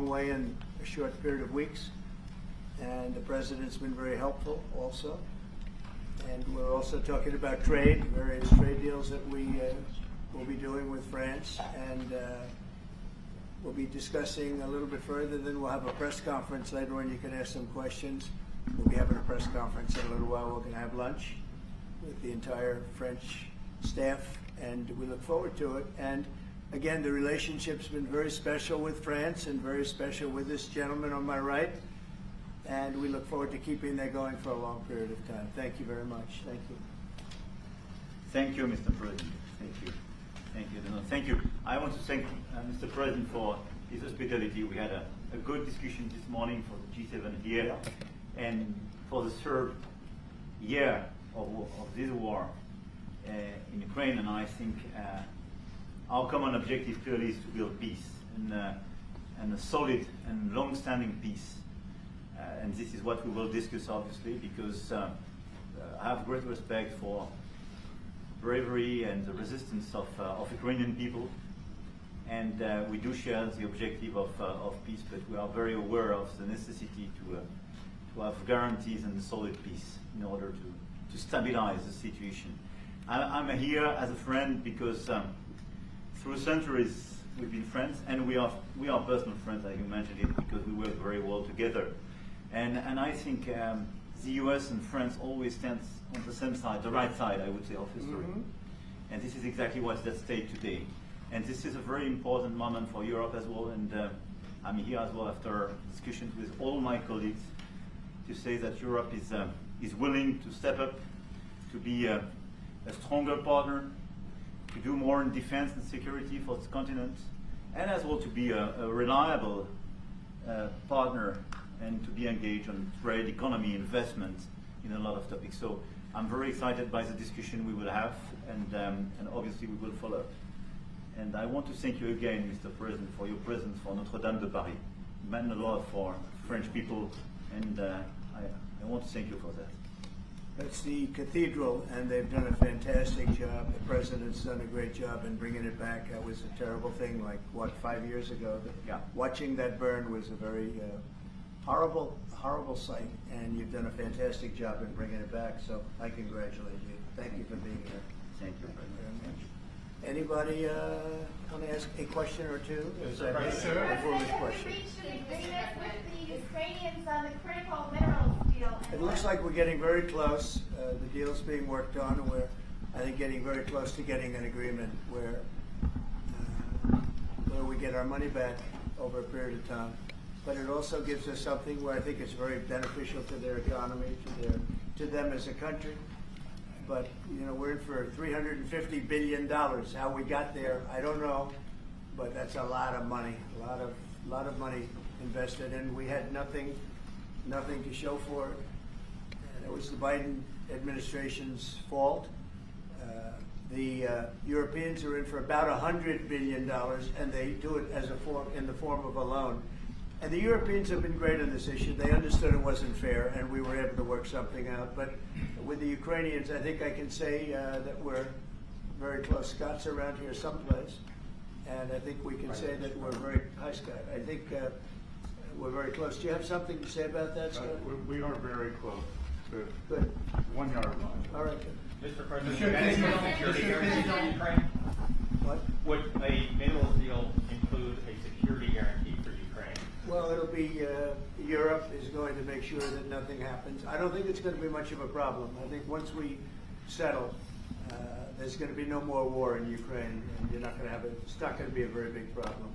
way in a short period of weeks, and the President's been very helpful also. And we're also talking about trade, various trade deals that we will be doing with France, and we'll be discussing a little bit further. Then we'll have a press conference later when you can ask some questions. We'll be having a press conference in a little while. We're going to have lunch with the entire French staff, and we look forward to it. And again, the relationship's been very special with France and very special with this gentleman on my right. And we look forward to keeping that going for a long period of time. Thank you very much. Thank you. Thank you, Mr. President. Thank you. Thank you. No, thank you. I want to thank Mr. President for his hospitality. We had a good discussion this morning for the G7 here, and for the third year of this war in Ukraine. And I think our common objective clearly is to build peace, and a solid and long-standing peace. And this is what we will discuss, obviously, because I have great respect for bravery and the resistance of Ukrainian people, and we do share the objective of peace, but we are very aware of the necessity to have guarantees and solid peace in order to stabilize the situation. I'm here as a friend because through centuries we've been friends, and we are personal friends, as you mentioned it, because we work very well together. And I think the US and France always stands on the same side, the right side, I would say, of history. And this is exactly what's at stake today. And this is a very important moment for Europe as well. And I'm here as well after discussions with all my colleagues to say that Europe is willing to step up, to be a stronger partner, to do more in defense and security for this continent, and as well to be a reliable partner and to be engaged on trade, economy, investment in a lot of topics. So I'm very excited by the discussion we will have, and obviously we will follow. And I want to thank you again, Mr. President, for your presence for Notre-Dame de Paris. It meant a lot for French people, and I want to thank you for that. That's the cathedral, and they've done a fantastic job. The President's done a great job in bringing it back. That was a terrible thing, like, what, 5 years ago? Yeah. Watching that burn was a very horrible sight, and you've done a fantastic job in bringing it back, so I congratulate you. Thank you for being here. Thank you very much. Anybody want to ask a question or two? Is that President, a foolish question? we reached an agreement with the Ukrainians on the critical minerals deal. It looks like we're getting very close. The deal's being worked on, and we're, I think, getting very close to getting an agreement where we get our money back over a period of time. But it also gives us something where I think it's very beneficial to their economy, to them as a country. But you know, we're in for $350 billion. How we got there, I don't know, but that's a lot of money, a lot of money invested, and we had nothing to show for it. And it was the Biden administration's fault. The Europeans are in for about $100 billion, and they do it as in the form of a loan. And the Europeans have been great on this issue. They understood it wasn't fair, and we were able to work something out. But with the Ukrainians, I think I can say that we're very close. Scott's around here someplace, and I think we can say that we're very, hi Scott, I think we're very close. Do you have something to say about that, Scott? We are very close. Good. 1 yard line. All right, good. Mr. President, security guarantee on Ukraine? What? Would a minerals deal include a security guarantee for Ukraine? Well, it'll be, Europe is going to make sure that nothing happens. I don't think it's going to be much of a problem. I think once we settle, there's going to be no more war in Ukraine, and you're not going to have it. It's not going to be a very big problem.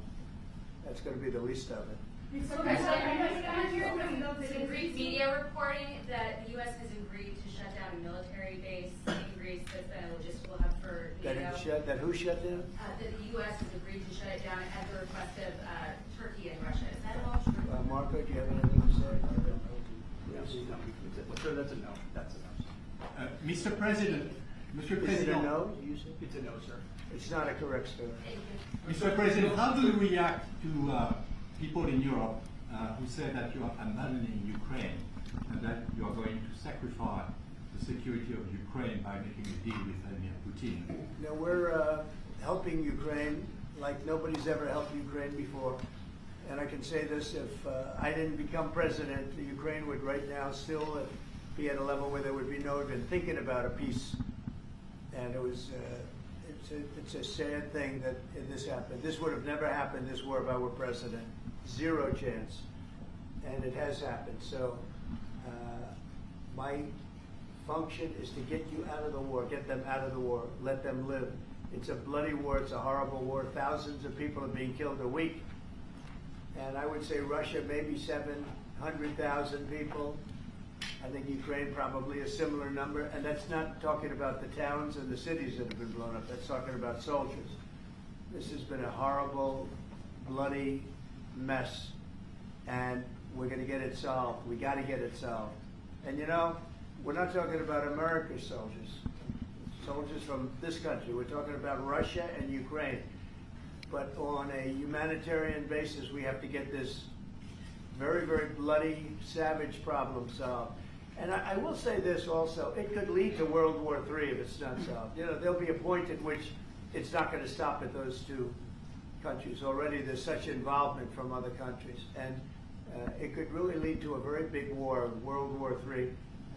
That's going to be the least of it. There's agreed media reporting that the U.S. has agreed to shut down a military base in Greece that's been a logistical hub for NATO. That who shut down? That the U.S. has agreed to shut it down at the request of Turkey and Russia. Is that all true? Marco, do you have anything to say? Sure, that's a no. That's a no. Mr. President, Is it a no? You said? It's a no, sir. It's not a correct story. Mr. President, how do you react to people in Europe who say that you are abandoning Ukraine and that you are going to sacrifice the security of Ukraine by making a deal with Vladimir Putin? Now we're helping Ukraine like nobody's ever helped Ukraine before. and I can say this, if I didn't become president, the Ukraine would right now still be at a level where there would be no even thinking about a peace. And it was, it's a sad thing that this happened. This would have never happened, this war, if I were president. Zero chance. And it has happened. So my function is to get you out of the war, get them out of the war, let them live. It's a bloody war, it's a horrible war. Thousands of people are being killed a week. And I would say Russia, maybe 700,000 people. I think Ukraine probably a similar number. And that's not talking about the towns and the cities that have been blown up. That's talking about soldiers. This has been a horrible, bloody mess. And we're going to get it solved. We got to get it solved. And you know, we're not talking about America's soldiers. Soldiers from this country. We're talking about Russia and Ukraine. But on a humanitarian basis, we have to get this very, very bloody, savage problem solved. And I will say this also, it could lead to World War III if it's not solved. You know, there'll be a point at which it's not going to stop at those two countries. Already there's such involvement from other countries. And it could really lead to a very big war, World War III.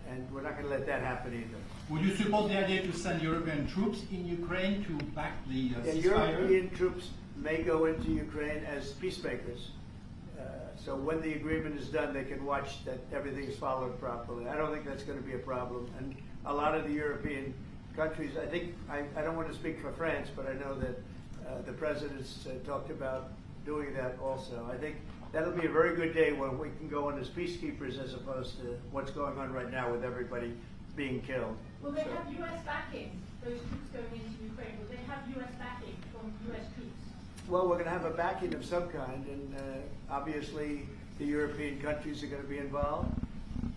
And we're not going to let that happen either. Would you support the idea to send European troops in Ukraine to back the Yeah, ceasefire? European troops may go into Ukraine as peacemakers. So when the agreement is done, they can watch that everything's followed properly. I don't think that's going to be a problem. And a lot of the European countries, I don't want to speak for France, but I know that the presidents talked about doing that also. I think that'll be a very good day when we can go in as peacekeepers as opposed to what's going on right now with everybody being killed. Will they have U.S. backing, those troops going into Ukraine? Will they have U.S. backing from U.S. troops? Well, we're going to have a backing of some kind, and obviously the European countries are going to be involved,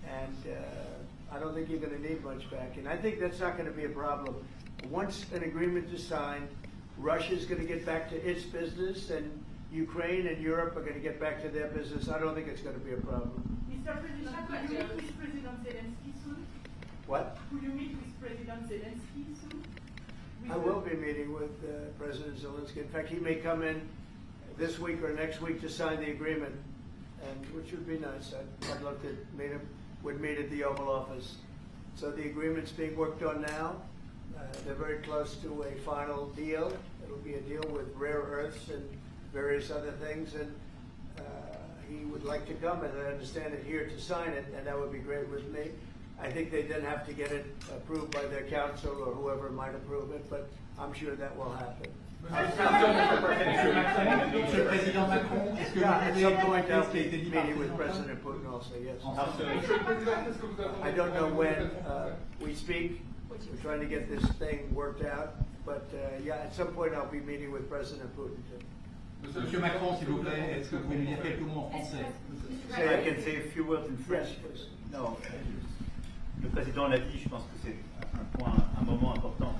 and I don't think you're going to need much backing. I think that's not going to be a problem. Once an agreement is signed, Russia's going to get back to its business, and Ukraine and Europe are going to get back to their business. I don't think it's going to be a problem. Mr. President, will you meet with President Zelensky soon? What? Will you meet with President Zelensky soon? I will be meeting with President Zelensky. In fact, he may come in this week or next week to sign the agreement, and which would be nice. I'd love to meet him. Would meet at the Oval Office. So the agreement's being worked on now. They're very close to a final deal. It'll be a deal with rare earths and various other things, and he would like to come, and I understand it, here to sign it, and that would be great with me. I think they then have to get it approved by their council or whoever might approve it, but I'm sure that will happen. Monsieur le Président Macron, est-ce que Yeah, at vous some pouvez point I'll ce qui a be été dit par meeting le with Président President Putin also, yes. Trump? I don't know when we speak. We're trying to get this thing worked out, but yeah, at some point I'll be meeting with President Putin too. Monsieur Macron, s'il vous plaît, est-ce que vous pouvez nous dire quelques mots en français? I can say a few words in French. Yes, please. No, le président l'a dit, je pense que c'est un moment important.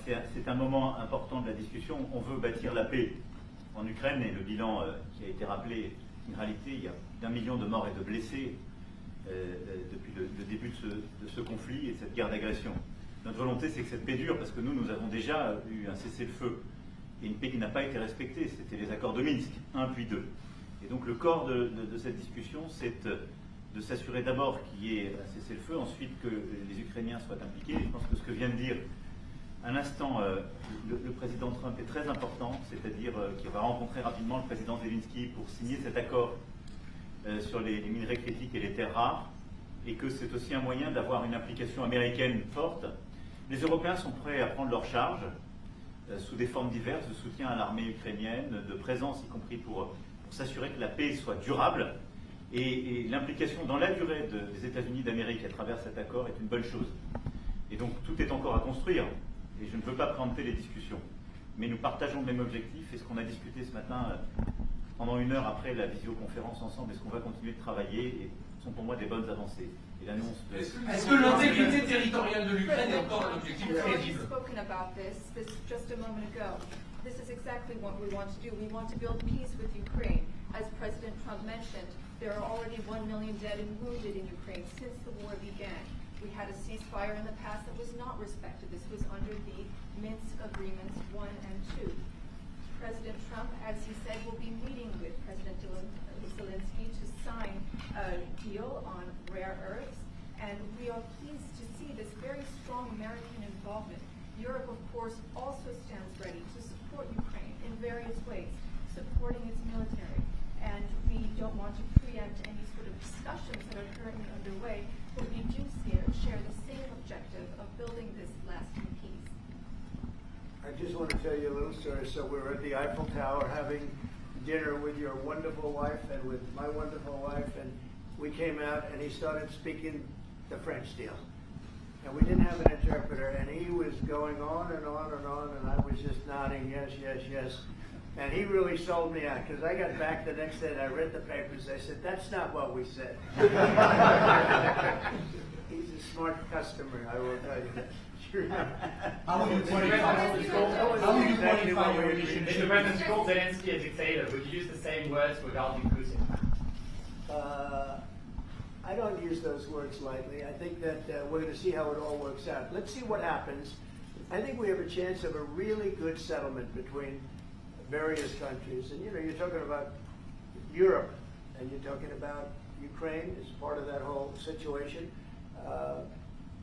C'est un moment important de la discussion. On veut bâtir la paix en Ukraine et le bilan qui a été rappelé, en réalité, il y a d'1 million de morts et de blessés depuis le début de ce conflit et de cette guerre d'agression. Notre volonté, c'est que cette paix dure, parce que nous avons déjà eu un cessez-le-feu et une paix qui n'a pas été respectée. C'était les accords de Minsk, 1 puis 2. Et donc le corps de cette discussion, c'est de s'assurer d'abord qu'il y ait un cessez-le-feu, ensuite que les Ukrainiens soient impliqués. Je pense que ce que vient de dire à l'instant le président Trump est très important, c'est-à-dire qu'il va rencontrer rapidement le président Zelensky pour signer cet accord sur les minerais critiques et les terres rares, et que c'est aussi un moyen d'avoir une implication américaine forte. Les Européens sont prêts à prendre leur charge sous des formes diverses de soutien à l'armée ukrainienne, de présence y compris pour s'assurer que la paix soit durable, et l'implication dans la durée des États-Unis d'Amérique à travers cet accord est une bonne chose. Et donc tout est encore à construire, et je ne veux pas préempter les discussions. Mais nous partageons le même objectif, et ce qu'on a discuté ce matin pendant 1 heure après la visioconférence ensemble, et ce qu'on va continuer de travailler, sont pour moi des bonnes avancées. Et l'annonce de... Est-ce que l'intégrité territoriale de l'Ukraine est encore un objectif We've already crédible? spoken about this just a moment ago. This is exactly what we want to do. We want to build peace with Ukraine. As President Trump mentioned, there are already 1 million dead and wounded in Ukraine since the war began. We had a ceasefire in the past that was not respected. This was under the Minsk agreements 1 and 2. President Trump, as he said, will be meeting with President Zelensky to sign a deal on rare earths. And we are pleased to see this very strong American involvement. Europe, of course, also stands ready to support Ukraine in various ways, supporting its military. And we don't want to preempt any sort of discussions that are currently underway, but we do share the same objective of building this lasting peace. I just want to tell you a little story. So we were at the Eiffel Tower having dinner with your wonderful wife and with my wonderful wife, and we came out and he started speaking the French deal. And we didn't have an interpreter, and he was going on and on and on, and I was just nodding, yes, yes, yes. And he really sold me out, because I got back the next day and I read the papers. I said, that's not what we said. He's a smart customer, I will tell you that. How would you qualify your relationship? Mr. President called Zelensky a dictator. Would you use the same words regarding Putin? I don't use those words lightly. I think that we're going to see how it all works out. Let's see what happens. I think we have a chance of a really good settlement between various countries. And, you know, you're talking about Europe, and you're talking about Ukraine as part of that whole situation.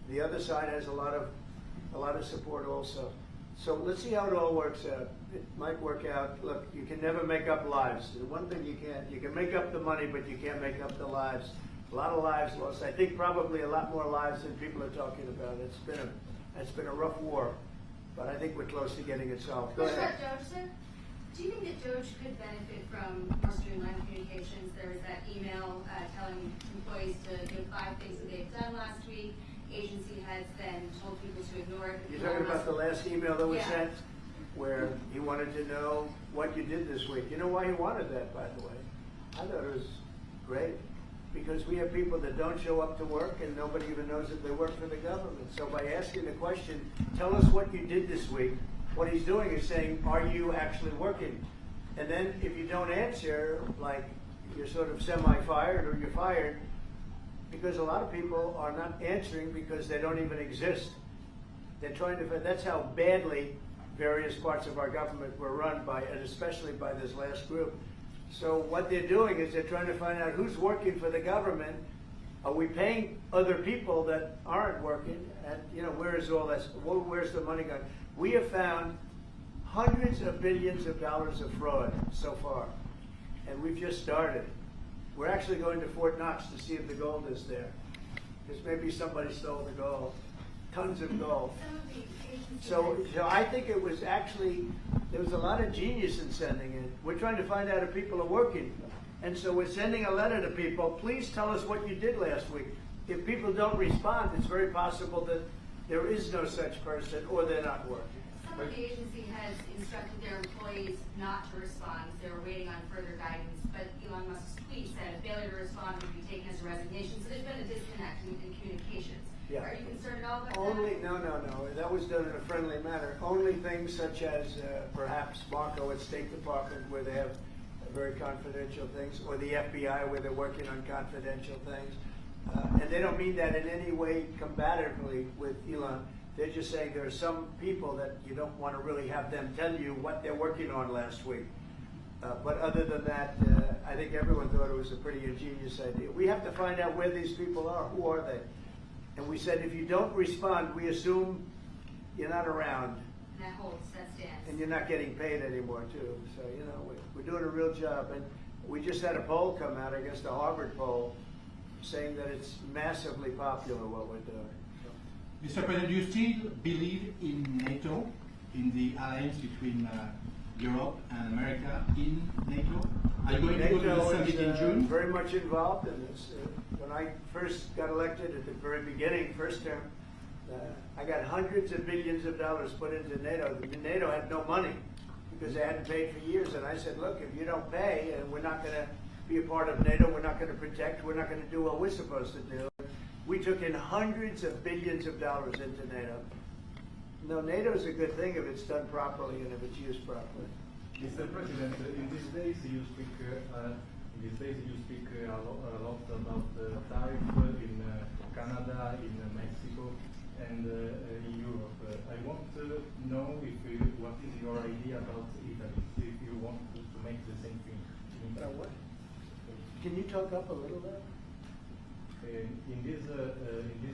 The other side has a lot of support also. So let's see how it all works out. It might work out. Look, you can never make up lives. The one thing you can make up the money, but you can't make up the lives. A lot of lives lost. I think probably a lot more lives than people are talking about. It's been a rough war, but I think we're close to getting it solved. Go ahead. Doge, sir? Do you think that Doge could benefit from more streamlined communications? There was that email telling employees to do 5 things that they've done last week. Agency heads then told people to ignore it. You're talking about the last email that was Yeah. sent, where he wanted to know what you did this week. You know why he wanted that, by the way? I thought it was great, because we have people that don't show up to work and nobody even knows that they work for the government. So by asking the question, tell us what you did this week, what he's doing is saying, are you actually working? And then if you don't answer, like you're sort of semi-fired or you're fired, because a lot of people are not answering because they don't even exist. They're trying to, that's how badly various parts of our government were run by, and especially by this last group. So what they're doing is they're trying to find out who's working for the government. Are we paying other people that aren't working? And, you know, where is all this? Where's the money going? We have found hundreds of billions of dollars of fraud so far, and we've just started. We're actually going to Fort Knox to see if the gold is there, because maybe somebody stole the gold, tons of gold. So I think it was actually, there was a lot of genius in sending it. We're trying to find out if people are working. And so we're sending a letter to people, please tell us what you did last week. If people don't respond, it's very possible that there is no such person or they're not working. Some of the agency has instructed their employees not to respond. They were waiting on further guidance, but Elon Musk's tweet said failure to respond would be taken as a resignation. So there's been a disconnect in communications. Yeah. Are you concerned at all about Only, that? no. That was done in a friendly manner. Only things such as perhaps Marco at State Department, where they have very confidential things, or the FBI, where they're working on confidential things. And they don't mean that in any way combatively with Elon. They're just saying there are some people that you don't want to really have them tell you what they're working on last week. But other than that, I think everyone thought it was a pretty ingenious idea. We have to find out where these people are. Who are they? And we said, if you don't respond, we assume you're not around. And that holds, that stands. And you're not getting paid anymore, too. So, you know, we're doing a real job. And we just had a poll come out, I guess the Harvard poll, saying that it's massively popular what we're doing. Mr. President, do you still believe in NATO, in the alliance between Europe and America in NATO? Are you going to go to the summit in June? Very much involved in this. When I first got elected at the very beginning, first term, I got hundreds of billions of dollars put into NATO. NATO had no money because they hadn't paid for years. And I said, look, if you don't pay and we're not going to be a part of NATO, we're not going to protect, we're not going to do what we're supposed to do. We took in hundreds of billions of dollars into NATO. No, NATO is a good thing if it's done properly and if it's used properly. Mr. President, in these days you speak a lot about tariff in Canada, in Mexico, and in Europe. I want to know what is your idea about Italy. you want to make the same thing in Italy. What? Can you talk up a little louder? In these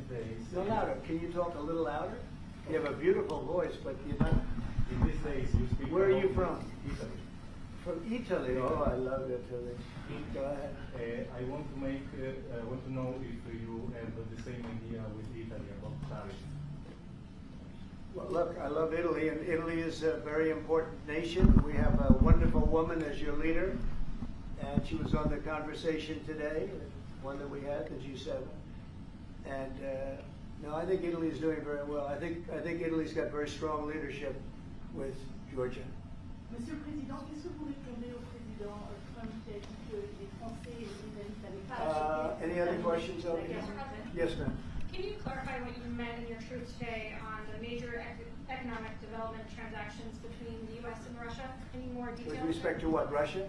days. No, louder. Can you talk a little louder? You have a beautiful voice, but you're not. In these days, you speak. Where are you about from? Italy. From Italy. Oh, I love Italy. Go ahead. I want to know if you have the same idea with Italy about tariffs. Well, look, I love Italy, and Italy is a very important nation. We have a wonderful woman as your leader, and she was on the conversation today, one that we had, the G7. And no, I think Italy is doing very well. I think Italy's got very strong leadership with Georgia. Monsieur le Président, qu'est-ce que vous répondez au président Trump qui a dit que les Français et les Britanniques n'avaient pas acheté Any other questions over here? Yes, ma'am. Can you clarify what you meant in your truth today on the major economic development transactions between the U.S. and Russia? Any more details? With respect to what, Russia?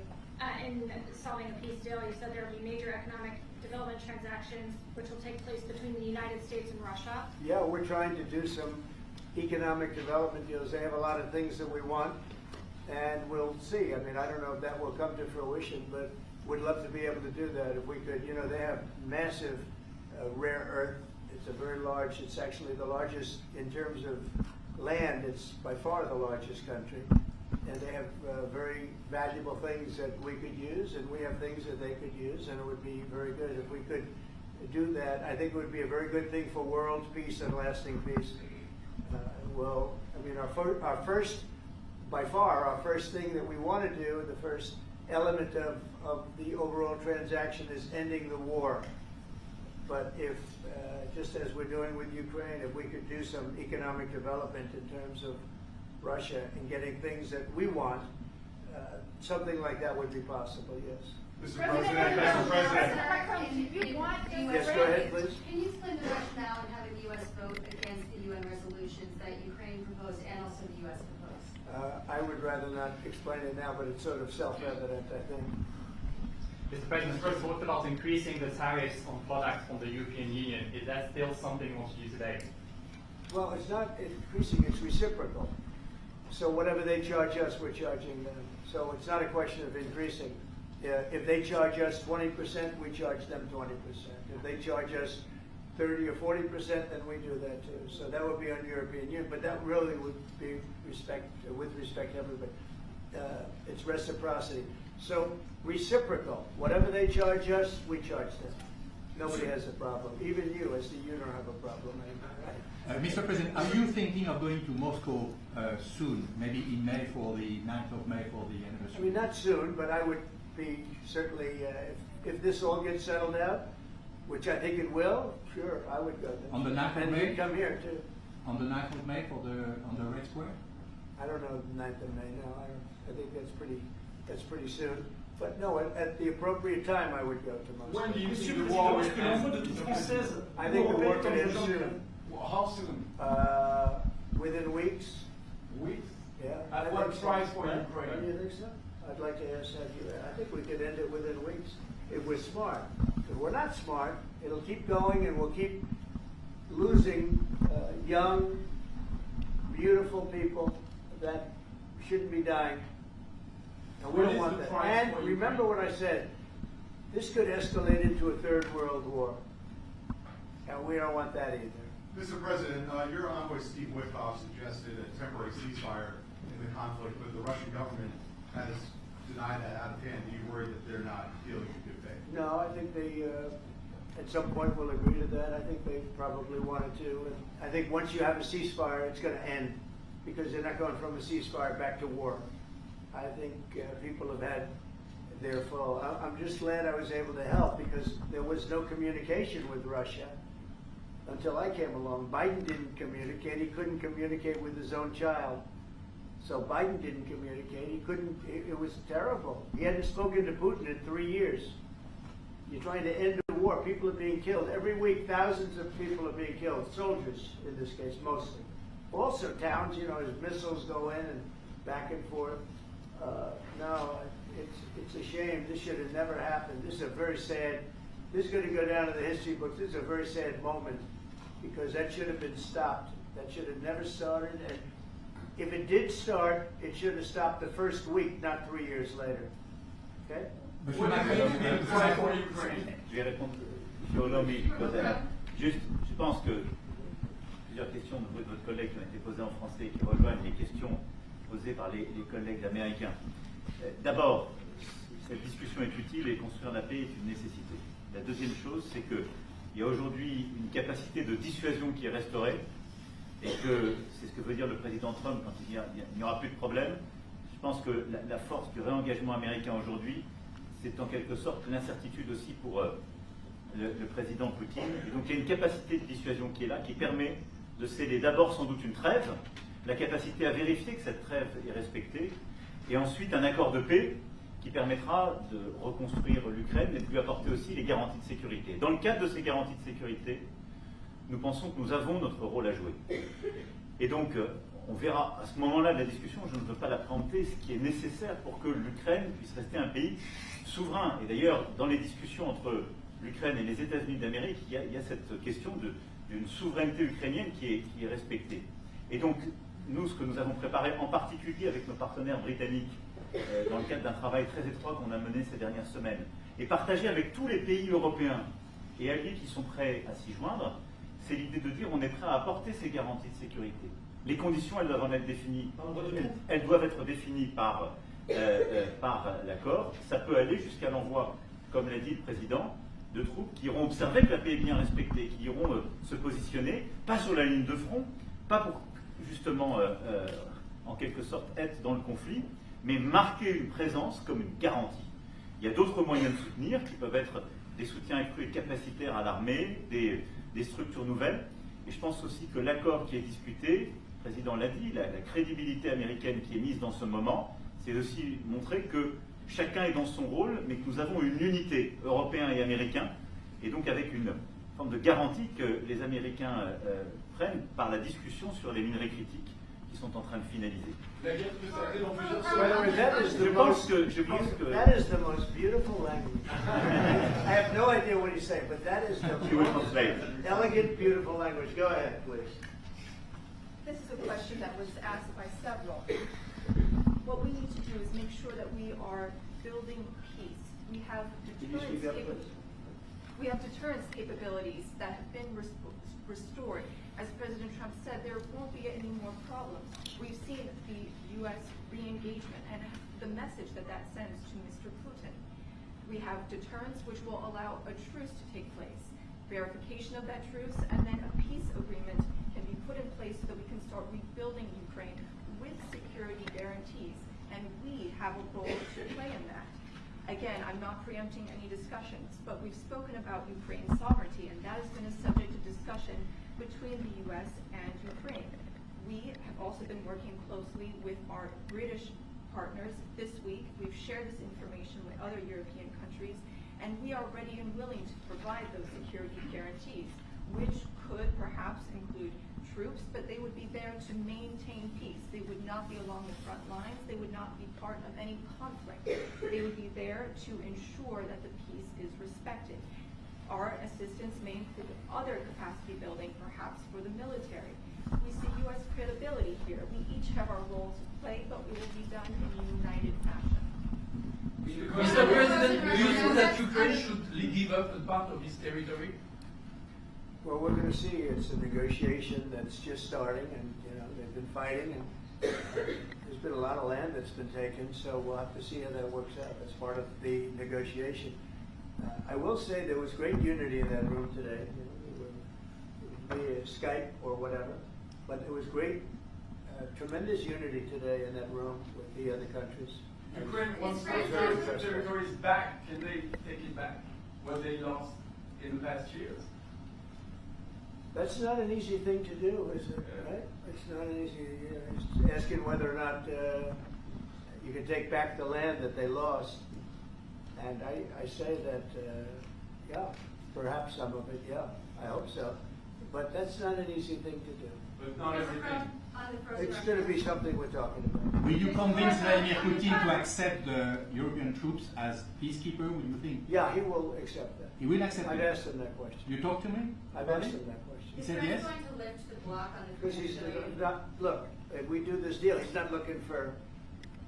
In solving a peace deal, you said there will be major economic development transactions which will take place between the United States and Russia. Yeah, we're trying to do some economic development deals. They have a lot of things that we want, and we'll see. I mean, I don't know if that will come to fruition, but would love to be able to do that if we could. You know, they have massive rare earth. It's a very large, it's actually the largest in terms of land. It's by far the largest country. And they have very valuable things that we could use, and we have things that they could use, and it would be very good if we could do that. I think it would be a very good thing for world peace and lasting peace. Well, I mean, our first, by far, our first thing that we want to do, the first element of the overall transaction is ending the war. But if, just as we're doing with Ukraine, if we could do some economic development in terms of Russia and getting things that we want, something like that would be possible, yes. Mr. President, Mr. President. Yes, go ahead, please. Can you explain the rationale in having the U.S. vote against the UN resolutions that Ukraine proposed and also the U.S. proposed? I would rather not explain it now, but it's sort of self-evident, I think. Mr. President, first talked about increasing the tariffs on products from the European Union. Is that still something you want to do today? Well, it's not increasing, it's reciprocal. So whatever they charge us, we're charging them. So it's not a question of increasing. If they charge us 20%, we charge them 20%. If they charge us 30 or 40%, then we do that too. So that would be on European Union, but that really would be with respect to everybody. It's reciprocity. So reciprocal. Whatever they charge us, we charge them. Nobody has a problem. Even you, as the you don't have a problem anymore. Mr. President, are you thinking of going to Moscow soon, maybe in May for the 9th of May for the anniversary? I mean, not soon, but I would be certainly, if this all gets settled out, which I think it will, sure, I would go there. On the 9th of and May? you'd come here too. On the 9th of May on the Red Square? I don't know the 9th of May, no, I think that's pretty soon. But no, at the appropriate time I would go to Moscow. When do you see the war will end? I think the war could end soon. How soon? Within weeks. Weeks? Yeah. At what price for Ukraine? Don't you think so? I'd like to ask you. I think we could end it within weeks if we're smart. If we're not smart, it'll keep going, and we'll keep losing young, beautiful people that shouldn't be dying. And we don't want that. And remember what I said. This could escalate into a third world war, and we don't want that either. Mr. President, your envoy Steve Witkoff suggested a temporary ceasefire in the conflict, but the Russian government has denied that out of hand. Do you worry that they're not dealing in good faith? No, I think they, at some point, will agree to that. I think they probably wanted to. And I think once you have a ceasefire, it's going to end, because they're not going from a ceasefire back to war. I think people have had their full. I'm just glad I was able to help, because there was no communication with Russia until I came along. Biden didn't communicate. He couldn't communicate with his own child. So Biden didn't communicate. He couldn't. It was terrible. He hadn't spoken to Putin in 3 years. You're trying to end a war. People are being killed. Every week, thousands of people are being killed. Soldiers, in this case, mostly. Also towns, you know, as missiles go in and back and forth. No, it's a shame. This should have never happened. This is a very sad, this is going to go down in the history books. This is a very sad moment, because that should have been stopped. That should have never started. And if it did start, it should have stopped the first week, not 3 years later. Okay? Monsieur Macron, Je vais répondre sur l'homme Juste, je pense que plusieurs questions de votre collègue qui ont été posées en français et qui rejoignent les questions posées par les collègues américains. D'abord, cette discussion est utile et construire la paix est une nécessité. La deuxième chose, c'est qu'il y a aujourd'hui une capacité de dissuasion qui est restaurée et que c'est ce que veut dire le président Trump quand il dit qu'il n'y aura plus de problème. Je pense que la force du réengagement américain aujourd'hui, c'est en quelque sorte l'incertitude aussi pour le président Poutine. Et donc il y a une capacité de dissuasion qui est là, qui permet de sceller d'abord sans doute une trêve, la capacité à vérifier que cette trêve est respectée, et ensuite un accord de paix qui permettra de reconstruire l'Ukraine et de lui apporter aussi les garanties de sécurité. Dans le cadre de ces garanties de sécurité, nous pensons que nous avons notre rôle à jouer. Et donc, on verra à ce moment-là de la discussion, je ne veux pas la préempter, ce qui est nécessaire pour que l'Ukraine puisse rester un pays souverain. Et d'ailleurs, dans les discussions entre l'Ukraine et les États-Unis d'Amérique, il y a cette question d'une souveraineté ukrainienne qui est respectée. Et donc, nous, ce que nous avons préparé, en particulier avec nos partenaires britanniques, dans le cadre d'un travail très étroit qu'on a mené ces dernières semaines, et partagé avec tous les pays européens et alliés qui sont prêts à s'y joindre, c'est l'idée de dire on est prêt à apporter ces garanties de sécurité. Les conditions, elles doivent en être définies. Elles doivent être définies par l'accord. Ça peut aller jusqu'à l'envoi, comme l'a dit le président, de troupes qui iront observer que la paix est bien respectée, qui iront se positionner, pas sur la ligne de front, pas pour justement, en quelque sorte, être dans le conflit, mais marquer une présence comme une garantie. Il y a d'autres moyens de soutenir qui peuvent être des soutiens accrus et capacitaires à l'armée, des structures nouvelles. Et je pense aussi que l'accord qui est discuté, le président l'a dit, la crédibilité américaine qui est mise dans ce moment, c'est aussi montrer que chacun est dans son rôle, mais que nous avons une unité, Européens et Américains, et donc avec une forme de garantie que les Américains prennent par la discussion sur les minerais critiques qui sont en train de finaliser. That is the most beautiful language. I have no idea what he's saying, but that is the most elegant, beautiful language. Go ahead, please. This is a question that was asked by several. What we need to do is make sure that we are building peace. We have deterrence capabilities that have been restored. As President Trump said, there won't be any more problems. We've seen the U.S. re-engagement and the message that sends to Mr. Putin. We have deterrence, which will allow a truce to take place, verification of that truce, and then a peace agreement can be put in place so that we can start rebuilding Ukraine with security guarantees, and we have a role to play in that. Again, I'm not preempting any discussions, but we've spoken about Ukraine's sovereignty, and that has been a subject of discussion between the U.S. and Ukraine. We have also been working closely with our British partners this week. We've shared this information with other European countries, and we are ready and willing to provide those security guarantees, which could perhaps include troops, but they would be there to maintain peace. They would not be along the front lines. They would not be part of any conflict. They would be there to ensure that the peace is respected. Our assistance may include other capacity building, perhaps for the military. We see U.S. credibility here. We each have our roles to play, but it will be done in a united fashion. Mr. President, do you think that Ukraine should give up a part of its territory? Well, we're going to see. It's a negotiation that's just starting, and they've been fighting, and there's been a lot of land that's been taken. So we'll have to see how that works out as part of the negotiation. I will say there was great unity in that room today, via Skype or whatever, but there was great, tremendous unity today in that room with the other countries. Ukraine wants those territories back. Can they take it back? What they lost in the past years? That's not an easy thing to do, is it? Right? It's not an easy. It's asking whether or not you can take back the land that they lost. And I say that, yeah, perhaps some of it, yeah, I hope so. But that's not an easy thing to do. but not everything. It's going to be something we're talking about. Will you convince Vladimir Putin to accept the European troops as peacekeeper? Will you think? Yeah, he will accept that. He will accept I've it? asked him that question. You talked to me? I've asked him that question. He said Is yes? France going to lift the block on the Because he's 300 billion? not, look, if we do this deal, he's not looking for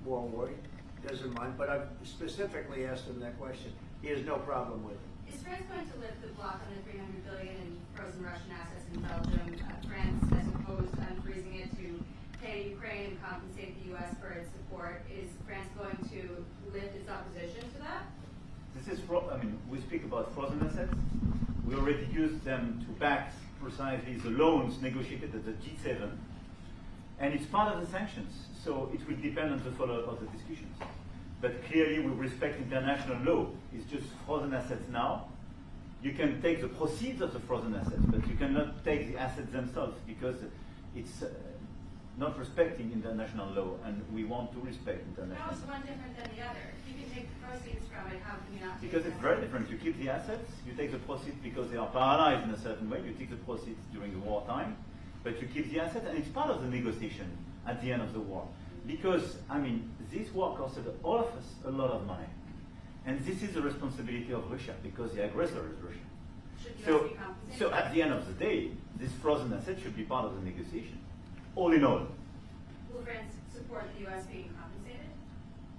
more war, he doesn't mind, but I've specifically asked him that question. He has no problem with it. Is France going to lift the block on the 300 billion in frozen Russian assets in Belgium? France has opposed unfreezing it to pay Ukraine and compensate the U.S. for its support. Is France going to lift its opposition to that? This is, we speak about frozen assets. We already used them to back precisely the loans negotiated at the G7, and it's part of the sanctions. So it will depend on the follow-up of the discussions. But clearly, we respect international law. It's just frozen assets now. You can take the proceeds of the frozen assets, but you cannot take the assets themselves because it's not respecting international law, and we want to respect international How is law. one different than the other? If you can take the proceeds from it, how can you not? Because it's very different. You keep the assets, you take the proceeds because they are paralyzed in a certain way. You take the proceeds during the wartime, but you keep the assets, and it's part of the negotiation at the end of the war. Because, this war costed all of us a lot of money. And this is the responsibility of Russia, because the aggressor is Russia. Should the US So, be compensated? so at the end of the day, this frozen asset should be part of the negotiation. All in all, Will France support the U.S. being compensated?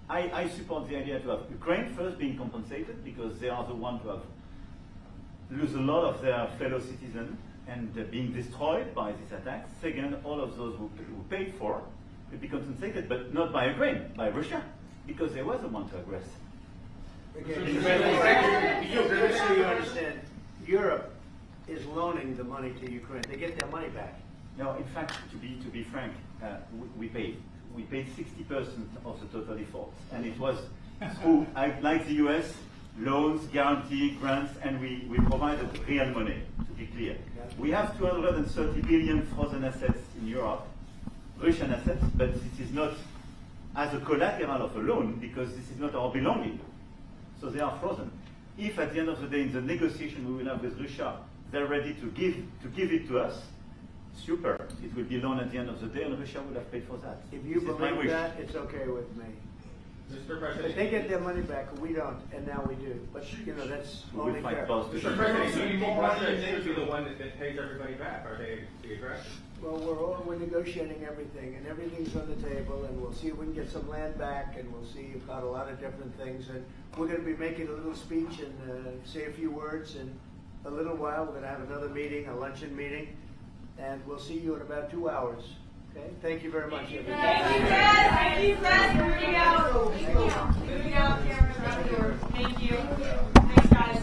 I support the idea to have Ukraine first being compensated because they are the ones who have lose a lot of their fellow citizens and being destroyed by this attack. Second, all of those who paid for will be compensated, but not by Ukraine, by Russia, because they were the one to aggress. Again, just so you understand, Europe is loaning the money to Ukraine. They get their money back. No, in fact, to be frank, we paid 60% of the total effort, and it was through, like the US, loans, guarantee, grants, and we provided real money, to be clear. We have 230 billion frozen assets in Europe, Russian assets, but this is not as a collateral of a loan, because this is not our belonging. So they are frozen. If at the end of the day, in the negotiation we will have with Russia, they're ready to give it to us, super. It will be loan at the end of the day, and Russia will have paid for that. If you This is my believe wish. that, it's okay with me. Mr. If President. they get their money back, we don't, and now we do. But, that's We will only fight fair. both. Mr. President, do you think Russia is the one that pays everybody back? Are they the aggressor? Well, we're negotiating everything, and everything's on the table, and we'll see if we can get some land back, and we'll see about a lot of different things. And we're going to be making a little speech and say a few words in a little while. We're going to have another meeting, a luncheon meeting, and we'll see you in about 2 hours. Okay? Thank you very much, everybody. Thank you, Fred. Moving out. Moving out, cameras right here. Thank you. Thanks, guys.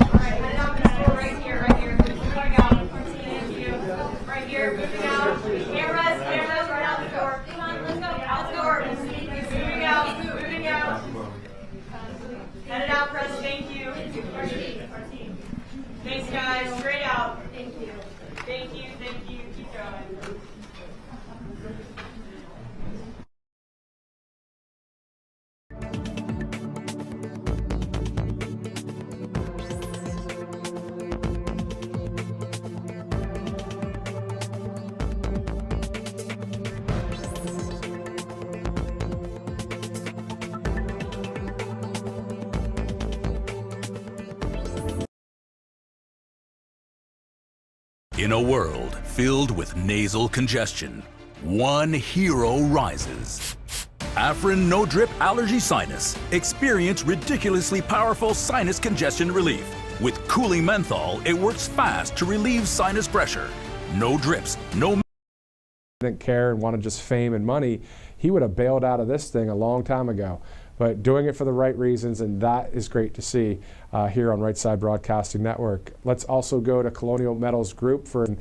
All right, head out the door right here, right here. Moving out. Thank you. Right here, moving out. Cameras, right out the door. Come on, let's go. Out the door. Moving out, moving out. Headed out, press. Thank you. Thanks, guys. Straight out. Thank you. Thank you, thank you. Keep going. In a world filled with nasal congestion, one hero rises. Afrin No Drip Allergy Sinus. Experience ridiculously powerful sinus congestion relief. With cooling menthol, it works fast to relieve sinus pressure. No drips, no... Didn't care and wanted just fame and money, he would have bailed out of this thing a long time ago. But doing it for the right reasons, and that is great to see here on Right Side Broadcasting Network. Let's also go to Colonial Metals Group for an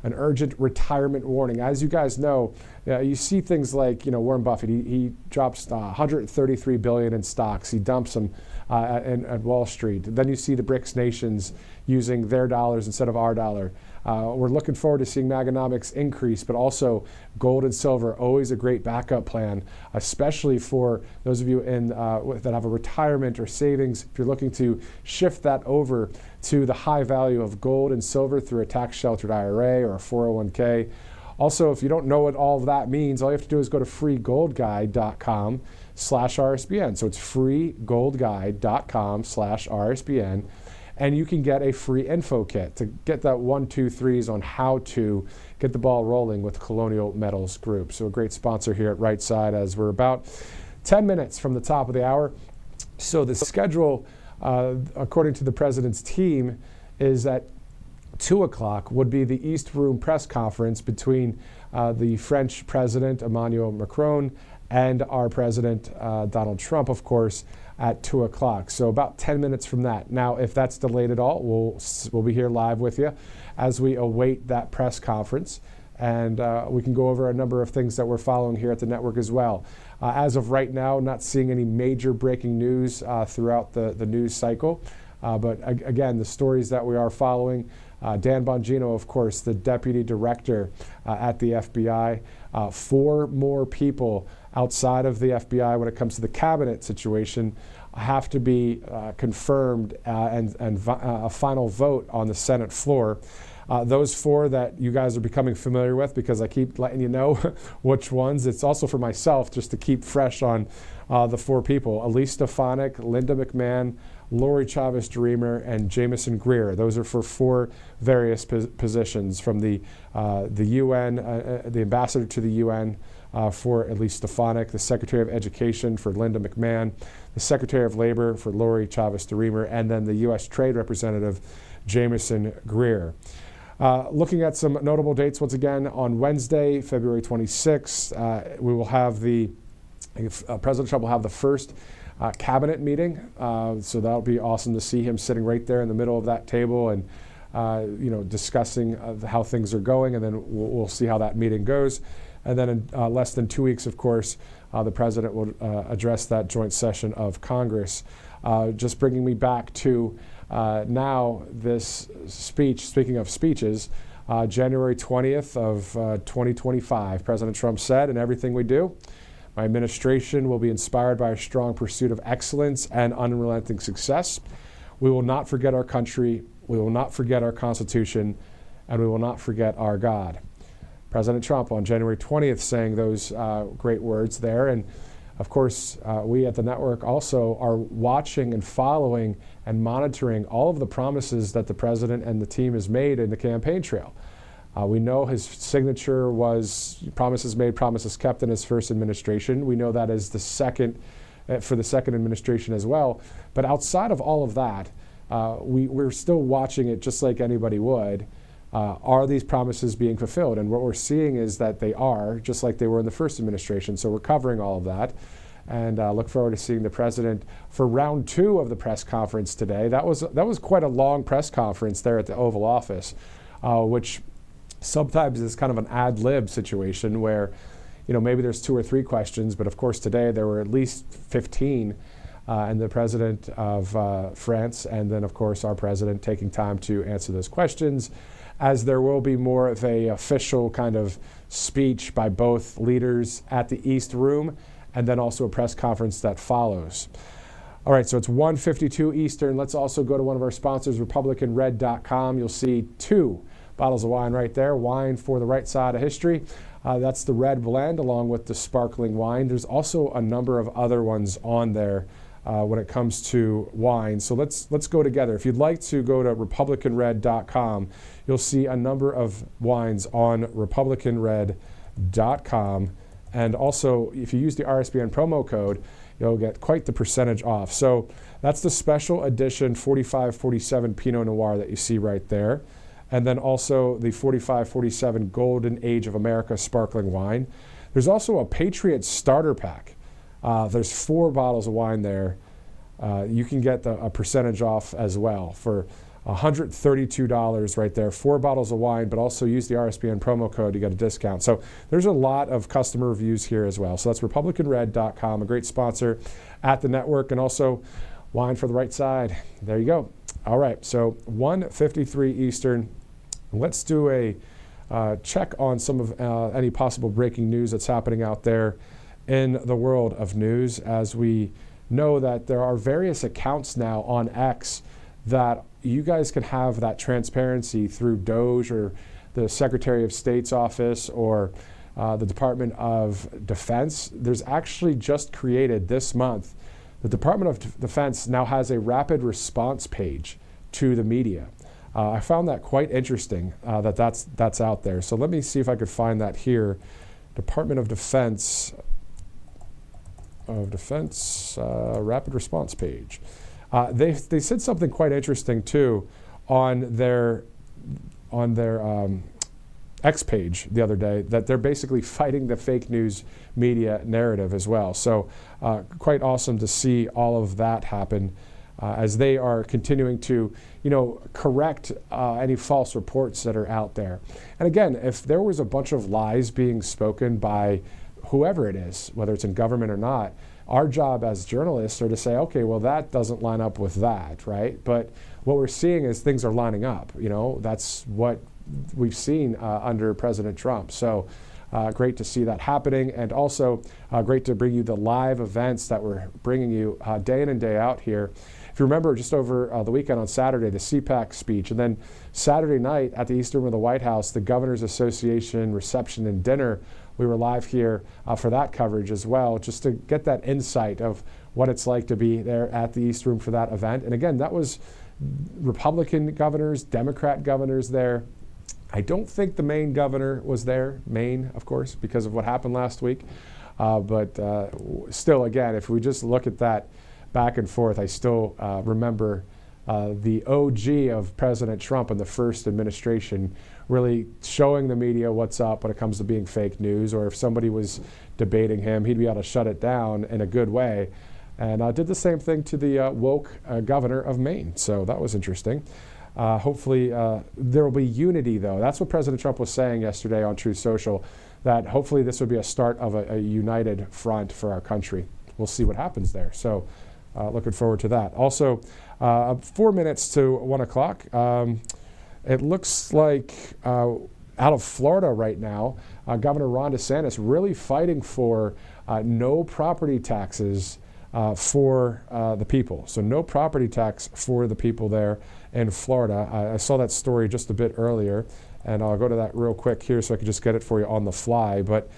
urgent retirement warning. As you guys know, you see things like Warren Buffett. He drops 133 billion in stocks. He dumps them at Wall Street. Then you see the BRICS nations using their dollars instead of our dollar. We're looking forward to seeing Maganomics increase, but also gold and silver, always a great backup plan, especially for those of you that have a retirement or savings. If you're looking to shift that over to the high value of gold and silver through a tax-sheltered IRA or a 401k, Also, if you don't know what all of that means, all you have to do is go to freegoldguide.com/RSBN. So it's freegoldguide.com/RSBN. And you can get a free info kit to get that 1, 2, 3s on how to get the ball rolling with Colonial Metals Group. So a great sponsor here at Right Side, as we're about 10 minutes from the top of the hour. So the schedule, according to the president's team, is that 2 o'clock would be the East Room press conference between the French President Emmanuel Macron and our President Donald Trump, of course, at 2 o'clock. So about 10 minutes from that. Now, if that's delayed at all, we'll be here live with you as we await that press conference. And we can go over a number of things that we're following here at the network as well. As of right now, not seeing any major breaking news throughout the news cycle. But again, the stories that we are following, Dan Bongino, of course, the deputy director at the FBI, 4 more people outside of the FBI when it comes to the cabinet situation have to be confirmed and a final vote on the Senate floor. Those 4 that you guys are becoming familiar with, because I keep letting you know which ones. It's also for myself, just to keep fresh on the 4 people: Elise Stefanik, Linda McMahon, Lori Chavez-DeRemer, and Jamison Greer. Those are for 4 various positions, from the UN, the ambassador to the UN for Elise Stefanik, the Secretary of Education for Linda McMahon, the Secretary of Labor for Lori Chavez-DeRemer, and then the U.S. Trade Representative Jamison Greer. Looking at some notable dates, once again, on Wednesday, February 26th, we will have President Trump will have the first cabinet meeting. So that'll be awesome to see him sitting right there in the middle of that table and discussing how things are going, and then we'll see how that meeting goes. And then in less than 2 weeks, of course, the president will address that joint session of Congress. Just bringing me back to now this speech, speaking of speeches, January 20th of 2025, President Trump said, "In everything we do, my administration will be inspired by a strong pursuit of excellence and unrelenting success. We will not forget our country, we will not forget our Constitution, and we will not forget our God." President Trump on January 20th saying those great words there. And of course, we at the network also are watching and following and monitoring all of the promises that the president and the team has made in the campaign trail. We know his signature was promises made, promises kept in his first administration. We know that is the second, for the second administration as well. But outside of all of that, we're still watching it just like anybody would. Are these promises being fulfilled? And what we're seeing is that they are, just like they were in the first administration. So we're covering all of that. And look forward to seeing the president for round 2 of the press conference today. That was quite a long press conference there at the Oval Office, which sometimes is kind of an ad lib situation where, maybe there's 2 or 3 questions, but of course today there were at least 15, and the president of France, and then of course our president taking time to answer those questions, as there will be more of a official kind of speech by both leaders at the East Room, and then also a press conference that follows. All right, so it's 1:52 Eastern. Let's also go to one of our sponsors, RepublicanRed.com. You'll see 2 bottles of wine right there, wine for the right side of history. That's the red blend along with the sparkling wine. There's also a number of other ones on there when it comes to wine. So let's go together. If you'd like to go to RepublicanRed.com, you'll see a number of wines on RepublicanRed.com. And also, if you use the RSBN promo code, you'll get quite the percentage off. So that's the special edition 4547 Pinot Noir that you see right there. And then also the 4547 Golden Age of America sparkling wine. There's also a Patriot starter pack. There's 4 bottles of wine there. You can get a percentage off as well for $132 right there. 4 bottles of wine, but also use the RSBN promo code to get a discount. So there's a lot of customer reviews here as well. So that's RepublicanRed.com, a great sponsor at the network, and also wine for the right side. There you go. All right, so 1:53 Eastern. Let's do a check on some of any possible breaking news that's happening out there in the world of news, as we know that there are various accounts now on X that you guys can have that transparency through Doge or the Secretary of State's office or the Department of Defense. There's actually just created this month, the Department of Defense now has a rapid response page to the media. I found that quite interesting that's out there. So let me see if I could find that here. Department of Defense rapid response page. They said something quite interesting too on their X page the other day, that they're basically fighting the fake news media narrative as well. So quite awesome to see all of that happen as they are continuing to, correct any false reports that are out there. And again, if there was a bunch of lies being spoken by whoever it is, whether it's in government or not, our job as journalists are to say, okay, well, that doesn't line up with that, right? But what we're seeing is things are lining up. That's what we've seen under President Trump. So great to see that happening, and also great to bring you the live events that we're bringing you day in and day out here. If you remember, just over the weekend on Saturday, the CPAC speech, and then Saturday night at the East Room of the White House, the Governors Association reception and dinner. We were live here for that coverage as well, just to get that insight of what it's like to be there at the East Room for that event. And again, that was Republican governors, Democrat governors there. I don't think the Maine governor was there, Maine, of course, because of what happened last week. But still, again, if we just look at that back and forth, I still remember the OG of President Trump in the first administration really showing the media what's up when it comes to being fake news, or if somebody was debating him, he'd be able to shut it down in a good way. And did the same thing to the woke governor of Maine. So that was interesting. Hopefully there will be unity, though. That's what President Trump was saying yesterday on Truth Social, that hopefully this would be a start of a united front for our country. We'll see what happens there. So looking forward to that. Also, 4 minutes to 1 o'clock. It looks like out of Florida right now, Governor Ron DeSantis really fighting for no property taxes for the people. So no property tax for the people there in Florida. I saw that story just a bit earlier, and I'll go to that real quick here so I can just get it for you on the fly. But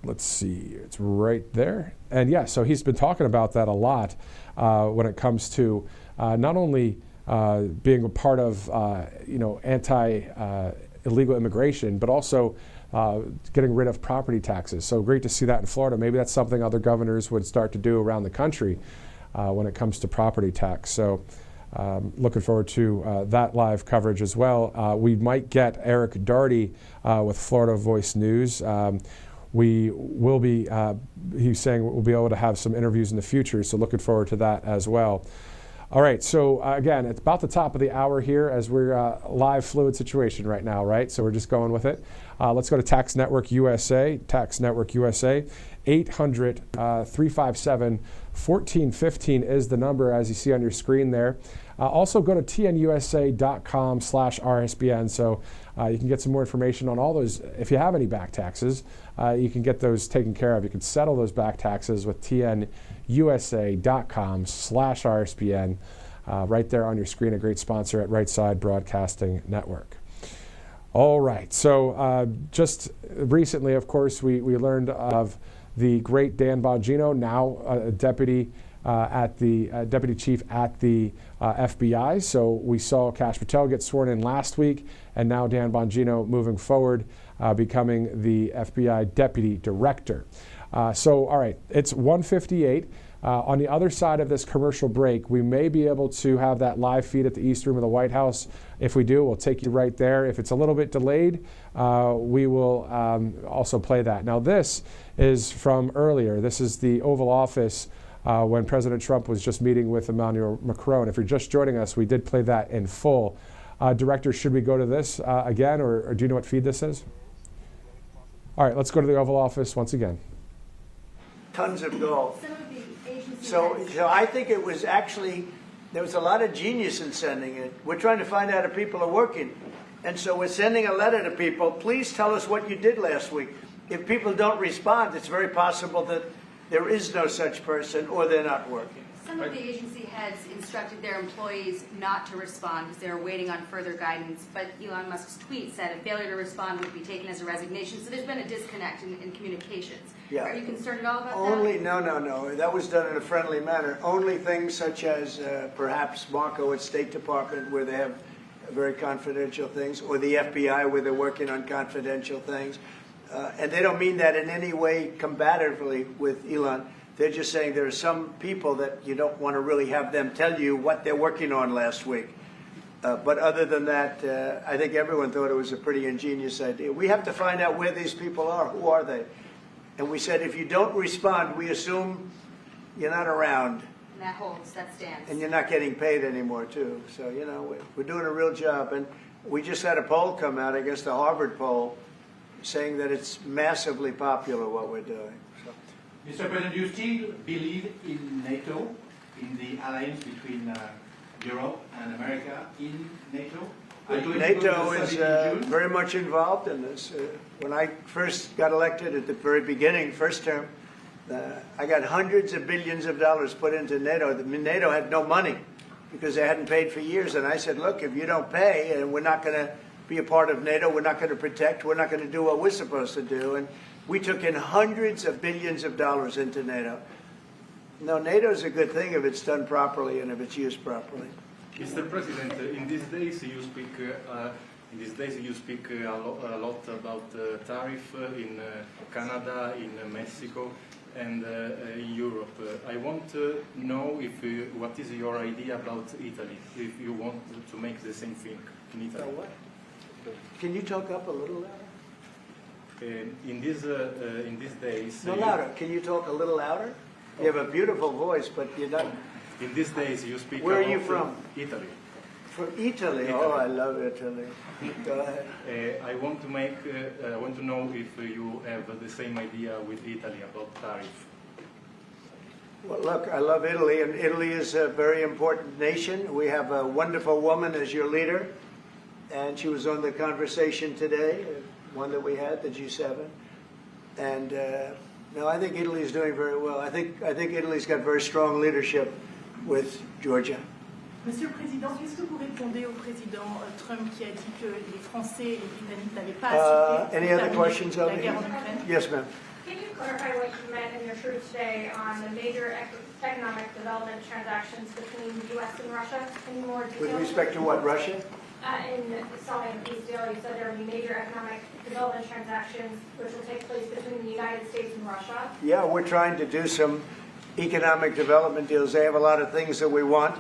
let's see, it's right there. And yeah, so he's been talking about that a lot when it comes to not only being a part of anti-illegal immigration, but also getting rid of property taxes. So great to see that in Florida. Maybe that's something other governors would start to do around the country when it comes to property tax. So looking forward to that live coverage as well. We might get Eric Daugherty with Florida Voice News. We will be, he's saying we'll be able to have some interviews in the future, so looking forward to that as well. All right, so again, it's about the top of the hour here as we're live fluid situation right now, right? So we're just going with it. Let's go to Tax Network USA, 800-357-1415 is the number as you see on your screen there. Also go to tnusa.com/RSBN so you can get some more information on all those. If you have any back taxes, you can get those taken care of. You can settle those back taxes with tnusa.com/RSBN. Right there on your screen, a great sponsor at Right Side Broadcasting Network. All right, so just recently, of course, we learned of the great Dan Bongino, now a deputy deputy chief at the FBI. So we saw Kash Patel get sworn in last week, and now Dan Bongino moving forward, becoming the FBI deputy director. So, all right, it's 1:58. On the other side of this commercial break, we may be able to have that live feed at the East Room of the White House. If we do, we'll take you right there. If it's a little bit delayed, we will also play that. Now, this is from earlier. This is the Oval Office when President Trump was just meeting with Emmanuel Macron. If you're just joining us, we did play that in full. Director, should we go to this again, or do you know what feed this is? All right, let's go to the Oval Office once again. Tons of gold. So I think it was actually, there was a lot of genius in sending it. We're trying to find out if people are working. And so we're sending a letter to people. Please tell us what you did last week. If people don't respond, it's very possible that there is no such person or they're not working. Some of the agency heads instructed their employees not to respond because they were waiting on further guidance. But Elon Musk's tweet said a failure to respond would be taken as a resignation. So there's been a disconnect in communications. Yeah. Are you concerned at all about Only, that? no. That was done in a friendly manner. Only things such as perhaps Marco at State Department where they have very confidential things, or the FBI where they're working on confidential things. And they don't mean that in any way combatively with Elon. They're just saying there are some people that you don't want to really have them tell you what they're working on last week. But other than that, I think everyone thought it was a pretty ingenious idea. We have to find out where these people are. Who are they? And we said, if you don't respond, we assume you're not around. And that holds, that stands. And you're not getting paid anymore, too. So, you know, we're doing a real job. And we just had a poll come out, I guess the Harvard poll, saying that it's massively popular what we're doing. So. Mr. President, do you still believe in NATO, in the alliance between Europe and America in NATO? NATO is very much involved in this. When I first got elected at the very beginning, first term, I got hundreds of billions of dollars put into NATO. NATO had no money because they hadn't paid for years. And I said, look, if you don't pay, and we're not going to be a part of NATO, we're not going to protect, we're not going to do what we're supposed to do. And we took in hundreds of billions of dollars into NATO. No, NATO is a good thing if it's done properly and if it's used properly. Mr. President, in these days you speak a lot about tariff in Canada, in Mexico, and in Europe. I want to know what is your idea about Italy, if you want to make the same thing in Italy. What? Can you talk up a little louder? In these days... No, louder. Can you talk a little louder? You have a beautiful voice, but you're not... In these days you speak Where are you from? Italy. From Italy? Oh, I love Italy. Go ahead. I want to know if you have the same idea with Italy about tariff. Well, look, I love Italy, and Italy is a very important nation. We have a wonderful woman as your leader, and she was on the conversation today, one that we had, the G7. And no, I think Italy is doing very well. I think Italy's got very strong leadership with Georgia. Monsieur le Président, qu'est-ce que vous répondez au président Trump qui a dit que les Français et les Britanniques n'avaient pas à Any other questions over here? Yes, ma'am. Can you clarify what you meant in your truth today on the major economic development transactions between the U.S. and Russia? Any more details? With respect to what, Russia? In selling a peace deal, you said there will be major economic development transactions which will take place between the United States and Russia. Yeah, we're trying to do some economic development deals. They have a lot of things that we want,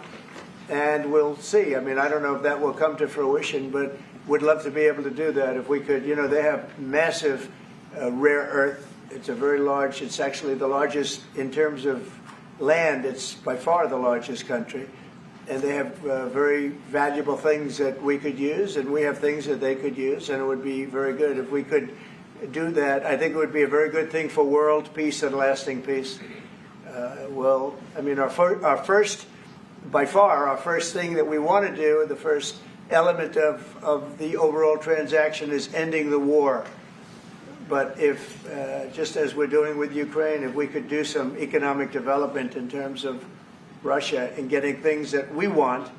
and we'll see. I mean, I don't know if that will come to fruition, but would love to be able to do that if we could. You know, they have massive rare earth. It's a very large, it's actually the largest in terms of land. It's by far the largest country. And they have very valuable things that we could use, and we have things that they could use, and it would be very good if we could do that. I think it would be a very good thing for world peace and lasting peace. Well, I mean, our first, by far, our first thing that we want to do, the first element of the overall transaction is ending the war. But if, just as we're doing with Ukraine, if we could do some economic development in terms of Russia and getting things that we want,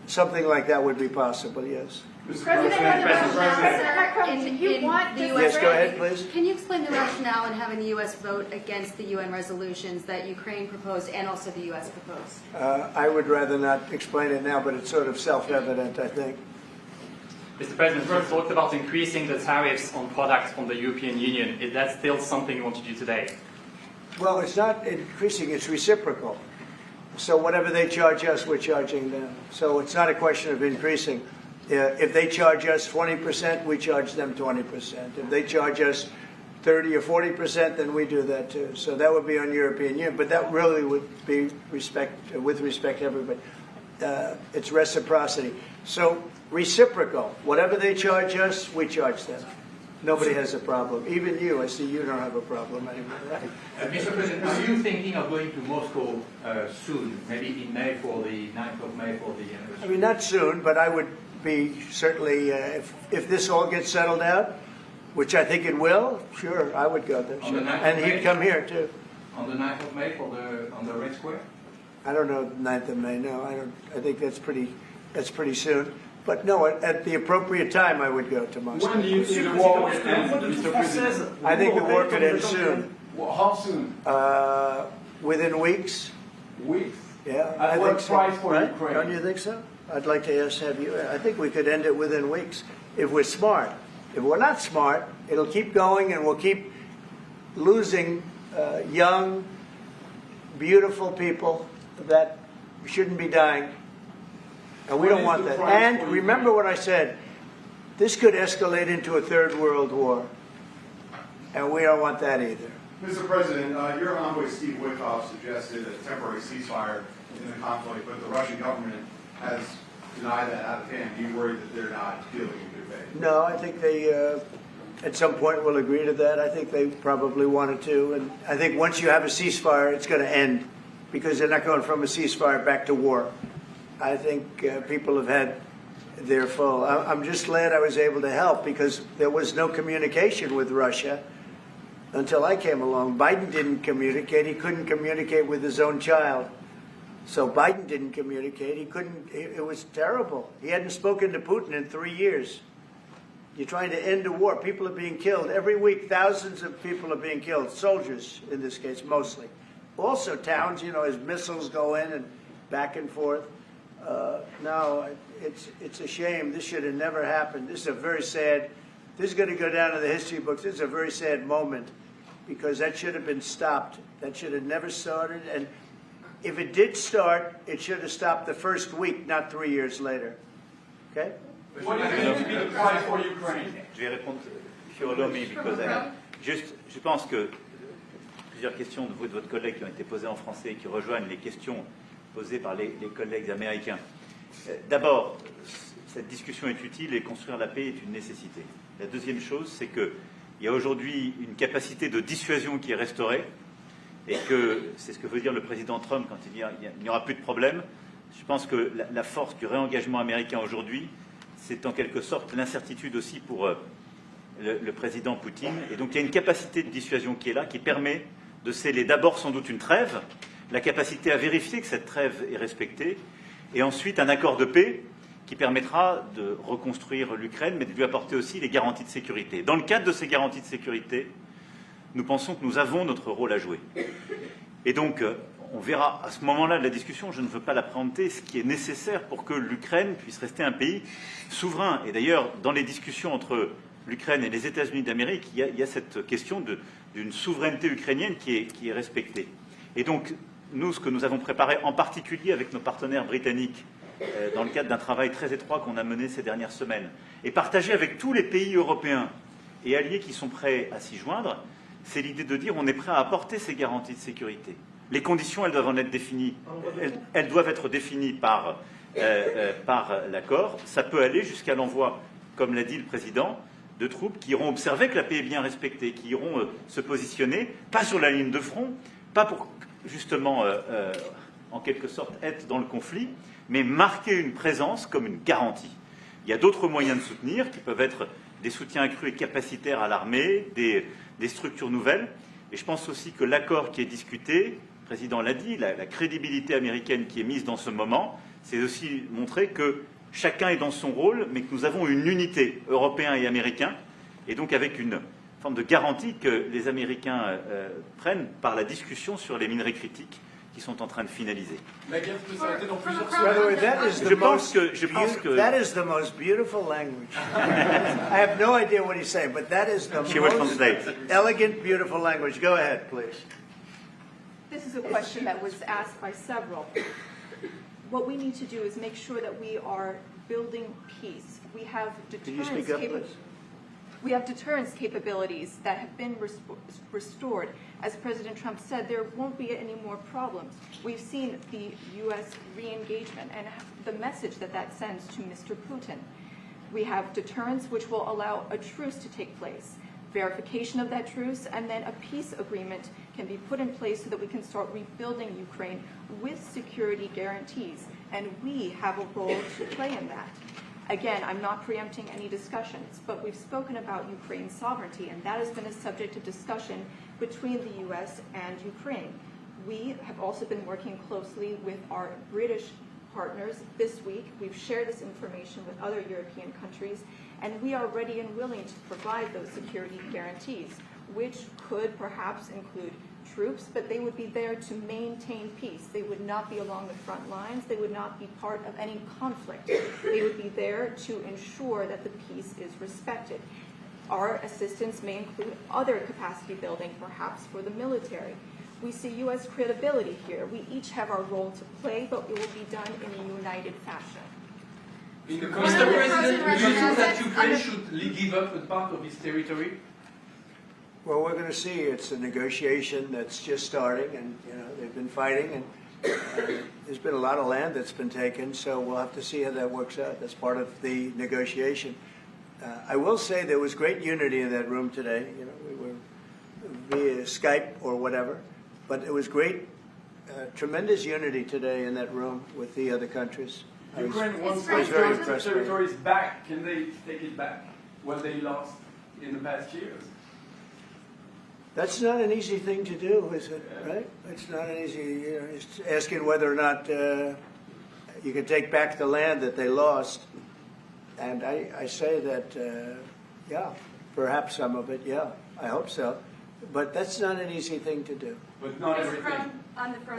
something like that would be possible, yes. President Macron, Yes, go ahead, please. Can you explain the rationale in having the U.S. vote against the UN resolutions that Ukraine proposed and also the U.S. proposed? I would rather not explain it now, but it's sort of self-evident, I think. Mr. President, you talked about increasing the tariffs on products from the European Union. Is that still something you want to do today? Well, it's not increasing, it's reciprocal. So whatever they charge us, we're charging them. So it's not a question of increasing. If they charge us 20%, we charge them 20%. If they charge us 30 or 40%, then we do that too. So that would be on European Union, but that really would be with respect to everybody. It's reciprocity. So reciprocal. Whatever they charge us, we charge them. Nobody has a problem. Even you. I see you don't have a problem anymore, right? Mr. President, are you thinking of going to Moscow soon, maybe in May for the 9th of May for the anniversary? I mean, not soon, but I would be certainly, if this all gets settled out, which I think it will, sure, I would go there. Sure. And he'd come here, too. On the 9th of May on the Red Square? I don't know, 9th of May, no, I think that's pretty soon. But no, at the appropriate time, I would go to Moscow. When do you think the war will end, Mr. President? I think the war could end soon. How soon? Within weeks. Weeks? Yeah. At what price for Ukraine? Don't you think so? I'd like to have you, I think we could end it within weeks if we're smart. If we're not smart, it'll keep going and we'll keep losing young, beautiful people that shouldn't be dying. And we don't want that. And remember what I said, this could escalate into a third world war. And we don't want that either. Mr. President, your envoy Steve Witkoff suggested a temporary ceasefire in the conflict, but the Russian government has denied that out of hand. Do you worry that they're not dealing in good faith? No, I think they, at some point, will agree to that. I think they probably wanted to. And I think once you have a ceasefire, it's going to end because they're not going from a ceasefire back to war. I think people have had their full. I'm just glad I was able to help because there was no communication with Russia until I came along. Biden didn't communicate. He couldn't communicate with his own child. So Biden didn't communicate. He couldn't. It was terrible. He hadn't spoken to Putin in 3 years. You're trying to end a war. People are being killed. Every week, thousands of people are being killed. Soldiers, in this case, mostly. Also towns, as missiles go in and back and forth. No, it's a shame. This should have never happened. This is a very sad, this is going to go down in the history books. This is a very sad moment because that should have been stopped. That should have never started. And if it did start, it should have stopped the first week, not 3 years later. Okay? What do you think would be the price for Ukraine? Je vais répondre, if you allow me, because je pense que plusieurs questions de vous et de votre collègue qui ont été posées en français et qui rejoignent les questions posées par les collègues américains. D'abord, cette discussion est utile et construire la paix est une nécessité. La deuxième chose, c'est qu'il y a aujourd'hui une capacité de dissuasion qui est restaurée et que c'est ce que veut dire le président Trump quand il dit qu'il n'y aura plus de problème. Je pense que la force du réengagement américain aujourd'hui, c'est en quelque sorte l'incertitude aussi pour le président Poutine. Et donc il y a une capacité de dissuasion qui est là, qui permet de sceller d'abord sans doute une trêve, la capacité à vérifier que cette trêve est respectée, et ensuite un accord de paix qui permettra de reconstruire l'Ukraine, mais de lui apporter aussi les garanties de sécurité. Dans le cadre de ces garanties de sécurité, nous pensons que nous avons notre rôle à jouer. Et donc, on verra à ce moment-là de la discussion, je ne veux pas la préempter, ce qui est nécessaire pour que l'Ukraine puisse rester un pays souverain. Et d'ailleurs, dans les discussions entre l'Ukraine et les États-Unis d'Amérique, il y a cette question d'une souveraineté ukrainienne qui est respectée. Et donc, nous, ce que nous avons préparé, en particulier avec nos partenaires britanniques, dans le cadre d'un travail très étroit qu'on a mené ces dernières semaines, et partagé avec tous les pays européens et alliés qui sont prêts à s'y joindre, c'est l'idée de dire on est prêt à apporter ces garanties de sécurité. Les conditions, elles doivent en être définies. Elles doivent être définies par l'accord. Ça peut aller jusqu'à l'envoi, comme l'a dit le président, de troupes qui iront observer que la paix est bien respectée, qui iront se positionner, pas sur la ligne de front, pas pour justement, en quelque sorte, être dans le conflit, mais marquer une présence comme une garantie. Il y a d'autres moyens de soutenir, qui peuvent être des soutiens accrus et capacitaires à l'armée, des structures nouvelles. Et je pense aussi que l'accord qui est discuté, le président l'a dit, la crédibilité américaine qui est mise dans ce moment, c'est aussi montrer que chacun est dans son rôle, mais que nous avons une unité, Européens et Américains, et donc avec une forme de garantie que les Américains prennent par la discussion sur les minerais critiques qui sont en train de finaliser. La guerre peut s'arrêter dans plusieurs Je pense que that is the most beautiful language. I have no idea what he's saying, but that is the most elegant, beautiful language. Go ahead, please. This is a question that was asked by several. What we need to do is make sure that we are building peace. We have deterrence capabilities that have been restored. As President Trump said, there won't be any more problems. We've seen the U.S. re-engagement and the message that that sends to Mr. Putin. We have deterrence, which will allow a truce to take place, verification of that truce, and then a peace agreement can be put in place so that we can start rebuilding Ukraine with security guarantees. And we have a role to play in that. Again, I'm not preempting any discussions, but we've spoken about Ukraine's sovereignty, and that has been a subject of discussion between the U.S. and Ukraine. We have also been working closely with our British partners this week. We've shared this information with other European countries, and we are ready and willing to provide those security guarantees, which could perhaps include troops, but they would be there to maintain peace. They would not be along the front lines. They would not be part of any conflict. They would be there to ensure that the peace is respected. Our assistance may include other capacity building, perhaps for the military. We see U.S. credibility here. We each have our role to play, but it will be done in a united fashion. Mr. President, do you think that Ukraine should give up a part of its territory? Well, we're going to see. It's a negotiation that's just starting, and they've been fighting, and there's been a lot of land that's been taken. So we'll have to see how that works out. That's part of the negotiation. I will say there was great unity in that room today. We were via Skype or whatever, but it was great, tremendous unity today in that room with the other countries. Ukraine wants I was very impressed by it. territories back. Can they take it back? What they lost in the past years? That's not an easy thing to do, is it? Right? It's not an easy. It's asking whether or not you can take back the land that they lost. And I say that, yeah, perhaps some of it, yeah, I hope so. But that's not an easy thing to do. But not everything.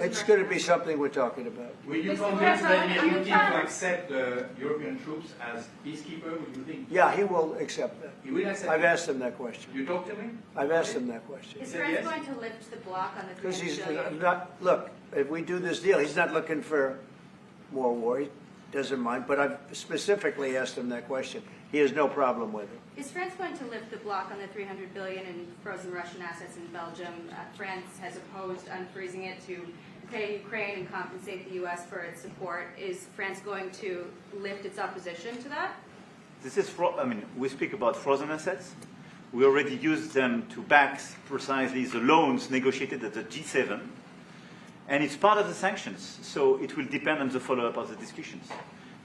It's going to be something we're talking about. Will you convince Vladimir Putin to accept European troops as peacekeeper? Would you think? Yeah, he will accept that. He will accept. I've asked him that question. You talked to him? I've asked him that question. Is France going to lift the block on the Because he's $300 billion? not, look, if we do this deal, he's not looking for more war. He doesn't mind. But I've specifically asked him that question. He has no problem with it. Is France going to lift the block on the $300 billion in frozen Russian assets in Belgium? France has opposed unfreezing it to pay Ukraine and compensate the U.S. for its support. Is France going to lift its opposition to that? This is, we speak about frozen assets. We already used them to back precisely the loans negotiated at the G7. And it's part of the sanctions, so it will depend on the follow-up of the discussions.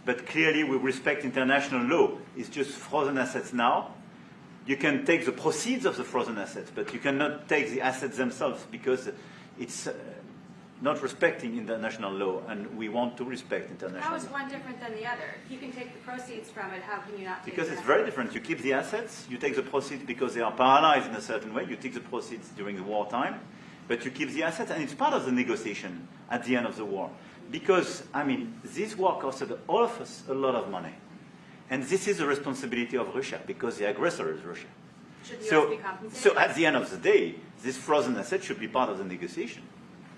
But clearly, we respect international law. It's just frozen assets now. You can take the proceeds of the frozen assets, but you cannot take the assets themselves because it's not respecting international law, and we want to respect international law. How is one different than the other? If you can take the proceeds from it, how can you not take Because the it's assets? very different. You keep the assets, you take the proceeds because they are paralyzed in a certain way. You take the proceeds during the wartime, but you keep the assets, and it's part of the negotiation at the end of the war. Because, this war costed all of us a lot of money. And this is the responsibility of Russia, because the aggressor is Russia. Should the US be compensated? So at the end of the day, this frozen asset should be part of the negotiation,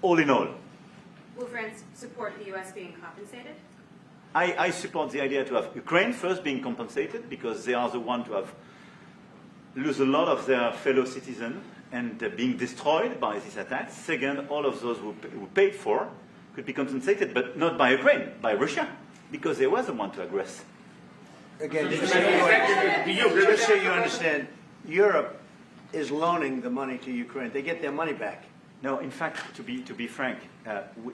all in all. Will France support the U.S. being compensated? I support the idea to have Ukraine first being compensated, because they are the ones to have lose a lot of their fellow citizens and being destroyed by these attacks. Second, all of those who paid for could be compensated, but not by Ukraine, by Russia, because they were the one to aggress. Again, just so you understand, Europe is loaning the money to Ukraine. They get their money back. No, in fact, to be frank,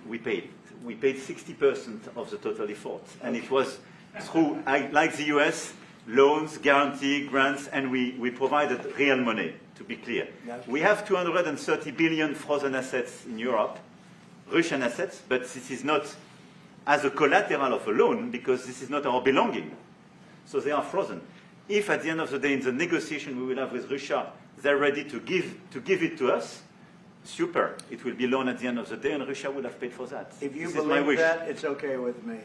we paid 60% of the total effort, and it was through, like the US, loans, guarantee, grants, and we provided real money. To be clear, we have 230 billion frozen assets in Europe, Russian assets, but this is not as a collateral of a loan because this is not our belonging. So they are frozen. If at the end of the day, in the negotiation we will have with Russia, they're ready to give it to us, super. It will be loan at the end of the day, and Russia will have paid for that. If you This is my believe wish. that, it's okay with me.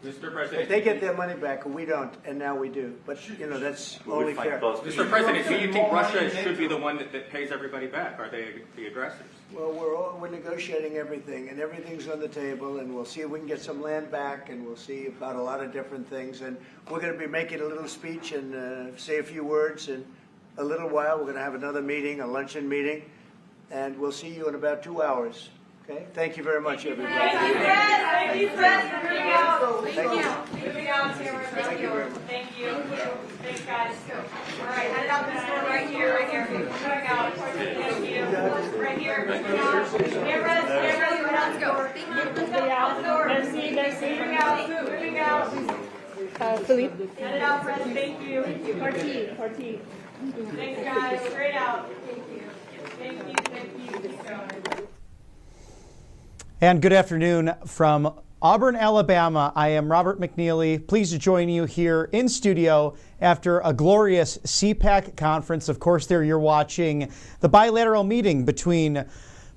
Mr. President, If they get their monty back, we don't, and now we do. But, that's only fair. Mr. President, do you think Russia should be the one that pays everybody back? Are they the aggressors? Well, we're negotiating everything, and everything's on the table, and we'll see if we can get some land back, and we'll see about a lot of different things. And we're going to be making a little speech and say a few words. In a little while, we're going to have another meeting, a luncheon meeting, and we'll see you in about 2 hours. Okay? Thank you very much, everybody. Thank you, Fred. Thank you, Fred, for moving out. Thank you. Moving out, Cameron. Thank you. Thank you. Thanks, guys. All right, head out this door right here, right here. Moving out. Thank you. Right here. Moving out. Cameras, let's go. Moving out. Merci, merci. Moving out. Moving out. Philippe? Head it out, Fred. Thank you. Party. Thanks, guys. Straight out. Thank you. Thank you. Thank you. Keep going. And good afternoon from Auburn, Alabama. I am Robert McNeely, pleased to join you here in studio after a glorious CPAC conference. Of course, there you're watching the bilateral meeting between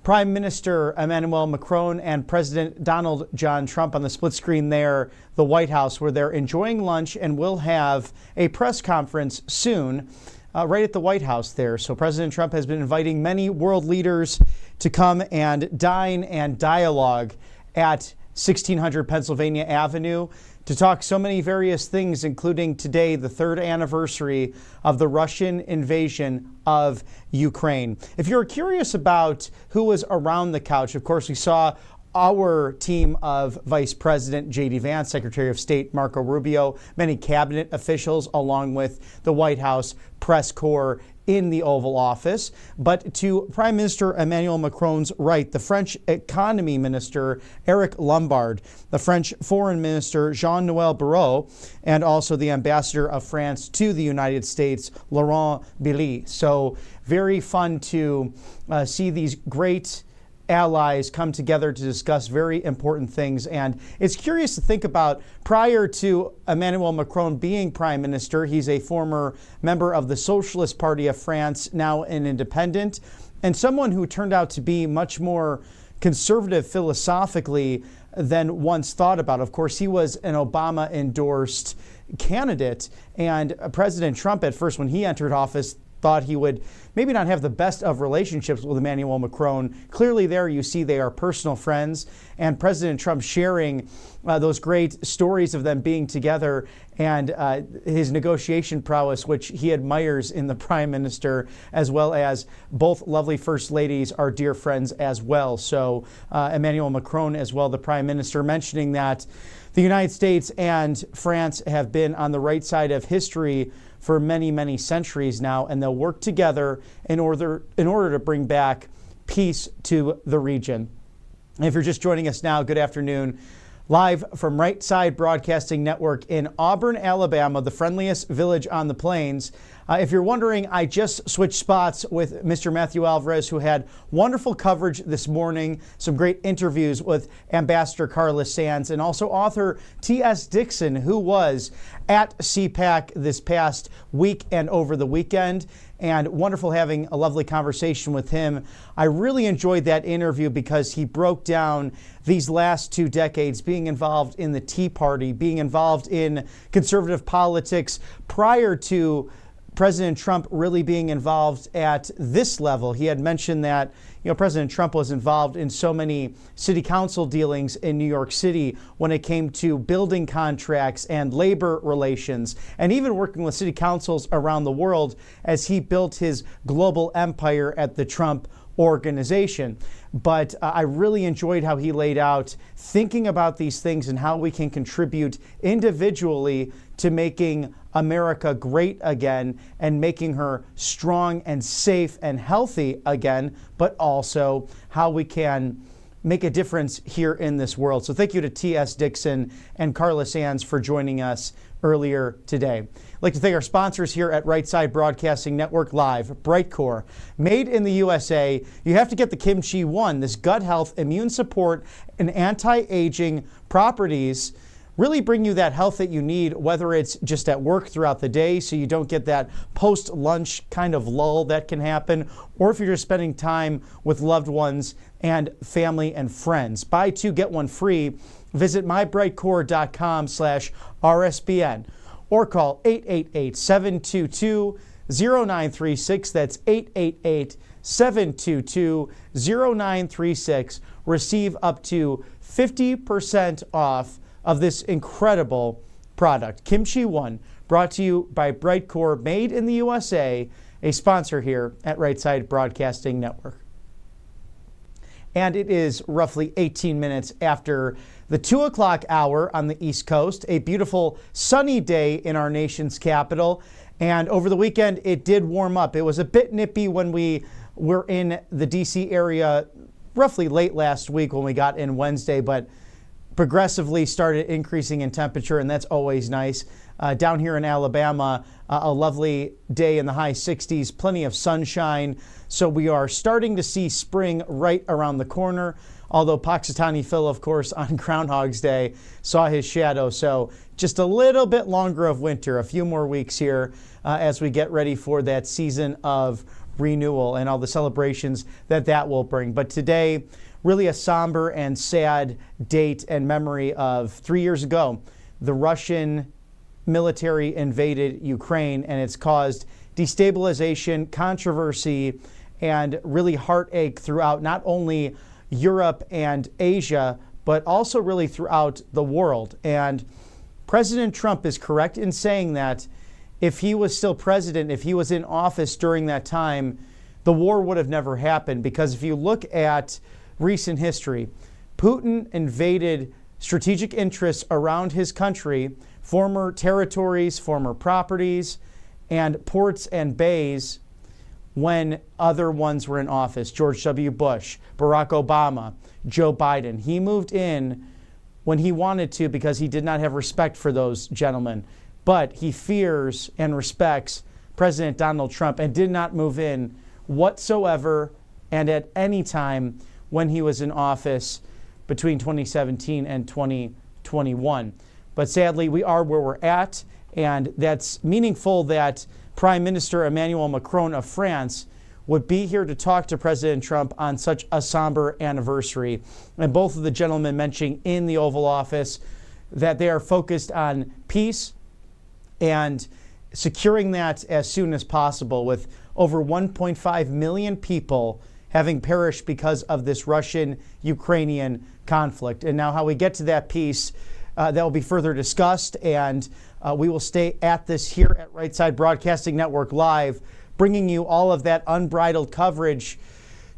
Prime Minister Emmanuel Macron and President Donald John Trump on the split screen there, the White House, where they're enjoying lunch and will have a press conference soon right at the White House there. So President Trump has been inviting many world leaders to come and dine and dialogue at 1600 Pennsylvania Avenue to talk so many various things, including today, the third anniversary of the Russian invasion of Ukraine. If you're curious about who was around the couch, of course, we saw our team of Vice President J.D. Vance, Secretary of State Marco Rubio, many cabinet officials, along with the White House press corps in the Oval Office. But to Prime Minister Emmanuel Macron's right, the French Economy Minister Eric Lombard, the French Foreign Minister Jean-Noel Barrot, and also the Ambassador of France to the United States, Laurent Billy. So very fun to see these great allies come together to discuss very important things. And it's curious to think about, prior to Emmanuel Macron being prime minister, he's a former member of the Socialist Party of France, now an independent, and someone who turned out to be much more conservative philosophically than once thought about. Of course, he was an Obama-endorsed candidate, and President Trump, at first when he entered office, thought he would maybe not have the best of relationships with Emmanuel Macron. Clearly there you see they are personal friends, and President Trump sharing those great stories of them being together and his negotiation prowess, which he admires in the Prime Minister, as well as both lovely First Ladies are dear friends as well. So Emmanuel Macron as well, the Prime Minister, mentioning that the United States and France have been on the right side of history for many, many centuries now, and they'll work together in order to bring back peace to the region. And if you're just joining us now, good afternoon. Live from Right Side Broadcasting Network in Auburn, Alabama, the friendliest village on the plains. If you're wondering, I just switched spots with Mr. Matthew Alvarez, who had wonderful coverage this morning, some great interviews with Ambassador Carla Sands, and also author T.S. Dixon, who was at CPAC this past week and over the weekend. And wonderful having a lovely conversation with him. I really enjoyed that interview because he broke down these last 2 decades, being involved in the Tea Party, being involved in conservative politics prior to President Trump really being involved at this level. He had mentioned that, President Trump was involved in so many city council dealings in New York City when it came to building contracts and labor relations, and even working with city councils around the world as he built his global empire at the Trump organization. But I really enjoyed how he laid out thinking about these things and how we can contribute individually to making America great again and making her strong and safe and healthy again, but also how we can make a difference here in this world. So thank you to T.S. Dixon and Carla Sands for joining us earlier today. I'd like to thank our sponsors here at Right Side Broadcasting Network Live, Brightcore. Made in the USA, you have to get the Kimchi 1, this gut health, immune support, and anti-aging properties really bring you that health that you need, whether it's just at work throughout the day so you don't get that post-lunch kind of lull that can happen, or if you're just spending time with loved ones and family and friends. Buy 2, get 1 free. Visit mybrightcore.com/RSBN or call 888-722-0936. That's 888-722-0936. Receive up to 50% off of this incredible product. Kimchi 1, brought to you by Brightcore, made in the USA, a sponsor here at Right Side Broadcasting Network. And it is roughly 18 minutes after the 2 o'clock hour on the East Coast, a beautiful sunny day in our nation's capital. And over the weekend, it did warm up. It was a bit nippy when we were in the D.C. area roughly late last week when we got in Wednesday, but progressively started increasing in temperature, and that's always nice. Down here in Alabama, a lovely day in the high 60s, plenty of sunshine. So we are starting to see spring right around the corner. although Pakistani Phil, of course, on Groundhog's Day saw his shadow. So just a little bit longer of winter, a few more weeks here as we get ready for that season of renewal and all the celebrations that will bring. But today, really a somber and sad date and memory of 3 years ago. The Russian military invaded Ukraine, and it's caused destabilization, controversy, and really heartache throughout not only Europe and Asia, but also really throughout the world. And President Trump is correct in saying that if he was still president, if he was in office during that time, the war would have never happened. Because if you look at recent history, Putin invaded strategic interests around his country, former territories, former properties, and ports and bays when other ones were in office. George W. Bush, Barack Obama, Joe Biden. He moved in when he wanted to because he did not have respect for those gentlemen. But he fears and respects President Donald Trump and did not move in whatsoever and at any time when he was in office between 2017 and 2021. But sadly, we are where we're at, and that's meaningful that Prime Minister Emmanuel Macron of France would be here to talk to President Trump on such a somber anniversary. And both of the gentlemen mentioning in the Oval Office that they are focused on peace and securing that as soon as possible, with over 1.5 million people having perished because of this Russian-Ukrainian conflict. And now how we get to that peace, that will be further discussed, and we will stay at this here at Right Side Broadcasting Network Live, bringing you all of that unbridled coverage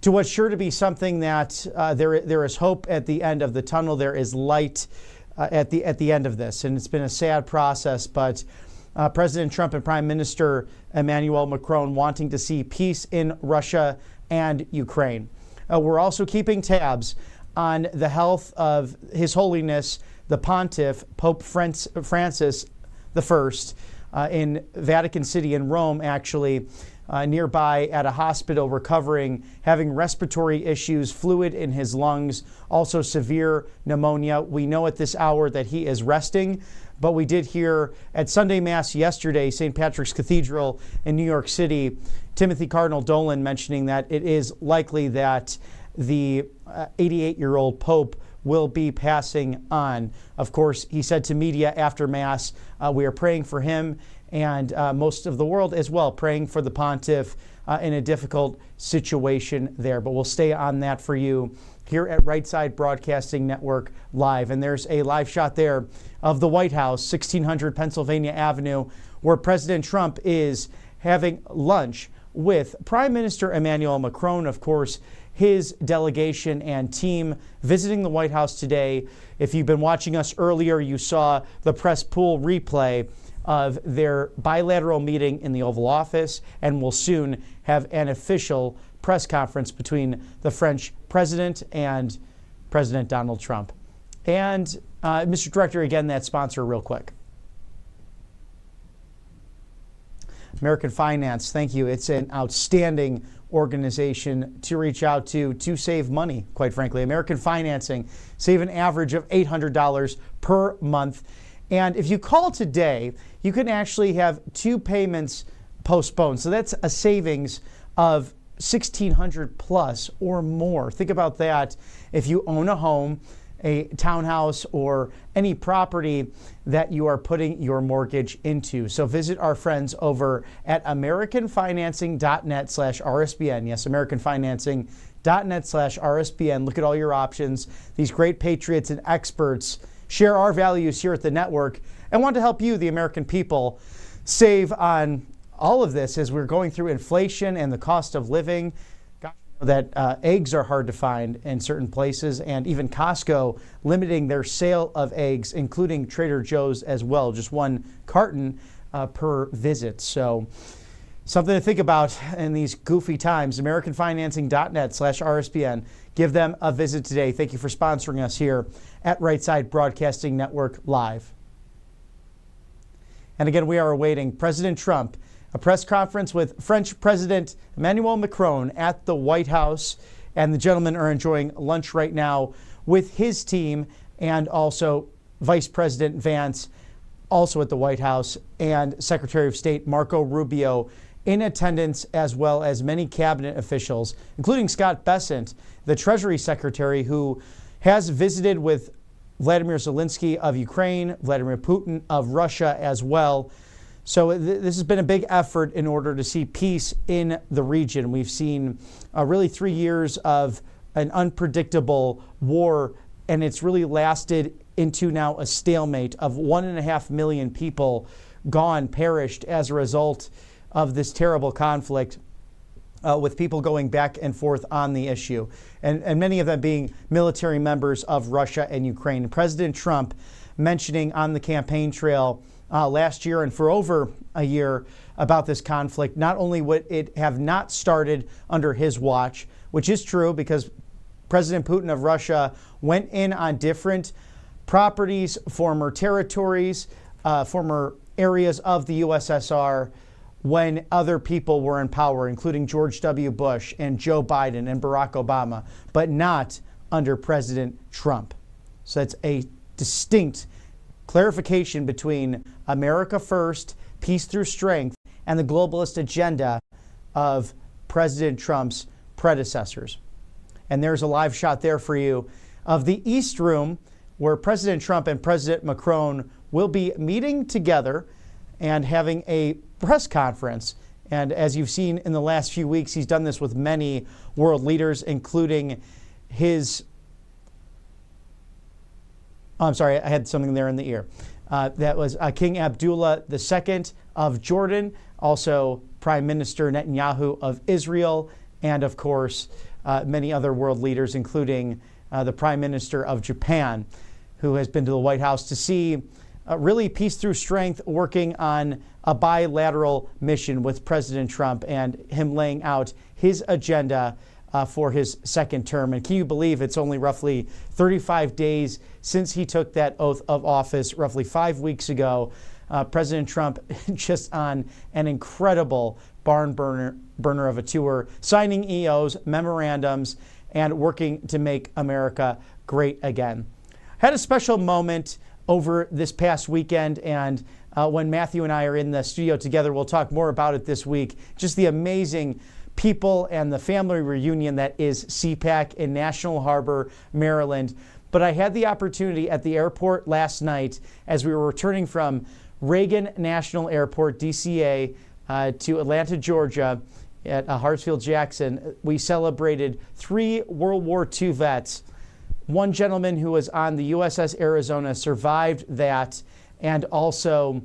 to what's sure to be something that there is hope at the end of the tunnel. There is light at the end of this, and it's been a sad process, but President Trump and Prime Minister Emmanuel Macron wanting to see peace in Russia and Ukraine. We're also keeping tabs on the health of His Holiness the Pontiff, Pope Francis I, in Vatican City in Rome, actually, nearby at a hospital recovering, having respiratory issues, fluid in his lungs, also severe pneumonia. We know at this hour that he is resting, but we did hear at Sunday Mass yesterday, St. Patrick's Cathedral in New York City, Timothy Cardinal Dolan mentioning that it is likely that the 88-year-old Pope will be passing on. Of course, he said to media after Mass, we are praying for him and most of the world as well, praying for the Pontiff in a difficult situation there. But we'll stay on that for you here at Right Side Broadcasting Network Live. And there's a live shot there of the White House, 1600 Pennsylvania Avenue, where President Trump is having lunch with Prime Minister Emmanuel Macron, of course, his delegation and team visiting the White House today. If you've been watching us earlier, you saw the press pool replay of their bilateral meeting in the Oval Office, and will soon have an official press conference between the French president and President Donald Trump. And Mr. Director, again, that sponsor real quick. American Finance, thank you. It's an outstanding organization to reach out to save money, quite frankly. American Financing, save an average of $800 per month. And if you call today, you can actually have 2 payments postponed. So that's a savings of $1,600 plus or more. Think about that. If you own a home, a townhouse, or any property that you are putting your mortgage into. So visit our friends over at americanfinancing.net/RSBN. Yes, americanfinancing.net/RSBN. Look at all your options. These great patriots and experts share our values here at the network and want to help you, the American people, save on all of this as we're going through inflation and the cost of living. That eggs are hard to find in certain places, and even Costco limiting their sale of eggs, including Trader Joe's as well, just 1 carton per visit. So something to think about in these goofy times. AmericanFinancing.net/RSBN. Give them a visit today. Thank you for sponsoring us here at Right Side Broadcasting Network Live. And again, we are awaiting President Trump, a press conference with French President Emmanuel Macron at the White House. And the gentlemen are enjoying lunch right now with his team, and also Vice President Vance, also at the White House, and Secretary of State Marco Rubio in attendance, as well as many cabinet officials, including Scott Bessent, the Treasury Secretary, who has visited with Vladimir Zelensky of Ukraine, Vladimir Putin of Russia as well. So this has been a big effort in order to see peace in the region. We've seen really 3 years of an unpredictable war, and it's really lasted into now a stalemate of 1.5 million people gone, perished as a result of this terrible conflict, with people going back and forth on the issue, and many of them being military members of Russia and Ukraine. And President Trump mentioning on the campaign trail last year and for over a year about this conflict, not only would it have not started under his watch, which is true because President Putin of Russia went in on different properties, former territories, former areas of the USSR when other people were in power, including George W. Bush and Joe Biden and Barack Obama, but not under President Trump. So that's a distinct clarification between America first, peace through strength, and the globalist agenda of President Trump's predecessors. And there's a live shot there for you of the East Room, where President Trump and President Macron will be meeting together and having a press conference. And as you've seen in the last few weeks, he's done this with many world leaders, including his... Oh, I'm sorry, I had something there in the ear. That was King Abdullah II of Jordan, also Prime Minister Netanyahu of Israel, and of course, many other world leaders, including the Prime Minister of Japan, who has been to the White House to see really peace through strength, working on a bilateral mission with President Trump and him laying out his agenda for his second term. And can you believe it's only roughly 35 days since he took that oath of office, roughly 5 weeks ago? President Trump just on an incredible barn burner of a tour, signing EOs, memorandums, and working to make America great again. Had a special moment over this past weekend, and when Matthew and I are in the studio together, we'll talk more about it this week. Just the amazing people and the family reunion that is CPAC in National Harbor, Maryland. But I had the opportunity at the airport last night as we were returning from Reagan National Airport, DCA, to Atlanta, Georgia, at Hartsfield-Jackson. We celebrated 3 World War II vets. One gentleman who was on the USS Arizona survived that, and also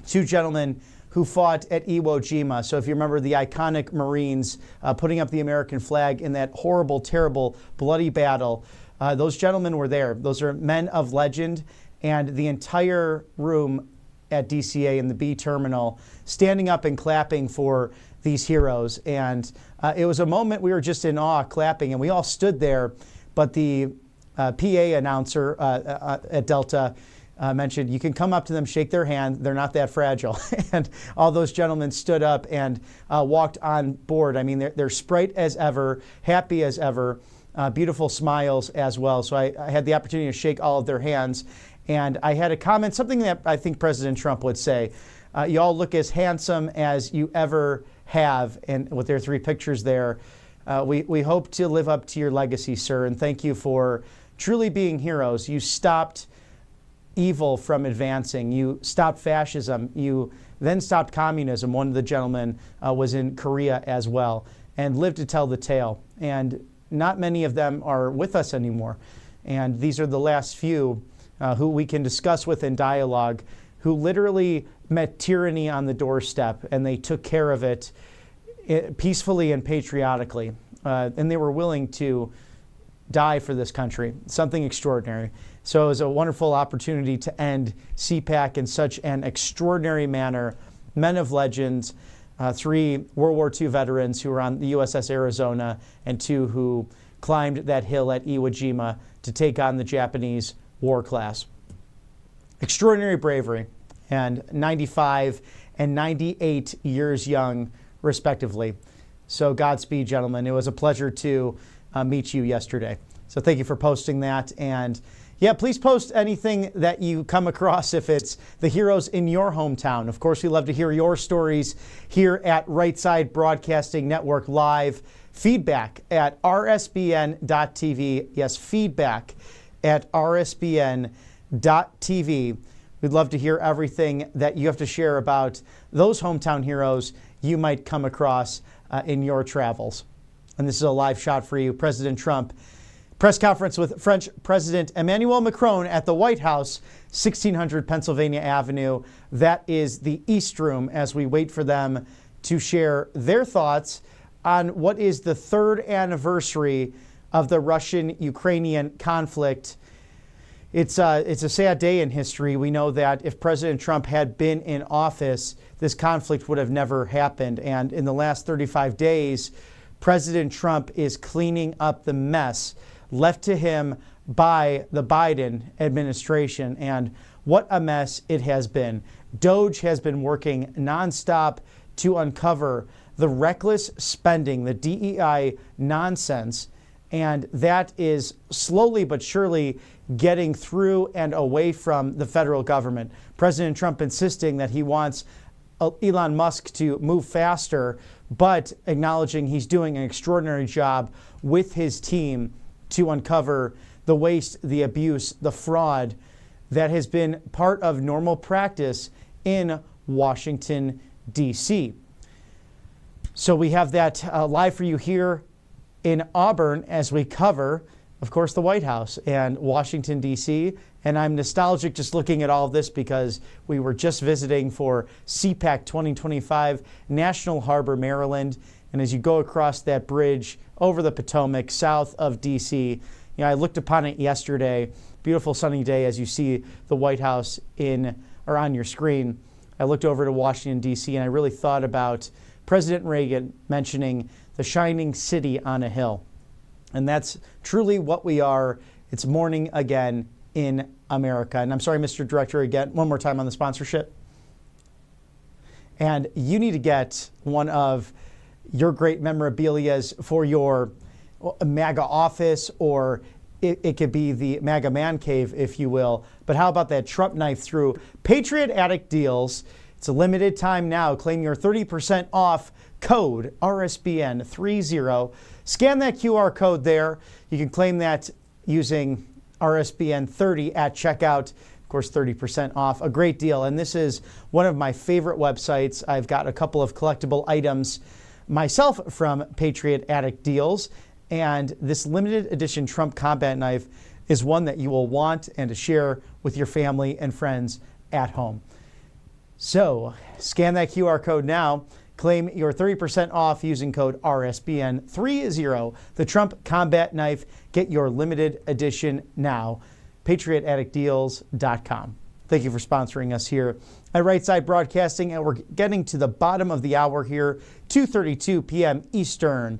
2 gentlemen who fought at Iwo Jima. So if you remember the iconic Marines putting up the American flag in that horrible, terrible, bloody battle, those gentlemen were there. Those are men of legend, and the entire room at DCA in the B terminal standing up and clapping for these heroes. And it was a moment we were just in awe, clapping, and we all stood there. But the PA announcer at Delta mentioned, you can come up to them, shake their hand, they're not that fragile. And all those gentlemen stood up and walked on board. I mean, they're sprite as ever, happy as ever, beautiful smiles as well. So I had the opportunity to shake all of their hands. And I had a comment, something that I think President Trump would say. You all look as handsome as you ever have. And with their 3 pictures there, we hope to live up to your legacy, sir. And thank you for truly being heroes. You stopped evil from advancing. You stopped fascism. You then stopped communism. One of the gentlemen was in Korea as well and lived to tell the tale. And not many of them are with us anymore. And these are the last few who we can discuss with in dialogue, who literally met tyranny on the doorstep, and they took care of it peacefully and patriotically. And they were willing to die for this country, something extraordinary. So it was a wonderful opportunity to end CPAC in such an extraordinary manner. Men of legends, 3 World War II veterans who were on the USS Arizona, and 2 who climbed that hill at Iwo Jima to take on the Japanese war class. Extraordinary bravery, and 95 and 98 years young, respectively. So Godspeed, gentlemen. It was a pleasure to meet you yesterday. So thank you for posting that. And yeah, please post anything that you come across if it's the heroes in your hometown. Of course, we love to hear your stories here at Right Side Broadcasting Network Live. Feedback at rsbn.tv. Yes, feedback at rsbn.tv. We'd love to hear everything that you have to share about those hometown heroes you might come across in your travels. And this is a live shot for you. President Trump, press conference with French President Emmanuel Macron at the White House, 1600 Pennsylvania Avenue. That is the East Room as we wait for them to share their thoughts on what is the third anniversary of the Russian-Ukrainian conflict. It's a sad day in history. We know that if President Trump had been in office, this conflict would have never happened. And in the last 35 days, President Trump is cleaning up the mess left to him by the Biden administration. And what a mess it has been. DOJ has been working nonstop to uncover the reckless spending, the DEI nonsense, and that is slowly but surely getting through and away from the federal government. President Trump insisting that he wants Elon Musk to move faster, but acknowledging he's doing an extraordinary job with his team to uncover the waste, the abuse, the fraud that has been part of normal practice in Washington, D.C. So we have that live for you here in Auburn as we cover, of course, the White House and Washington, D.C. And I'm nostalgic just looking at all of this because we were just visiting for CPAC 2025, National Harbor, Maryland. And as you go across that bridge over the Potomac, south of D.C., I looked upon it yesterday. Beautiful sunny day as you see the White House on your screen. I looked over to Washington, D.C., and I really thought about President Reagan mentioning the shining city on a hill. And that's truly what we are. It's morning again in America. And I'm sorry, Mr. Director, again, one more time on the sponsorship. And you need to get one of your great memorabilias for your MAGA office, or it could be the MAGA man cave, if you will. But how about that Trump knife through Patriot Addict Deals? It's a limited time now. Claim your 30% off code RSBN30. Scan that QR code there. You can claim that using RSBN30 at checkout. Of course, 30% off. A great deal. And this is one of my favorite websites. I've got a couple of collectible items myself from Patriot Addict Deals. And this limited edition Trump combat knife is one that you will want and to share with your family and friends at home. So scan that QR code now. Claim your 30% off using code RSBN30. The Trump combat knife. Get your limited edition now. PatriotAddictDeals.com. Thank you for sponsoring us here at Right Side Broadcasting. And we're getting to the bottom of the hour here, 2:32 p.m. Eastern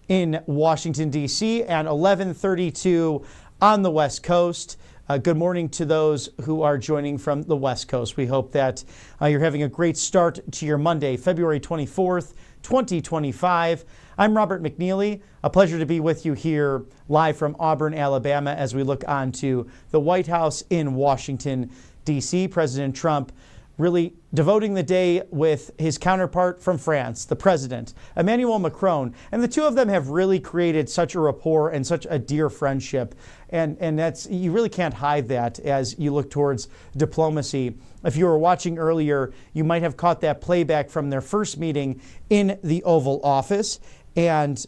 in Washington, D.C. and 11:32 on the West Coast. Good morning to those who are joining from the West Coast. We hope that you're having a great start to your Monday, February 24th, 2025. I'm Robert McNeely. A pleasure to be with you here live from Auburn, Alabama, as we look on to the White House in Washington, D.C. President Trump really devoting the day with his counterpart from France, the president, Emmanuel Macron. And the two of them have really created such a rapport and such a dear friendship. And that's, you really can't hide that as you look towards diplomacy. If you were watching earlier, you might have caught that playback from their first meeting in the Oval Office. And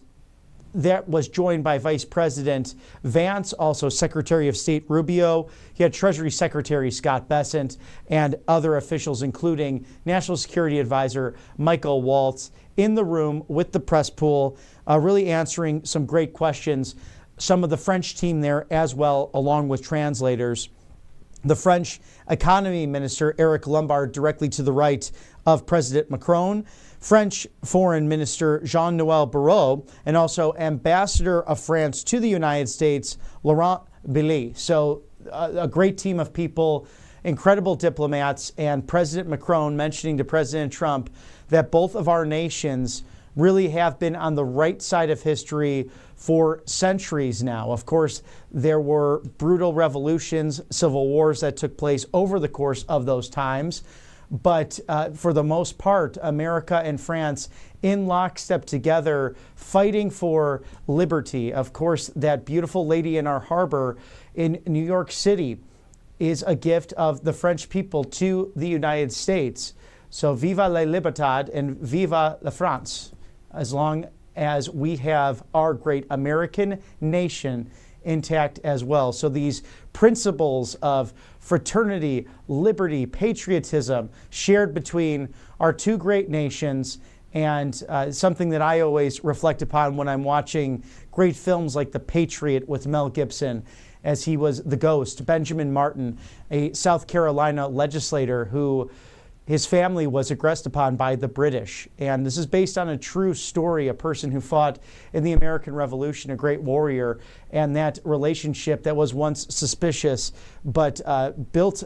that was joined by Vice President Vance, also Secretary of State Rubio. He had Treasury Secretary Scott Bessent and other officials, including National Security Advisor Michael Waltz, in the room with the press pool, really answering some great questions. Some of the French team there as well, along with translators. The French Economy Minister, Eric Lombard, directly to the right of President Macron. French Foreign Minister Jean-Noël Barrot, and also Ambassador of France to the United States, Laurent Billy. So a great team of people, incredible diplomats, and President Macron mentioning to President Trump that both of our nations really have been on the right side of history for centuries now. Of course, there were brutal revolutions, civil wars that took place over the course of those times. But for the most part, America and France in lockstep together, fighting for liberty. Of course, that beautiful lady in our harbor in New York City is a gift of the French people to the United States. So viva la libertad and viva la France, as long as we have our great American nation intact as well. So these principles of fraternity, liberty, patriotism shared between our two great nations, and something that I always reflect upon when I'm watching great films like The Patriot with Mel Gibson, as he was the ghost, Benjamin Martin, a South Carolina legislator who his family was aggressed upon by the British. And this is based on a true story, a person who fought in the American Revolution, a great warrior, and that relationship that was once suspicious, but built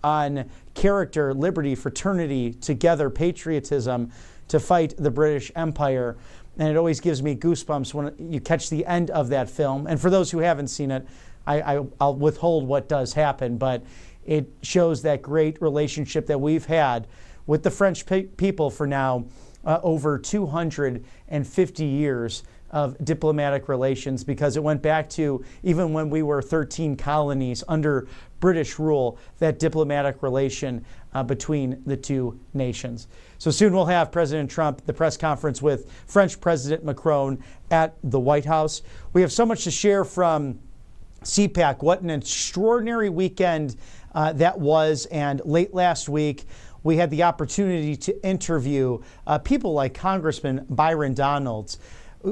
on character, liberty, fraternity, together, patriotism, to fight the British Empire. And it always gives me goosebumps when you catch the end of that film. And for those who haven't seen it, I'll withhold what does happen, but it shows that great relationship that we've had with the French people for now over 250 years of diplomatic relations, because it went back to even when we were 13 colonies under British rule, that diplomatic relation between the two nations. So soon we'll have President Trump, the press conference with French President Macron at the White House. We have so much to share from CPAC. What an extraordinary weekend that was. And late last week, we had the opportunity to interview people like Congressman Byron Donalds.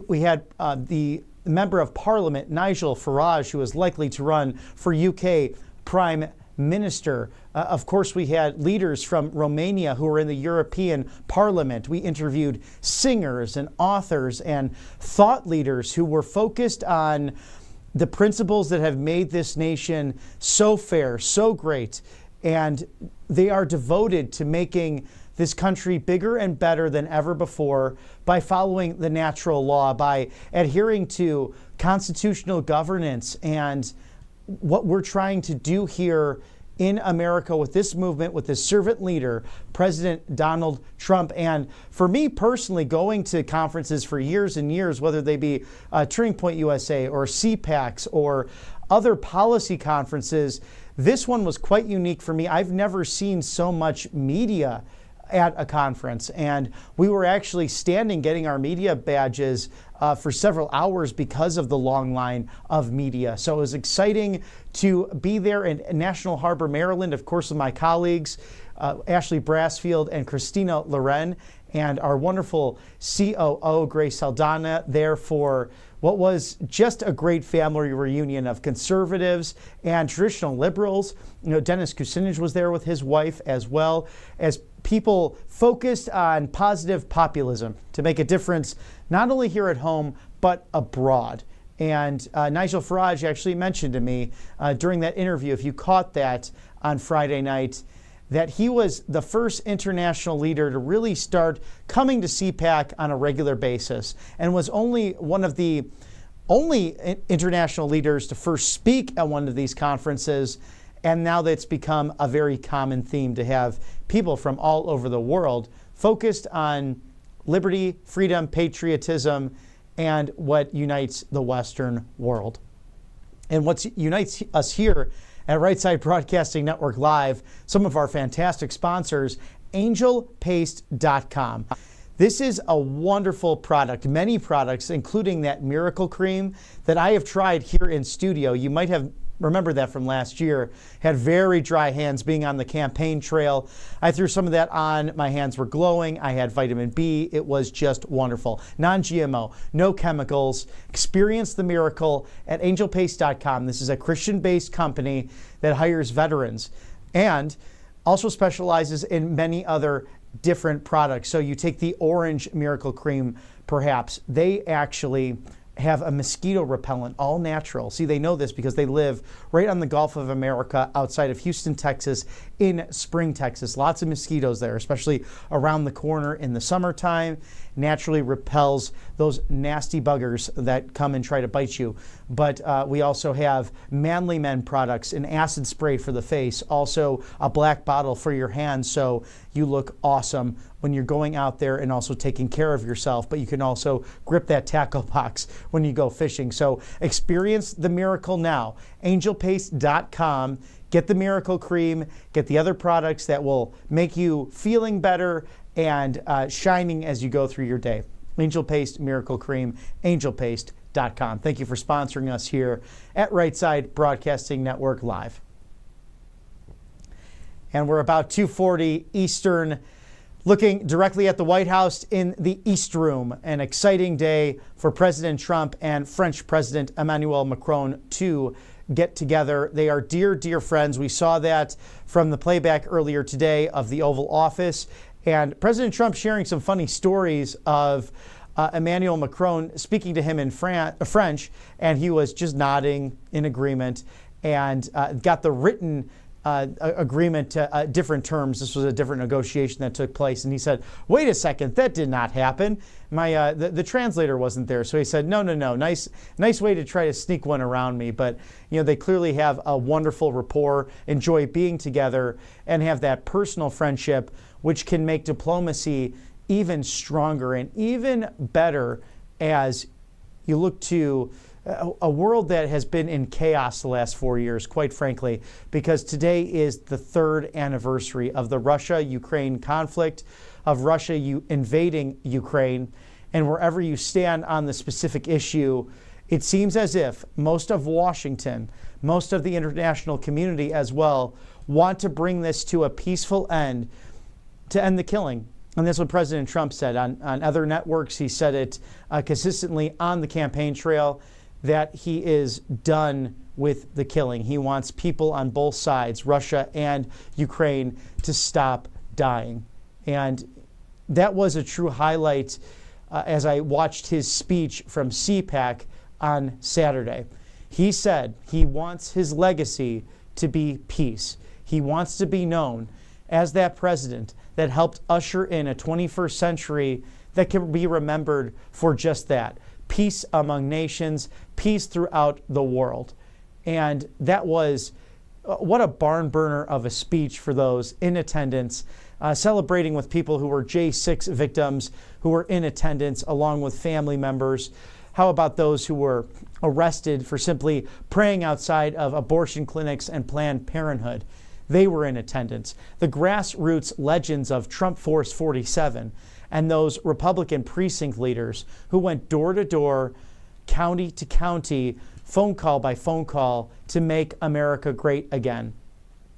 We had the Member of Parliament, Nigel Farage, who is likely to run for UK Prime Minister. Of course, we had leaders from Romania who were in the European Parliament. We interviewed singers and authors and thought leaders who were focused on the principles that have made this nation so fair, so great, and they are devoted to making this country bigger and better than ever before by following the natural law, by adhering to constitutional governance and what we're trying to do here in America with this movement, with this servant leader, President Donald Trump. And for me personally, going to conferences for years and years, whether they be Turning Point USA or CPACs or other policy conferences, this one was quite unique for me. I've never seen so much media at a conference, and we were actually standing getting our media badges for several hours because of the long line of media. So it was exciting to be there in National Harbor, Maryland, of course, with my colleagues, Ashley Brassfield and Christina Loren, and our wonderful COO, Grace Saldana, there for what was just a great family reunion of conservatives and traditional liberals. You know, Dennis Kucinich was there with his wife, as well as people focused on positive populism to make a difference not only here at home, but abroad. And Nigel Farage actually mentioned to me during that interview, if you caught that on Friday night, that he was the first international leader to really start coming to CPAC on a regular basis, and was only one of the only international leaders to first speak at one of these conferences. And now that's become a very common theme to have people from all over the world focused on liberty, freedom, patriotism, and what unites the Western world. And what unites us here at Right Side Broadcasting Network Live, some of our fantastic sponsors, angelpaste.com. This is a wonderful product, many products, including that miracle cream that I have tried here in studio. You might have remember that from last year. Had very dry hands being on the campaign trail. I threw some of that on. My hands were glowing. I had vitamin B. It was just wonderful. Non-GMO, no chemicals. Experience the miracle at angelpaste.com. This is a Christian-based company that hires veterans and also specializes in many other different products. So you take the orange miracle cream, perhaps. They actually have a mosquito repellent, all natural. See, they know this because they live right on the Gulf of America outside of Houston, Texas, in Spring, Texas. Lots of mosquitoes there, especially around the corner in the summertime. Naturally repels those nasty buggers that come and try to bite you. But we also have Manly Men products, an acid spray for the face, also a black bottle for your hands so you look awesome when you're going out there and also taking care of yourself. But you can also grip that tackle box when you go fishing. So experience the miracle now. Angelpaste.com. Get the miracle cream, get the other products that will make you feeling better and shining as you go through your day. Angel Paste Miracle Cream, angelpaste.com. Thank you for sponsoring us here at Right Side Broadcasting Network Live. And we're about 2:40 Eastern, looking directly at the White House in the East Room. An exciting day for President Trump and French President Emmanuel Macron to get together. They are dear, dear friends. We saw that from the playback earlier today of the Oval Office. And President Trump sharing some funny stories of Emmanuel Macron speaking to him in French, and he was just nodding in agreement and got the written agreement to different terms. This was a different negotiation that took place, and he said, "Wait a second, that did not happen." The translator wasn't there, so he said, "No, nice way to try to sneak one around me." But they clearly have a wonderful rapport, enjoy being together, and have that personal friendship, which can make diplomacy even stronger and even better as you look to a world that has been in chaos the last 4 years, quite frankly, because today is the 3rd anniversary of the Russia-Ukraine conflict, of Russia invading Ukraine. And wherever you stand on the specific issue, it seems as if most of Washington, most of the international community as well, want to bring this to a peaceful end, to end the killing. And that's what President Trump said. On other networks, he said it consistently on the campaign trail, that he is done with the killing. He wants people on both sides, Russia and Ukraine, to stop dying. And that was a true highlight as I watched his speech from CPAC on Saturday. He said he wants his legacy to be peace. He wants to be known as that president that helped usher in a 21st century that can be remembered for just that. Peace among nations, peace throughout the world. And that was, what a barn burner of a speech for those in attendance, celebrating with people who were J6 victims who were in attendance, along with family members. How about those who were arrested for simply praying outside of abortion clinics and Planned Parenthood? They were in attendance. The grassroots legends of Trump Force 47 and those Republican precinct leaders who went door to door, county to county, phone call by phone call to make America great again.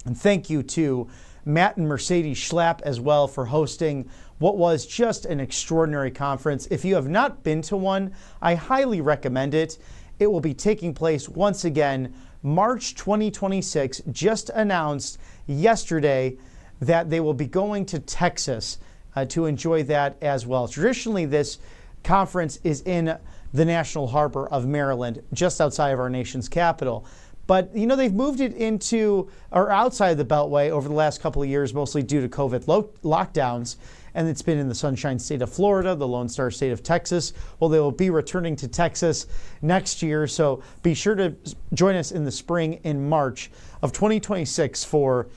And thank you to Matt and Mercedes Schlapp as well for hosting what was just an extraordinary conference. If you have not been to one, I highly recommend it. It will be taking place once again March 2026. Just announced yesterday that they will be going to Texas to enjoy that as well. Traditionally, this conference is in the National Harbor of Maryland, just outside of our nation's capital. But, they've moved it into or outside the Beltway over the last couple of years, mostly due to COVID lockdowns. And it's been in the Sunshine State of Florida, the Lone Star State of Texas. Well, they will be returning to Texas next year. So be sure to join us in the spring, in March of 2026 for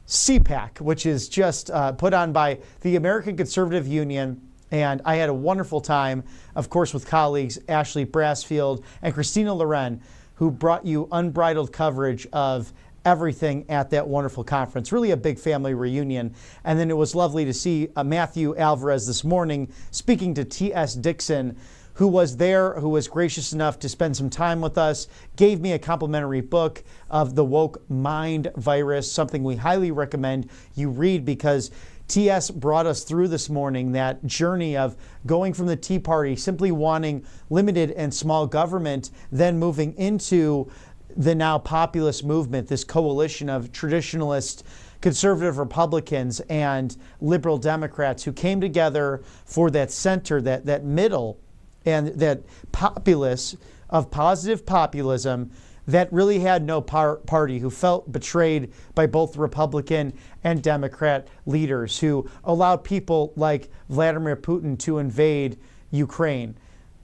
CPAC, which is just put on by the American Conservative Union. And I had a wonderful time, of course, with colleagues Ashley Brassfield and Christina Loren, who brought you unbridled coverage of everything at that wonderful conference. Really a big family reunion. And then it was lovely to see Matthew Alvarez this morning speaking to T.S. Dixon, who was there, who was gracious enough to spend some time with us, gave me a complimentary book of The Woke Mind Virus, something we highly recommend you read, because T.S. brought us through this morning that journey of going from the Tea Party, simply wanting limited and small government, then moving into the now populist movement, this coalition of traditionalist conservative Republicans and liberal Democrats who came together for that center, that middle and that populace of positive populism that really had no party, who felt betrayed by both Republican and Democrat leaders, who allowed people like Vladimir Putin to invade Ukraine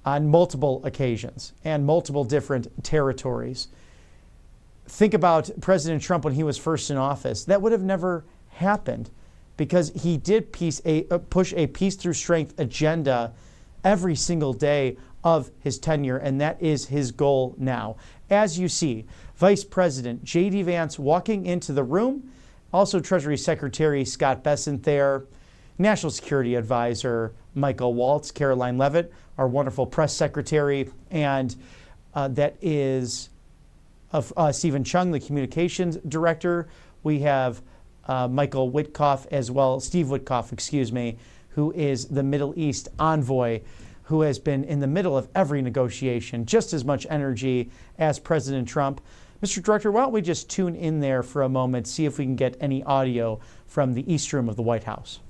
on multiple occasions and multiple different territories. Think about President Trump when he was first in office. That would have never happened because he did push a peace through strength agenda every single day of his tenure, and that is his goal now. As you see, Vice President J.D. Vance walking into the room, also Treasury Secretary Scott Bessent there, National Security Advisor Michael Waltz, Caroline Leavitt, our wonderful press secretary, and that is Stephen Chung, the communications director. We have Michael Witkoff as well, Steve Witkoff, excuse me, who is the Middle East envoy, who has been in the middle of every negotiation, just as much energy as President Trump. Mr. Director, why don't we just tune in there for a moment, see if we can get any audio from the East Room of the White House.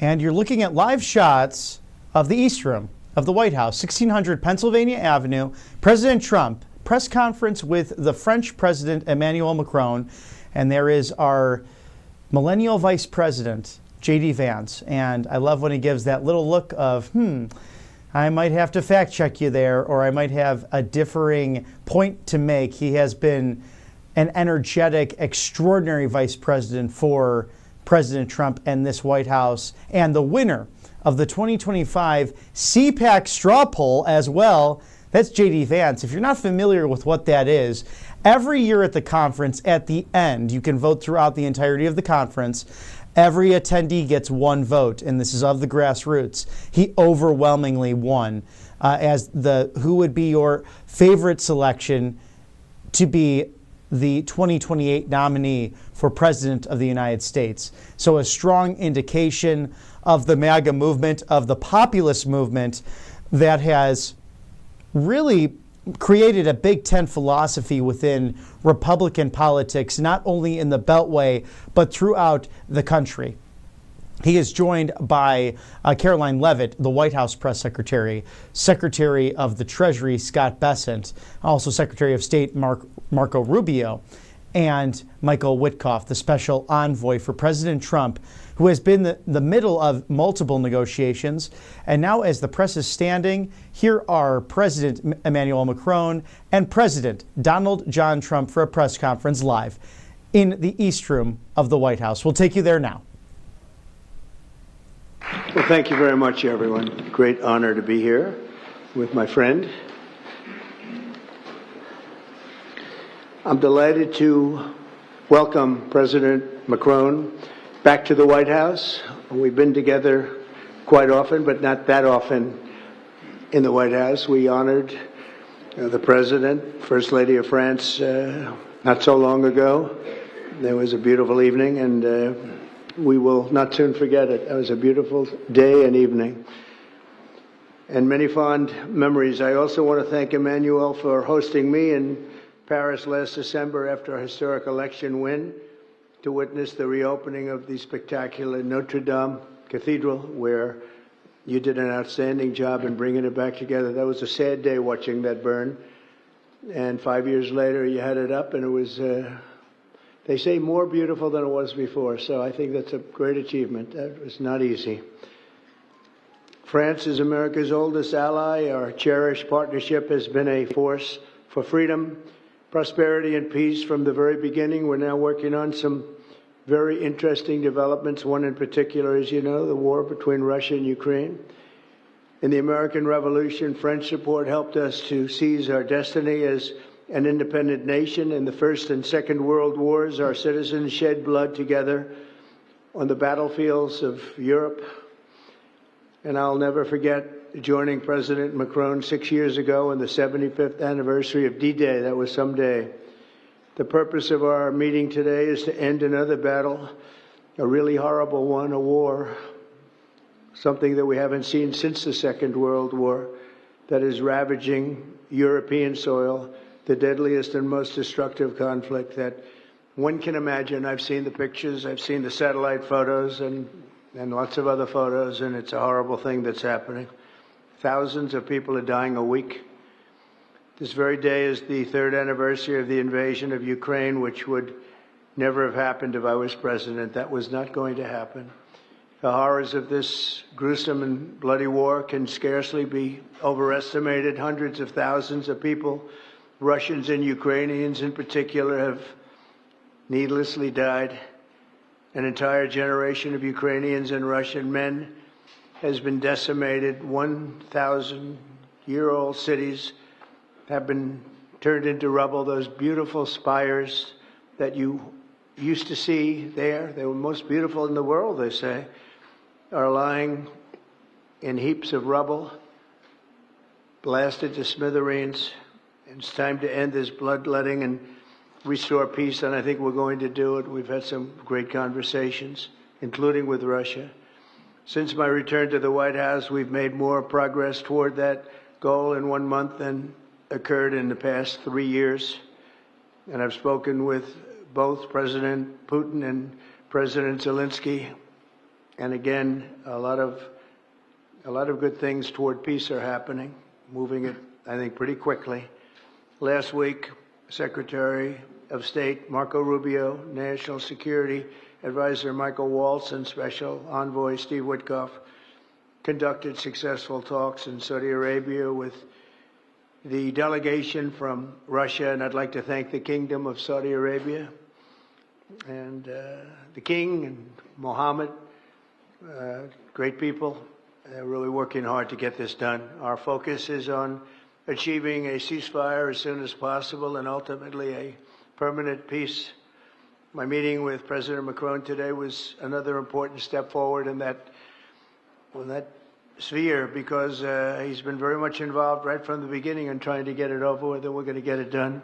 And you're looking at live shots of the East Room of the White House, 1600 Pennsylvania Avenue. President Trump, press conference with the French President Emmanuel Macron. And there is our millennial Vice President, J.D. Vance. And I love when he gives that little look of, I might have to fact check you there, or I might have a differing point to make. He has been an energetic, extraordinary Vice President for President Trump and this White House, and the winner of the 2025 CPAC straw poll as well. That's J.D. Vance. If you're not familiar with what that is, every year at the conference, at the end, you can vote throughout the entirety of the conference. Every attendee gets one vote, and this is of the grassroots. He overwhelmingly won as who would be your favorite selection to be the 2028 nominee for President of the United States. So a strong indication of the MAGA movement, of the populist movement that has really created a Big Ten philosophy within Republican politics, not only in the Beltway, but throughout the country. He is joined by Caroline Leavitt, the White House press secretary, Secretary of the Treasury Scott Bessent, also Secretary of State Marco Rubio, and Michael Witkoff, the special envoy for President Trump, who has been the middle of multiple negotiations. And now, as the press is standing, here are President Emmanuel Macron and President Donald John Trump for a press conference live in the East Room of the White House. We'll take you there now. Well, thank you very much, everyone. Great honor to be here with my friend. I'm delighted to welcome President Macron back to the White House. We've been together quite often, but not that often in the White House. We honored the President, First Lady of France, not so long ago. There was a beautiful evening, and we will not soon forget it. It was a beautiful day and evening, and many fond memories. I also want to thank Emmanuel for hosting me in Paris last December after a historic election win to witness the reopening of the spectacular Notre Dame Cathedral, where you did an outstanding job in bringing it back together. That was a sad day watching that burn, and 5 years later you had it up, and it was, they say, more beautiful than it was before, so I think that's a great achievement. That was not easy. France is America's oldest ally. Our cherished partnership has been a force for freedom, prosperity, and peace from the very beginning. We're now working on some very interesting developments. One in particular, as you know, the war between Russia and Ukraine. In the American Revolution, French support helped us to seize our destiny as an independent nation. In the First and Second World Wars, our citizens shed blood together on the battlefields of Europe. And I'll never forget joining President Macron 6 years ago on the 75th anniversary of D-Day. That was some day. The purpose of our meeting today is to end another battle, a really horrible one, a war, something that we haven't seen since the Second World War, that is ravaging European soil, the deadliest and most destructive conflict that one can imagine. I've seen the pictures, I've seen the satellite photos and lots of other photos, and it's a horrible thing that's happening. Thousands of people are dying a week. This very day is the third anniversary of the invasion of Ukraine, which would never have happened if I was president. That was not going to happen. The horrors of this gruesome and bloody war can scarcely be overestimated. Hundreds of thousands of people, Russians and Ukrainians in particular, have needlessly died. An entire generation of Ukrainians and Russian men has been decimated. 1,000-year-old cities have been turned into rubble. Those beautiful spires that you used to see there, they were most beautiful in the world, they say, are lying in heaps of rubble, blasted to smithereens. It's time to end this bloodletting and restore peace, and I think we're going to do it. We've had some great conversations, including with Russia. Since my return to the White House, we've made more progress toward that goal in 1 month than occurred in the past 3 years. And I've spoken with both President Putin and President Zelensky. And again, a lot of good things toward peace are happening, moving it, I think, pretty quickly. Last week, Secretary of State Marco Rubio, National Security Advisor Michael Waltz, and Special Envoy Steve Witkoff conducted successful talks in Saudi Arabia with the delegation from Russia, and I'd like to thank the Kingdom of Saudi Arabia and the King and Mohammed, great people. They're really working hard to get this done. Our focus is on achieving a ceasefire as soon as possible and ultimately a permanent peace. My meeting with President Macron today was another important step forward in that sphere, because he's been very much involved right from the beginning in trying to get it over with, and we're going to get it done.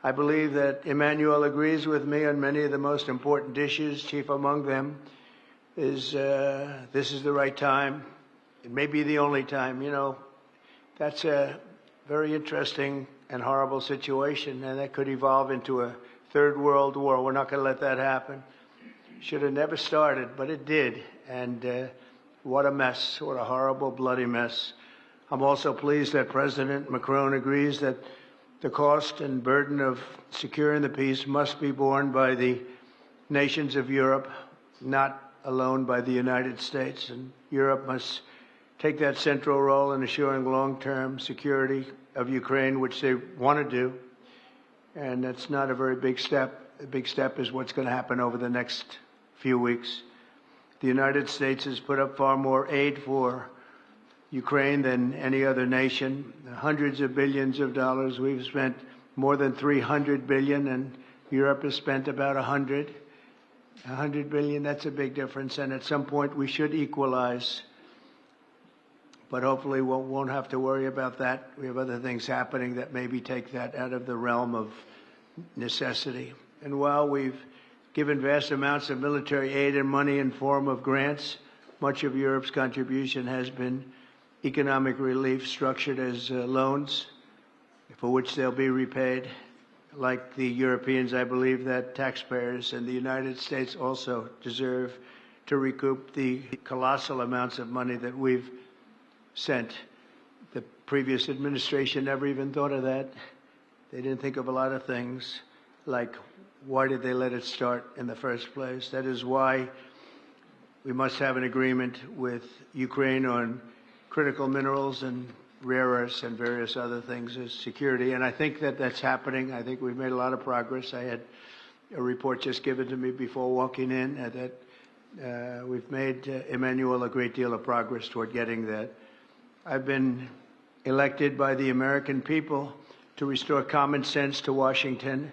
I believe that Emmanuel agrees with me on many of the most important issues. Chief among them is this is the right time. It may be the only time. You know, that's very interesting and horrible situation, and that could evolve into a third world war. We're not going to let that happen. Should have never started, but it did. And what a mess, what a horrible, bloody mess. I'm also pleased that President Macron agrees that the cost and burden of securing the peace must be borne by the nations of Europe, not alone by the United States. And Europe must take that central role in assuring long-term security of Ukraine, which they want to do. And that's not a very big step. A big step is what's going to happen over the next few weeks. The United States has put up far more aid for Ukraine than any other nation. Hundreds of billions of dollars. We've spent more than 300 billion, and Europe has spent about 100 billion. That's a big difference, and at some point we should equalize. But hopefully we won't have to worry about that. We have other things happening that maybe take that out of the realm of necessity. And while we've given vast amounts of military aid and money in form of grants, much of Europe's contribution has been economic relief structured as loans for which they'll be repaid. Like the Europeans, I believe that taxpayers in the United States also deserve to recoup the colossal amounts of money that we've sent. The previous administration never even thought of that. They didn't think of a lot of things, like why did they let it start in the first place? That is why we must have an agreement with Ukraine on critical minerals and rare earths and various other things as security. And I think that that's happening. I think we've made a lot of progress. I had a report just given to me before walking in that we've made, Emmanuel, a great deal of progress toward getting that. I've been elected by the American people to restore common sense to Washington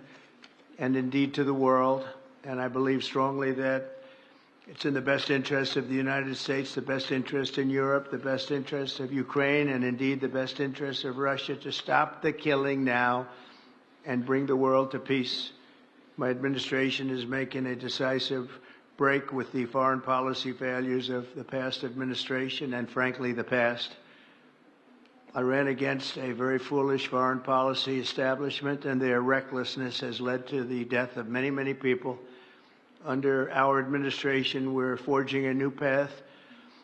and indeed to the world. And I believe strongly that it's in the best interest of the United States, the best interest in Europe, the best interest of Ukraine, and indeed the best interest of Russia to stop the killing now and bring the world to peace. My administration is making a decisive break with the foreign policy failures of the past administration and, frankly, the past. I ran against a very foolish foreign policy establishment, and their recklessness has led to the death of many, many people. Under our administration, we're forging a new path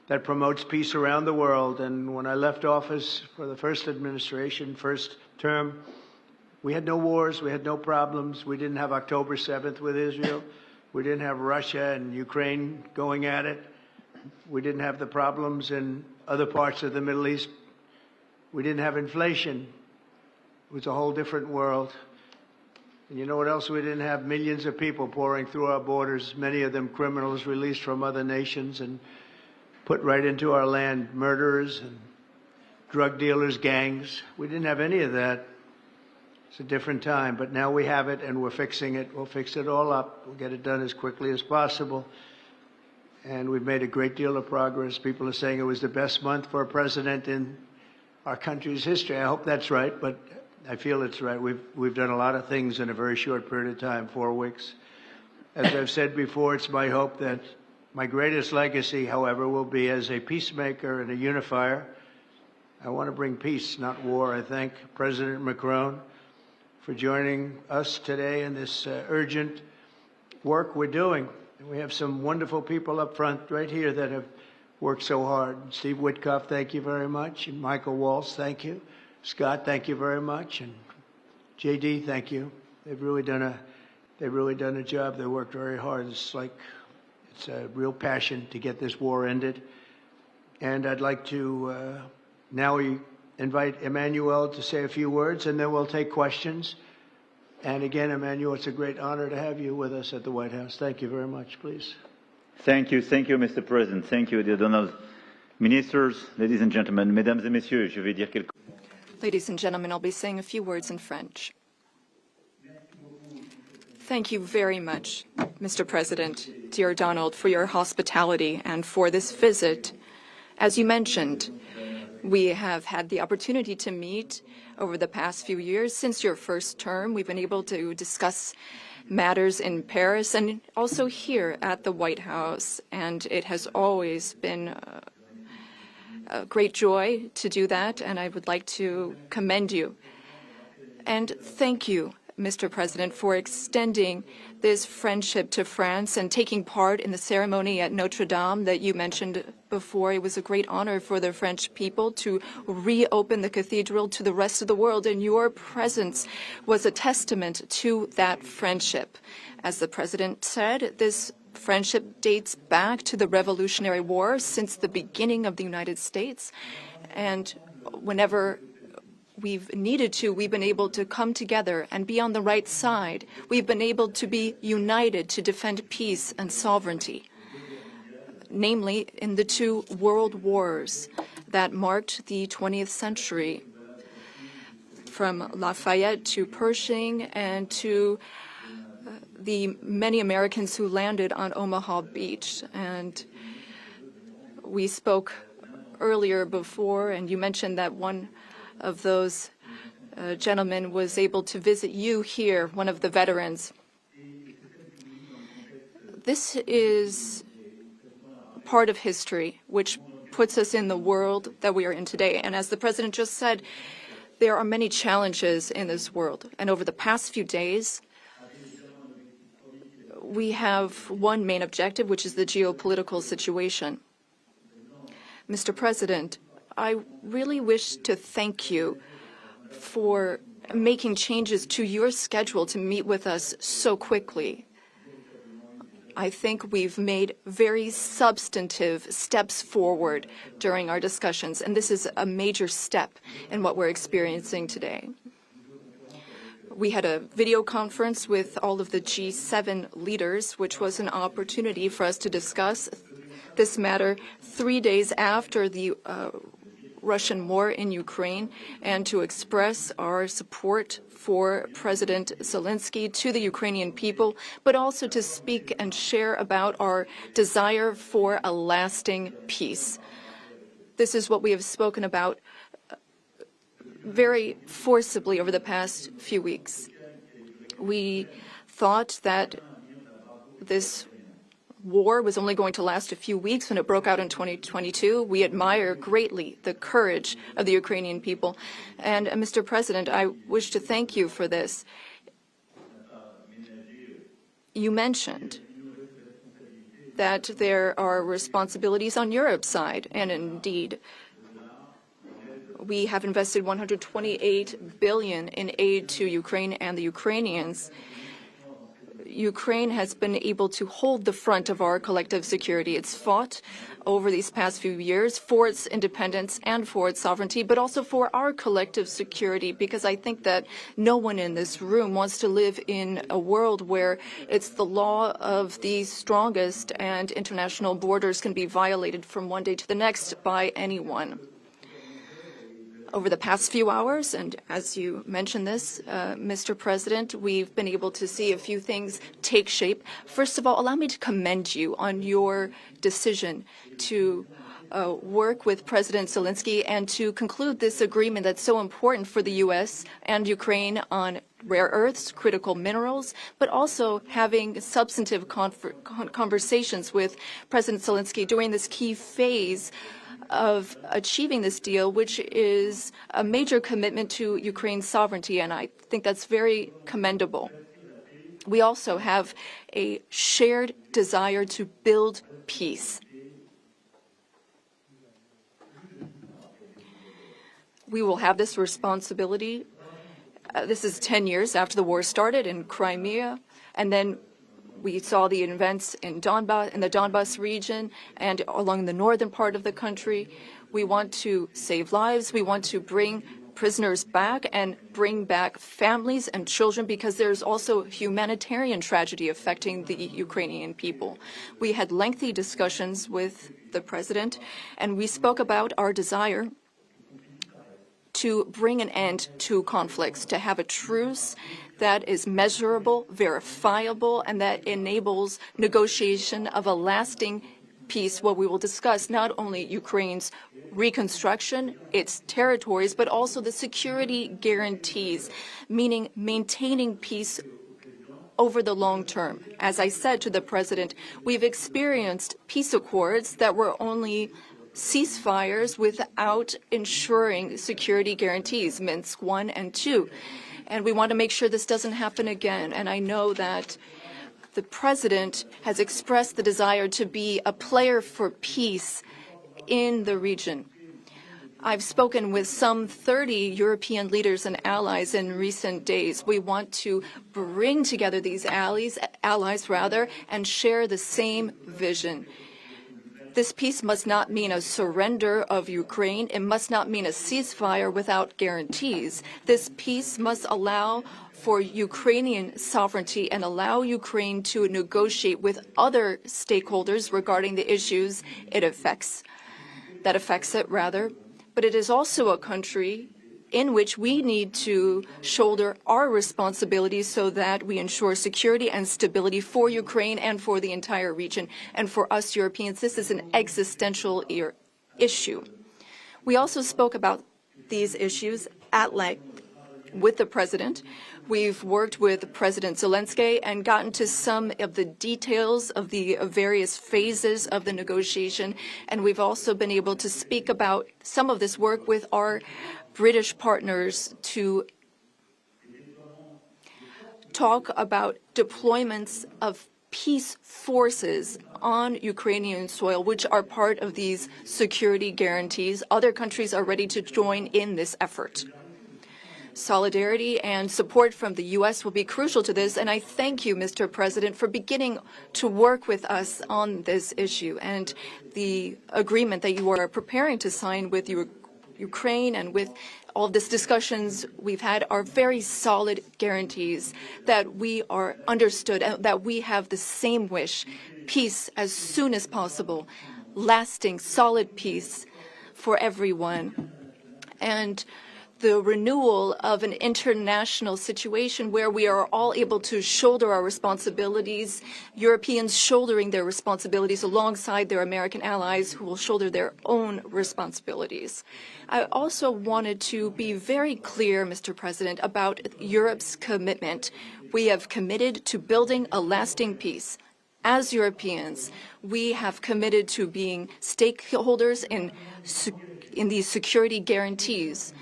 that promotes peace around the world. And when I left office for the first administration, first term, we had no wars, we had no problems. We didn't have October 7th with Israel. We didn't have Russia and Ukraine going at it. We didn't have the problems in other parts of the Middle East. We didn't have inflation. It was a whole different world. And you know what else we didn't have? Millions of people pouring through our borders, many of them criminals released from other nations and put right into our land, murderers and drug dealers, gangs. We didn't have any of that. It's a different time, but now we have it and we're fixing it. We'll fix it all up. We'll get it done as quickly as possible. And we've made a great deal of progress. People are saying it was the best month for a president in our country's history. I hope that's right, but I feel it's right. We've done a lot of things in a very short period of time, 4 weeks. As I've said before, it's my hope that my greatest legacy, however, will be as a peacemaker and a unifier. I want to bring peace, not war. I thank President Macron for joining us today in this urgent work we're doing. We have some wonderful people up front right here that have worked so hard. Steve Witkoff, thank you very much. And Michael Walsh, thank you. Scott, thank you very much. And JD, thank you. They've really done a job. They worked very hard. It's a real passion to get this war ended. And I'd like to now invite Emmanuel to say a few words, and then we'll take questions. And again, Emmanuel, it's a great honor to have you with us at the White House. Thank you very much, please. Thank you, Mr. President. Thank you, dear Donald. Ministers, ladies and gentlemen, mesdames et messieurs, je vais dire quelques... Ladies and gentlemen, I'll be saying a few words in French. Thank you very much, Mr. President, dear Donald, for your hospitality and for this visit. As you mentioned, we have had the opportunity to meet over the past few years. Since your first term, we've been able to discuss matters in Paris and also here at the White House, and it has always been great joy to do that, and I would like to commend you. And thank you, Mr. President, for extending this friendship to France and taking part in the ceremony at Notre Dame that you mentioned before. It was a great honor for the French people to reopen the cathedral to the rest of the world, and your presence was a testament to that friendship. As the President said, this friendship dates back to the Revolutionary War, since the beginning of the United States, and whenever we've needed to, we've been able to come together and be on the right side. We've been able to be united to defend peace and sovereignty, namely in the two world wars that marked the 20th century, from Lafayette to Pershing and to the many Americans who landed on Omaha Beach. And we spoke earlier before, and you mentioned that one of those gentlemen was able to visit you here, one of the veterans. This is part of history which puts us in the world that we are in today. And as the President just said, there are many challenges in this world. And over the past few days, we have one main objective, which is the geopolitical situation. Mr. President, I really wish to thank you for making changes to your schedule to meet with us so quickly. I think we've made very substantive steps forward during our discussions, and this is a major step in what we're experiencing today. We had a video conference with all of the G7 leaders, which was an opportunity for us to discuss this matter 3 days after the Russian war in Ukraine, and to express our support for President Zelensky to the Ukrainian people, but also to speak and share about our desire for a lasting peace. This is what we have spoken about very forcibly over the past few weeks. We thought that this war was only going to last a few weeks when it broke out in 2022. We admire greatly the courage of the Ukrainian people. And Mr. President, I wish to thank you for this. You mentioned that there are responsibilities on Europe's side, and indeed, we have invested $128 billion in aid to Ukraine and the Ukrainians. Ukraine has been able to hold the front of our collective security. It's fought over these past few years for its independence and for its sovereignty, but also for our collective security, because I think that no one in this room wants to live in a world where it's the law of the strongest and international borders can be violated from one day to the next by anyone. Over the past few hours, and as you mentioned this, Mr. President, we've been able to see a few things take shape. First of all, allow me to commend you on your decision to work with President Zelensky and to conclude this agreement that's so important for the U.S. and Ukraine on rare earths, critical minerals, but also having substantive conversations with President Zelensky during this key phase of achieving this deal, which is a major commitment to Ukraine's sovereignty, and I think that's very commendable. We also have a shared desire to build peace. We will have this responsibility. This is 10 years after the war started in Crimea, and then we saw the events in the Donbas region and along the northern part of the country. We want to save lives. We want to bring prisoners back and bring back families and children, because there's also humanitarian tragedy affecting the Ukrainian people. We had lengthy discussions with the president, and we spoke about our desire to bring an end to conflicts, to have a truce that is measurable, verifiable, and that enables negotiation of a lasting peace, where we will discuss not only Ukraine's reconstruction, its territories, but also the security guarantees, meaning maintaining peace over the long term. As I said to the president, we've experienced peace accords that were only ceasefires without ensuring security guarantees, Minsk 1 and 2. And we want to make sure this doesn't happen again. And I know that the President has expressed the desire to be a player for peace in the region. I've spoken with some 30 European leaders and allies in recent days. We want to bring together these allies, and share the same vision. This peace must not mean a surrender of Ukraine. It must not mean a ceasefire without guarantees. This peace must allow for Ukrainian sovereignty and allow Ukraine to negotiate with other stakeholders regarding the issues it affects. But it is also a country in which we need to shoulder our responsibilities so that we ensure security and stability for Ukraine and for the entire region. And for us Europeans, this is an existential issue. We also spoke about these issues at length with the President. We've worked with President Zelensky and gotten to some of the details of the various phases of the negotiation. And we've also been able to speak about some of this work with our British partners to talk about deployments of peace forces on Ukrainian soil, which are part of these security guarantees. Other countries are ready to join in this effort. Solidarity and support from the U.S. will be crucial to this, and I thank you, Mr. President, for beginning to work with us on this issue and the agreement that you are preparing to sign with Ukraine and with all of these discussions we've had are very solid guarantees that we are understood and that we have the same wish, peace as soon as possible, lasting, solid peace for everyone. And the renewal of an international situation where we are all able to shoulder our responsibilities, Europeans shouldering their responsibilities alongside their American allies who will shoulder their own responsibilities. I also wanted to be very clear, Mr. President, about Europe's commitment. We have committed to building a lasting peace. As Europeans, we have committed to being stakeholders in these security guarantees.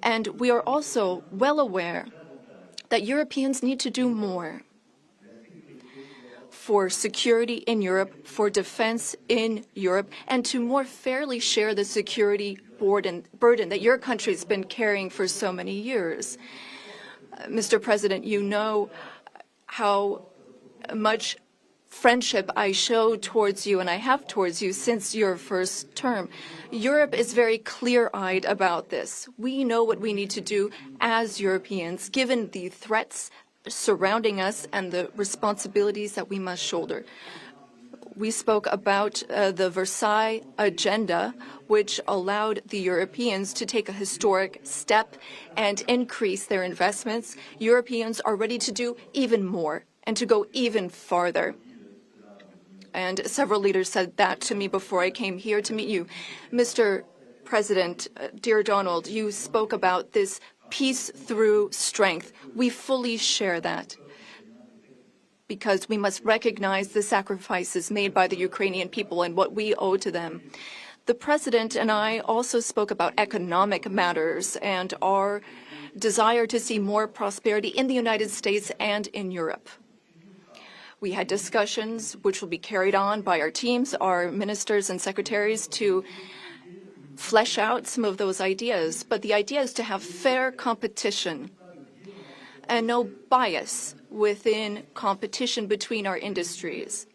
And we are also well aware that Europeans need to do more for security in Europe, for defense in Europe, and to more fairly share the security burden that your country has been carrying for so many years. Mr. President, you know how much friendship I show towards you and I have towards you since your first term. Europe is very clear-eyed about this. We know what we need to do as Europeans, given the threats surrounding us and the responsibilities that we must shoulder. We spoke about the Versailles Agenda, which allowed the Europeans to take a historic step and increase their investments. Europeans are ready to do even more and to go even farther. And several leaders said that to me before I came here to meet you. Mr. President, dear Donald, you spoke about this peace through strength. We fully share that because we must recognize the sacrifices made by the Ukrainian people and what we owe to them. The President and I also spoke about economic matters and our desire to see more prosperity in the United States and in Europe. We had discussions which will be carried on by our teams, our ministers and secretaries, to flesh out some of those ideas. But the idea is to have fair competition and no bias within competition between our industries.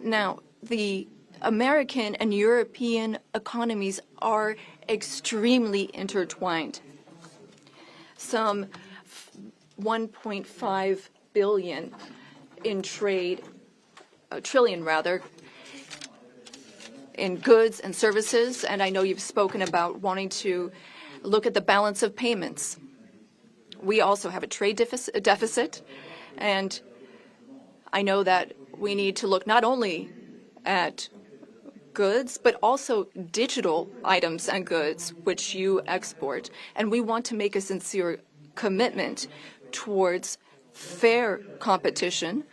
Now, the American and European economies are extremely intertwined. Some 1.5 billion in trade, trillion rather, in goods and services, and I know you've spoken about wanting to look at the balance of payments. We also have a trade deficit, and I know that we need to look not only at goods, but also digital items and goods which you export. And we want to make a sincere commitment towards fair competition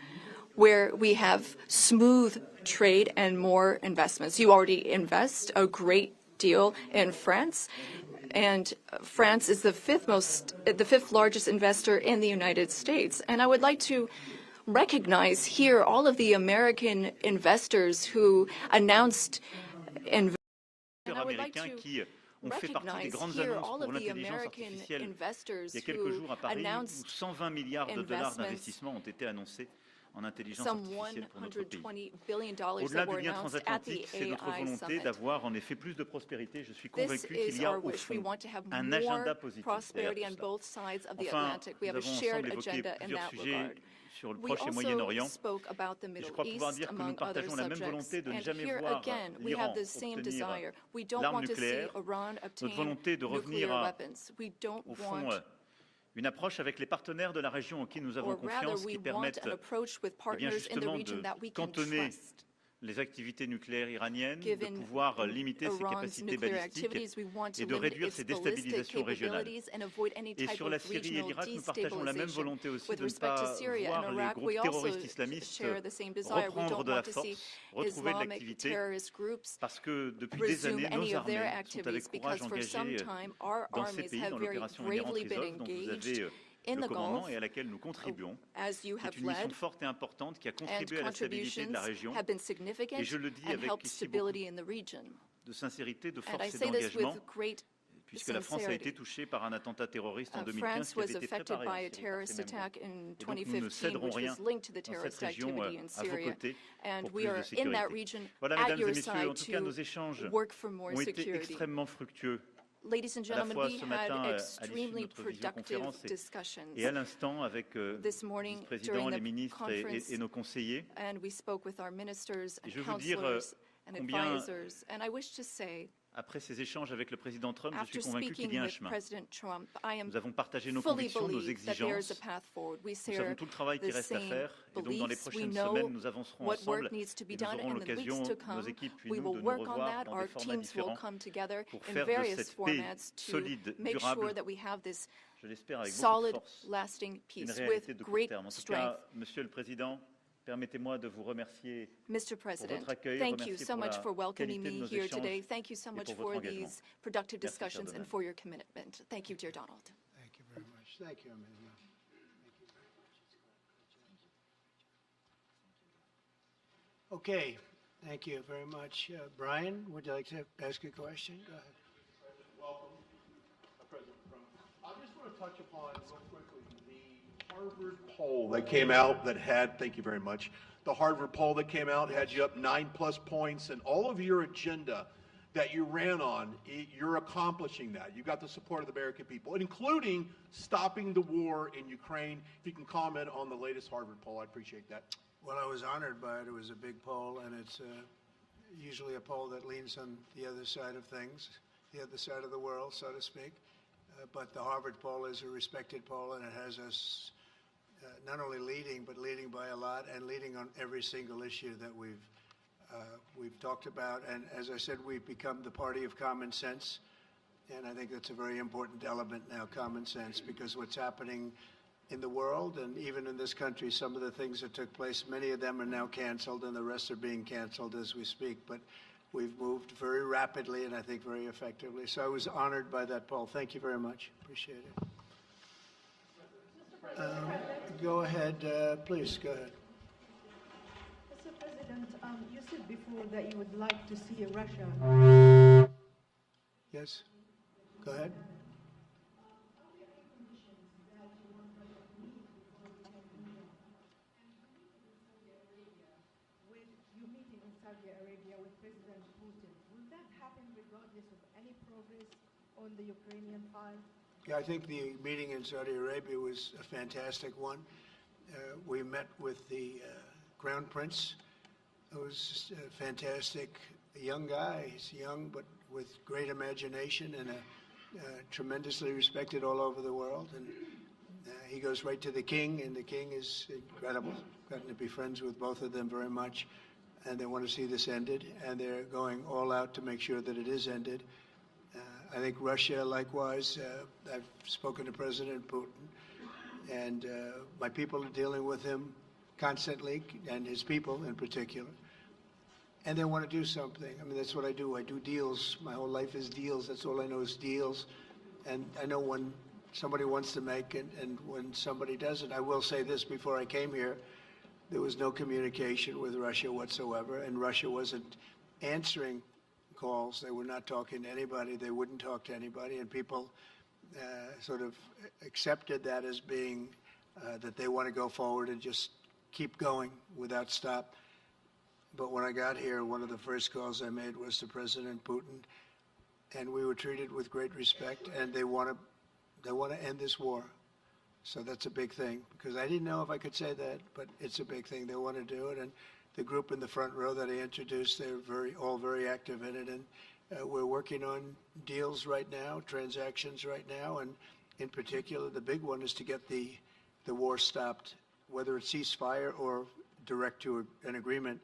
where we have smooth trade and more investments. You already invest a great deal in France, and France is the fifth largest investor in the United States. And I would like to recognize here all of the American investors who announced investment. And I would like to recognize here all of the American investors who announced investments. Some $120 billion that were announced at the AI Summit. This is our wish. We want to have more prosperity on both sides of the Atlantic. We have a shared agenda in that regard. We also spoke about the Middle East, among other subjects. And here again, we have the same desire. We don't want to see Iran obtain nuclear weapons. We don't want une approche avec les partenaires de la région en qui nous avons confiance, qui permettent justement de cantonner les activités nucléaires iraniennes, de pouvoir limiter ses capacités balistiques et de réduire ses déstabilisations régionales. Et sur la Syrie et l'Irak, nous partageons la même volonté aussi de ne pas voir les groupes terroristes islamistes reprendre de la force, retrouver de l'activité, parce que depuis des années, nos armées sont avec courage engagées dans ces pays, dans l'opération Inherent Resolve, dont vous avez le commandement et à laquelle nous contribuons. C'est une mission forte et importante qui a contribué à la stabilité de la région. Et je le dis avec ici beaucoup de sincérité, de force et d'engagement, puisque la France a été touchée par un attentat terroriste en 2015 qui avait été préparé. Et donc nous ne céderons rien dans cette région à vos côtés pour plus de sécurité. Voilà, mesdames et messieurs, en tout cas nos échanges ont été extrêmement fructueux. Ladies and gentlemen, we had extremely productive discussions this morning during the conference, and we spoke with our ministers and counselors and advisors. And I wish to say, après ces échanges avec le président Trump, je suis convaincu qu'il y a un chemin. Nous avons partagé nos convictions, nos exigences. Nous savons tout le travail qui reste à faire. Et donc, dans les prochaines semaines, nous avancerons ensemble et nous aurons l'occasion, nos équipes puis nous, de nous revoir dans des formats différents pour faire de cette paix solide, durable, je l'espère avec beaucoup de force, une réalité de court terme. En tout cas, Monsieur le Président, permettez-moi de vous remercier Mr. President, thank you so much for welcoming me here today. Thank you so much for these productive discussions and for your commitment. Thank you, dear Donald. Thank you very much. Thank you, Amelia. Okay, thank you very much. Brian, would you like to ask a question? Go ahead. Welcome, President Trump. I just want to touch upon real quickly the Harvard poll that came out that had, thank you very much, the Harvard poll that came out had you up 9+ points, and all of your agenda that you ran on, you're accomplishing that. You got the support of the American people, including stopping the war in Ukraine. If you can comment on the latest Harvard poll, I'd appreciate that. Well, I was honored by it. It was a big poll, and it's usually a poll that leans on the other side of things, the other side of the world, so to speak. But the Harvard poll is a respected poll, and it has us not only leading, but leading by a lot, and leading on every single issue that we've talked about. And as I said, we've become the party of common sense, and I think that's a very important element now, common sense, because what's happening in the world and even in this country, some of the things that took place, many of them are now canceled, and the rest are being canceled as we speak. But we've moved very rapidly and I think very effectively. So I was honored by that poll. Thank you very much. Appreciate it. Go ahead, please, go ahead. Mr. President, you said before that you would like to see Russia. Yes, go ahead. With you meeting in Saudi Arabia with President Putin, will that happen regardless of any progress on the Ukrainian file? Yeah, I think the meeting in Saudi Arabia was a fantastic one. We met with the Crown Prince. It was a fantastic young guy. He's young, but with great imagination and tremendously respected all over the world. And he goes right to the king, and the king is incredible. Gotten to be friends with both of them very much, and they want to see this ended, and they're going all out to make sure that it is ended. I think Russia, likewise, I've spoken to President Putin, and my people are dealing with him constantly, and his people in particular. and they want to do something. I mean, that's what I do. I do deals. My whole life is deals. That's all I know is deals. And I know when somebody wants to make it and when somebody doesn't. I will say this, before I came here, there was no communication with Russia whatsoever, and Russia wasn't answering calls. They were not talking to anybody. They wouldn't talk to anybody, and people sort of accepted that as being that they want to go forward and just keep going without stop. But when I got here, one of the first calls I made was to President Putin, and we were treated with great respect, and they want to end this war. So that's a big thing, because I didn't know if I could say that, but it's a big thing. They want to do it, and the group in the front row that I introduced, they're all very active in it, and we're working on deals right now, transactions right now, and in particular, the big one is to get the war stopped, whether it's ceasefire or direct to an agreement.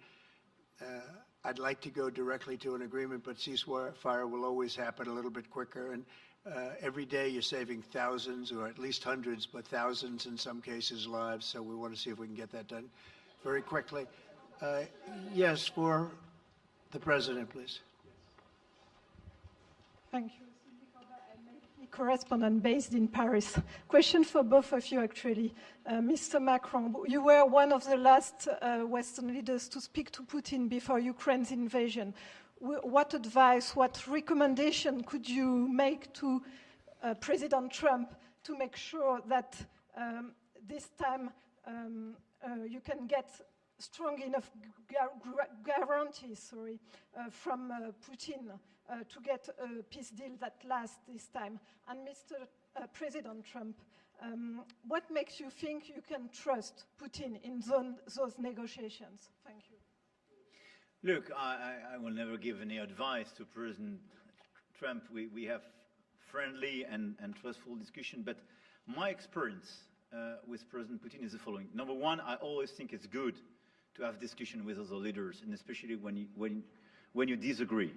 I'd like to go directly to an agreement, but ceasefire will always happen a little bit quicker. And every day you're saving thousands, or at least hundreds, but thousands in some cases lives. So we want to see if we can get that done very quickly. Yes, for the president, please. Thank you. Correspondent based in Paris. Question for both of you, actually. Mr. Macron, you were one of the last Western leaders to speak to Putin before Ukraine's invasion. What advice, what recommendation could you make to President Trump to make sure that this time you can get strong enough guarantees from Putin to get a peace deal that lasts this time? And Mr. President Trump, what makes you think you can trust Putin in those negotiations? Thank you. Look, I will never give any advice to President Trump. We have friendly and trustful discussion, but my experience with President Putin is the following. Number one, I always think it's good to have discussion with other leaders, and especially when you disagree.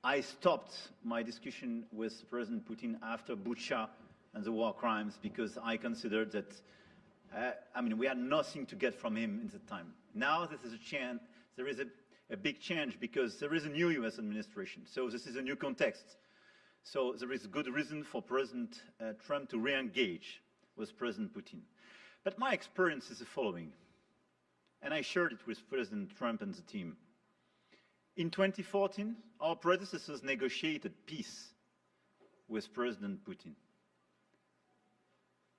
I stopped my discussion with President Putin after Bucha and the war crimes because I considered that, we had nothing to get from him in the time. Now this is a chance, there is a big change because there is a new US administration, so this is a new context. So there is good reason for President Trump to re-engage with President Putin. But my experience is the following, and I shared it with President Trump and the team. In 2014, our predecessors negotiated peace with President Putin.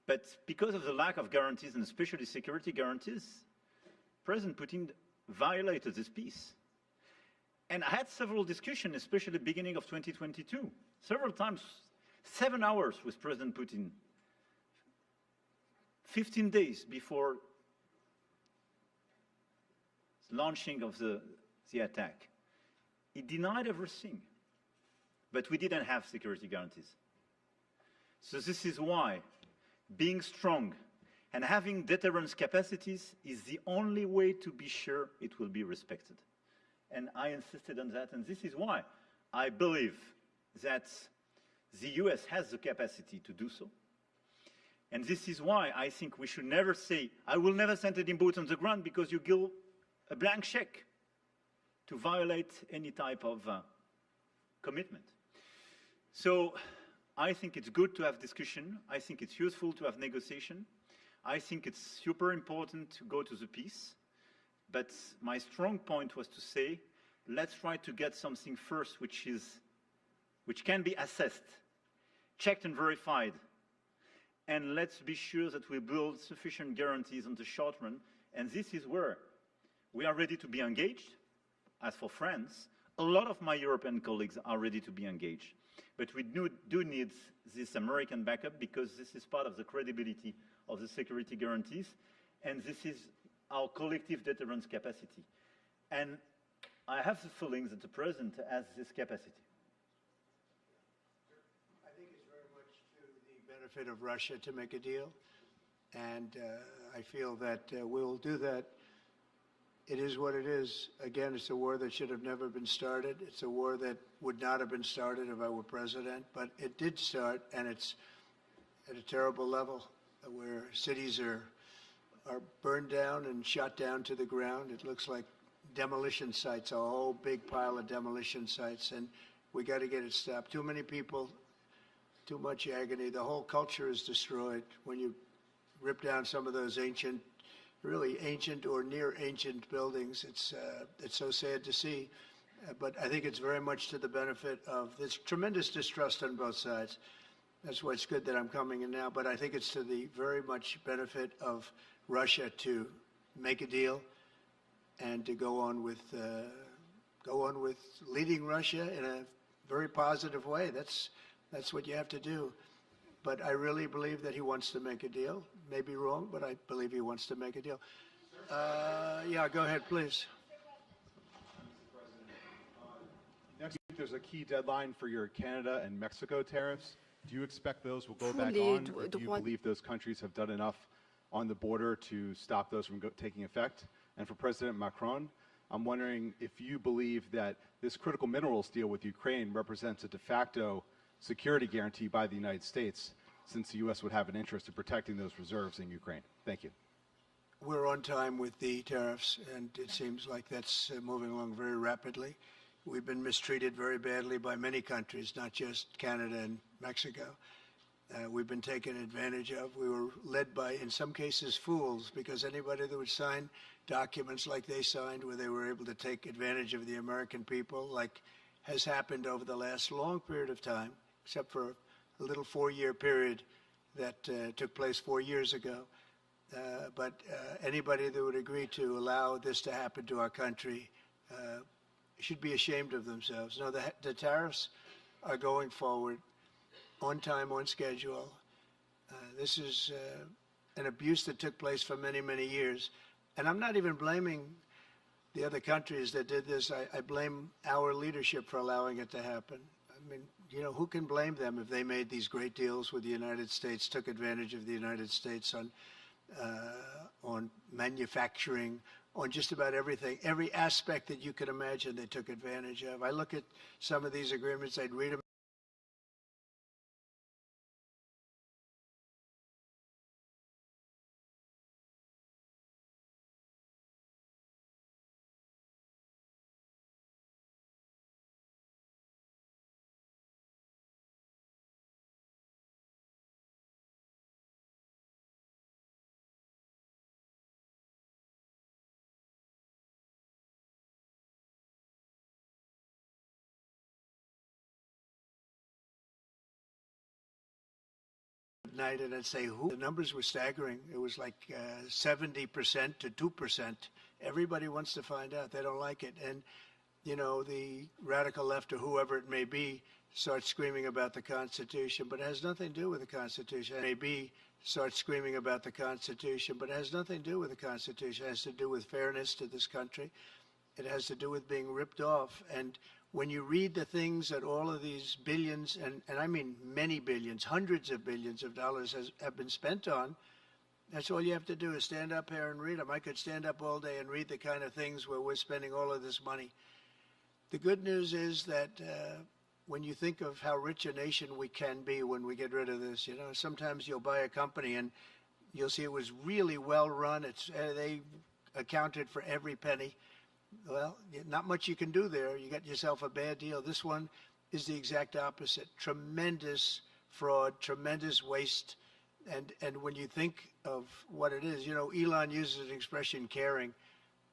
But because of the lack of guarantees, and especially security guarantees, President Putin violated this peace. And I had several discussions, especially beginning of 2022, several times, 7 hours with President Putin, 15 days before the launching of the attack. He denied everything, but we didn't have security guarantees. So this is why being strong and having deterrence capacities is the only way to be sure it will be respected. And I insisted on that, and this is why I believe that the US has the capacity to do so. And this is why I think we should never say, I will never send any boots on the ground, because you give a blank check to violate any type of commitment. So I think it's good to have discussion. I think it's useful to have negotiation. I think it's super important to go to the peace. But my strong point was to say, let's try to get something first which can be assessed, checked and verified. And let's be sure that we build sufficient guarantees on the short run. And this is where we are ready to be engaged. As for France, a lot of my European colleagues are ready to be engaged. But we do need this American backup, because this is part of the credibility of the security guarantees, and this is our collective deterrence capacity. And I have the feeling that the President has this capacity. I think it's very much to the benefit of Russia to make a deal, and I feel that we'll do that. It is what it is. Again, it's a war that should have never been started. It's a war that would not have been started if I were president, but it did start, and it's at a terrible level where cities are burned down and shot down to the ground. It looks like demolition sites, a whole big pile of demolition sites, and we got to get it stopped. Too many people, too much agony. The whole culture is destroyed when you rip down some of those ancient, really ancient or near ancient buildings. It's so sad to see, but I think it's very much to the benefit of this tremendous distrust on both sides. That's why it's good that I'm coming in now, but I think it's to the very much benefit of Russia to make a deal and to go on with leading Russia in a very positive way. That's what you have to do. But I really believe that he wants to make a deal. Maybe wrong, but I believe he wants to make a deal. Yeah, go ahead, please. Next week, there's a key deadline for your Canada and Mexico tariffs. Do you expect those will go back on, or do you believe those countries have done enough on the border to stop those from taking effect? And for President Macron, I'm wondering if you believe that this critical minerals deal with Ukraine represents a de facto security guarantee by the United States, since the U.S. would have an interest in protecting those reserves in Ukraine. Thank you. We're on time with the tariffs, and it seems like that's moving along very rapidly. We've been mistreated very badly by many countries, not just Canada and Mexico. We've been taken advantage of. We were led by, in some cases, fools, because anybody that would sign documents like they signed, where they were able to take advantage of the American people, like has happened over the last long period of time, except for a little 4-year period that took place 4 years ago. But anybody that would agree to allow this to happen to our country should be ashamed of themselves. No, the tariffs are going forward on time, on schedule. This is an abuse that took place for many, many years. And I'm not even blaming the other countries that did this. I blame our leadership for allowing it to happen. I mean, you know, who can blame them if they made these great deals with the United States, took advantage of the United States on manufacturing, on just about everything, every aspect that you could imagine they took advantage of. I look at some of these agreements, I'd read them. Night, and I'd say, who? The numbers were staggering. It was like 70% to 2%. Everybody wants to find out. They don't like it. And, you know, the radical left or whoever it may be starts screaming about the Constitution, but it has nothing to do with the Constitution. Maybe starts screaming about the Constitution, but it has nothing to do with the Constitution. It has to do with fairness to this country. It has to do with being ripped off. And when you read the things that all of these billions, and I mean many billions, hundreds of billions of dollars have been spent on, that's all you have to do is stand up here and read them. I could stand up all day and read the kind of things where we're spending all of this money. The good news is that when you think of how rich a nation we can be when we get rid of this, you know, sometimes you'll buy a company and you'll see it was really well run. They accounted for every penny. Well, not much you can do there. You got yourself a bad deal. This one is the exact opposite. Tremendous fraud, tremendous waste. And when you think of what it is, you know, Elon uses an expression, caring.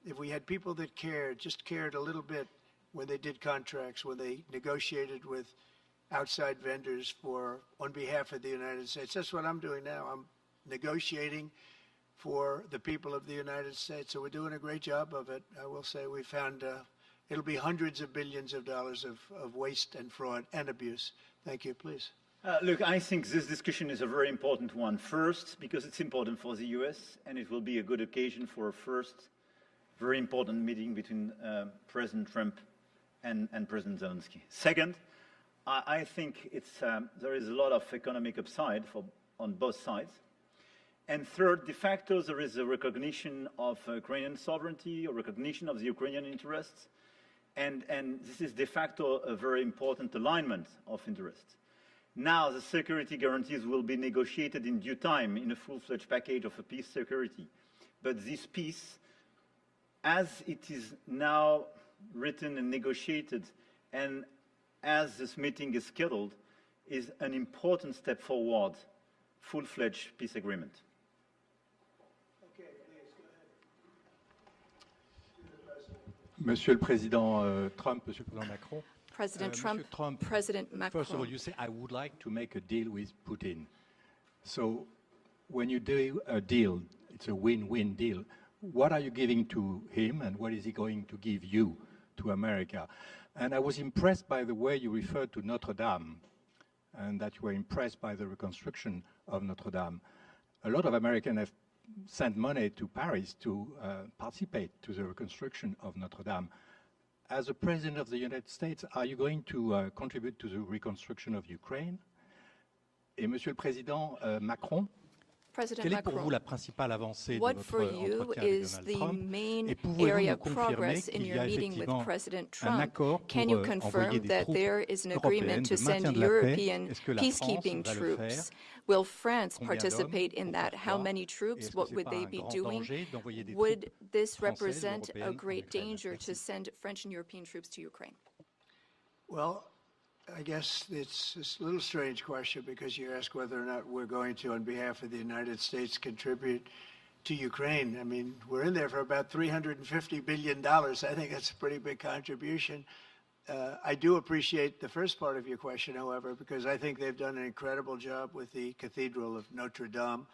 If we had people that cared, just cared a little bit when they did contracts, when they negotiated with outside vendors on behalf of the United States. That's what I'm doing now. I'm negotiating for the people of the United States. So we're doing a great job of it. I will say we found it'll be hundreds of billions of dollars of waste and fraud and abuse. Thank you, please. Look, I think this discussion is a very important one. First, because it's important for the US, and it will be a good occasion for a first very important meeting between President Trump and President Zelensky. Second, I think there is a lot of economic upside on both sides. And third, de facto, there is a recognition of Ukrainian sovereignty, a recognition of the Ukrainian interests, and this is de facto a very important alignment of interests. Now, the security guarantees will be negotiated in due time in a full-fledged package of a peace security. But this peace as it is now written and negotiated, and as this meeting is scheduled, is an important step forward, full-fledged peace agreement. Monsieur le Président Trump, Monsieur le Président Macron. President Trump, President Macron. First of all, you say, I would like to make a deal with Putin. So when you do a deal, it's a win-win deal. What are you giving to him, and what is he going to give you, to America? And I was impressed by the way you referred to Notre Dame, and that you were impressed by the reconstruction of Notre Dame. A lot of Americans have sent money to Paris to participate to the reconstruction of Notre Dame. As a President of the United States, are you going to contribute to the reconstruction of Ukraine? Et Monsieur le Président Macron, quelle est pour vous la principale avancée de votre entretien avec Donald Trump? Et pouvez-vous nous confirmer qu'il y a effectivement un accord pour envoyer des troupes européennes de maintien de la paix? Est-ce que la France va le faire? Will France participate in that? How many troops? What would they be doing? Would this represent a great danger to send French and European troops to Ukraine? Well, I guess it's a little strange question because you ask whether or not we're going to, on behalf of the United States, contribute to Ukraine. I mean, we're in there for about $350 billion. I think that's a pretty big contribution. I do appreciate the first part of your question, however, because I think they've done an incredible job with the Cathedral of Notre Dame.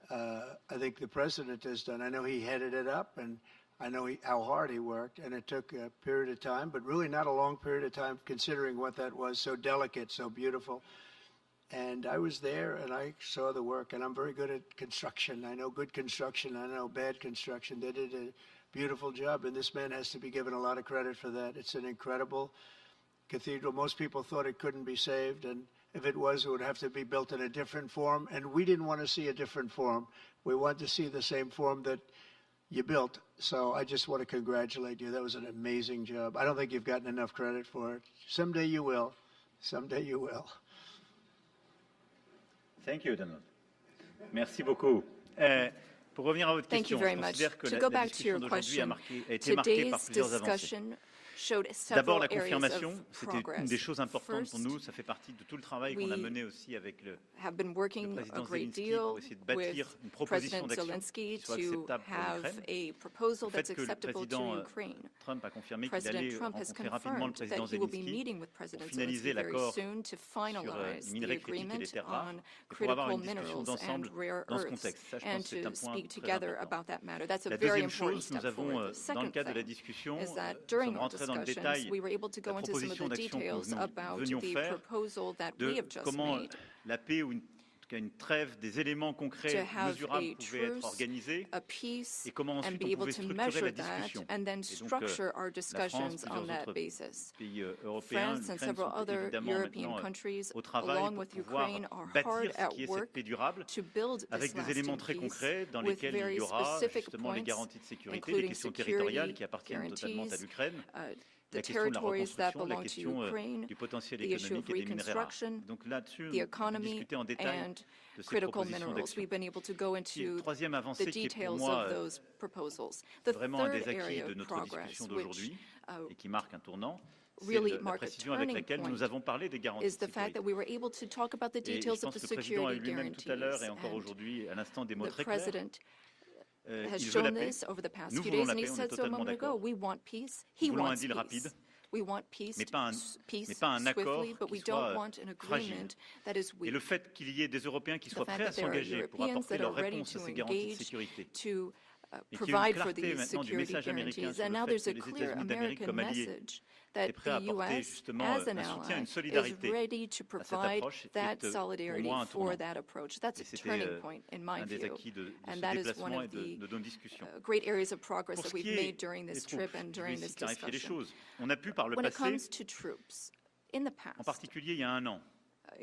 I think the president has done. I know he headed it up, and I know how hard he worked, and it took a period of time, but really not a long period of time considering what that was, so delicate, so beautiful. And I was there, and I saw the work, and I'm very good at construction. I know good construction. I know bad construction. They did a beautiful job, and this man has to be given a lot of credit for that. It's an incredible cathedral. Most people thought it couldn't be saved, and if it was, it would have to be built in a different form, and we didn't want to see a different form. We wanted to see the same form that you built. So I just want to congratulate you. That was an amazing job. I don't think you've gotten enough credit for it. Someday you will. Someday you will. Thank you, Donald. Merci beaucoup. Pour revenir à votre question, je considère que la discussion d'aujourd'hui a été marquée par plusieurs avancées. D'abord, la confirmation, c'était une des choses importantes pour nous. Ça fait partie de tout le travail qu'on a mené aussi avec le président Zelensky pour essayer de bâtir une proposition d'action qui soit acceptable pour l'Ukraine. Le fait que le président Trump a confirmé qu'il allait rencontrer rapidement le président Zelensky pour finaliser l'accord sur les minerais critiques et les terres rares, et pour avoir une discussion d'ensemble dans ce contexte. Ça, je pense que c'est un point très important. La deuxième chose, nous avons, dans le cadre de la discussion, sommes rentrés dans le détail la proposition d'action que nous venions faire, de comment la paix ou une trêve, des éléments concrets, mesurables pouvaient être organisés et comment ensuite on pouvait structurer la discussion. Et donc la France, plusieurs autres pays européens, l'Ukraine sont évidemment maintenant au travail pour pouvoir bâtir ce qui est cette paix durable avec des éléments très concrets dans lesquels il y aura justement les garanties de sécurité, les questions territoriales qui appartiennent totalement à l'Ukraine, la question de la reconstruction, la question du potentiel économique et des minerais rares. Donc là-dessus, on a discuté en détail de ces propositions d'action. Et troisième avancée qui est pour moi vraiment un des acquis de notre discussion d'aujourd'hui et qui marque un tournant, c'est la précision avec laquelle nous avons parlé des garanties de sécurité. Et je pense que le président a eu lui-même tout à l'heure et encore aujourd'hui à l'instant des mots très clairs. Has shown this over the past few days, and he said so a moment ago. We want peace. He wants peace. We want peace swiftly, but we don't want an agreement that is weak. Et le fait qu'il y ait des Européens qui soient prêts à s'engager pour apporter leur réponse à ces garanties de sécurité, et qu'il y ait une clarté maintenant du message américain sur le fait que les États-Unis d'Amérique comme alliés est prêt à apporter justement un soutien, une solidarité à cette approche, c'est pour moi un tournant. Et c'était un des acquis de ce déplacement et de nos discussions. Pour ce qui est des troupes, je vais ici clarifier les choses. On a pu par le passé, en particulier il y a un an,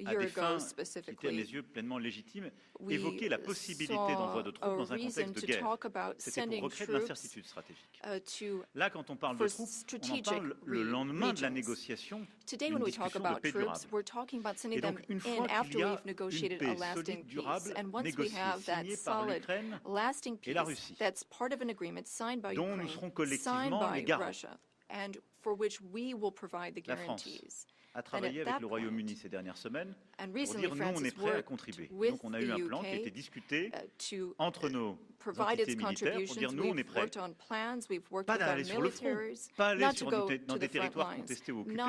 à des fins qui étaient à mes yeux pleinement légitimes, évoquer la possibilité d'envoi de troupes dans un contexte de guerre. C'était pour recréer de l'incertitude stratégique. Là, quand on parle de troupes, on en parle le lendemain de la négociation d'une discussion de paix durable. Et donc, une fois qu'il y a une paix solide, durable, négociée, signée par l'Ukraine et la Russie, dont nous serons collectivement les garants, la France a travaillé avec le Royaume-Uni ces dernières semaines pour dire nous, on est prêts à contribuer. Donc on a eu un plan qui a été discuté entre nos entités militaires pour dire nous, on est prêts, pas d'aller sur le front, pas aller dans des territoires contestés ou occupés,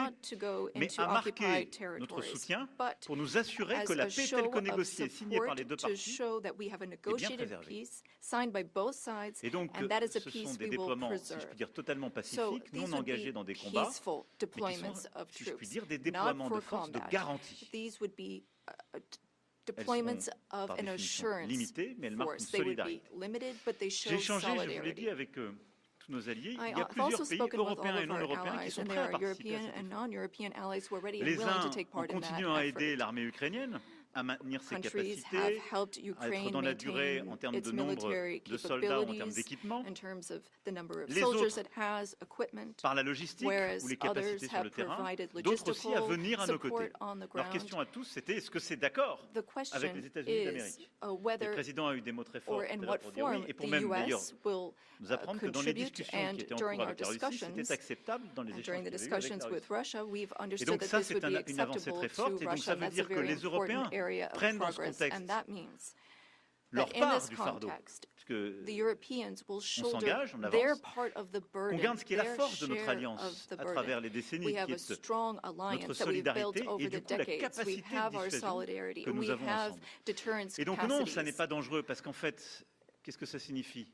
mais à marquer notre soutien pour nous assurer que la paix telle que négociée et signée par les deux parties est bien préservée. Et donc ce sont des déploiements, si je puis dire, totalement pacifiques, non engagés dans des combats, mais qui sont, si je puis dire, des déploiements de force de garantie. Elles sont, par définition, limitées, mais elles marquent une solidarité. J'ai échangé, je vous l'ai dit, avec tous nos alliés. Il y a plusieurs pays européens et non européens qui sont prêts à participer à cet effort. Les uns ont continué à aider l'armée ukrainienne à maintenir ses capacités, à être dans la durée en termes de nombre de soldats ou en termes d'équipement. Les autres, par la logistique ou les capacités sur le terrain, d'autres aussi à venir à nos côtés. Leur question à tous, c'était est-ce que c'est d'accord avec les États-Unis d'Amérique? Le président a eu des mots très forts pour dire oui, et pour même d'ailleurs nous apprendre que dans les discussions qui étaient en cours avec la Russie, c'était acceptable dans les échanges qu'il y a eu avec la Russie. Et donc ça, c'est une avancée très forte, et donc ça veut dire que les Européens prennent dans ce contexte leur part du fardeau, puisque on s'engage, on avance, on garde ce qui est la force de notre alliance à travers les décennies, qui est notre solidarité et du coup la capacité de dissuasion que nous avons ensemble. Et donc non, ça n'est pas dangereux, parce qu'en fait, qu'est-ce que ça signifie?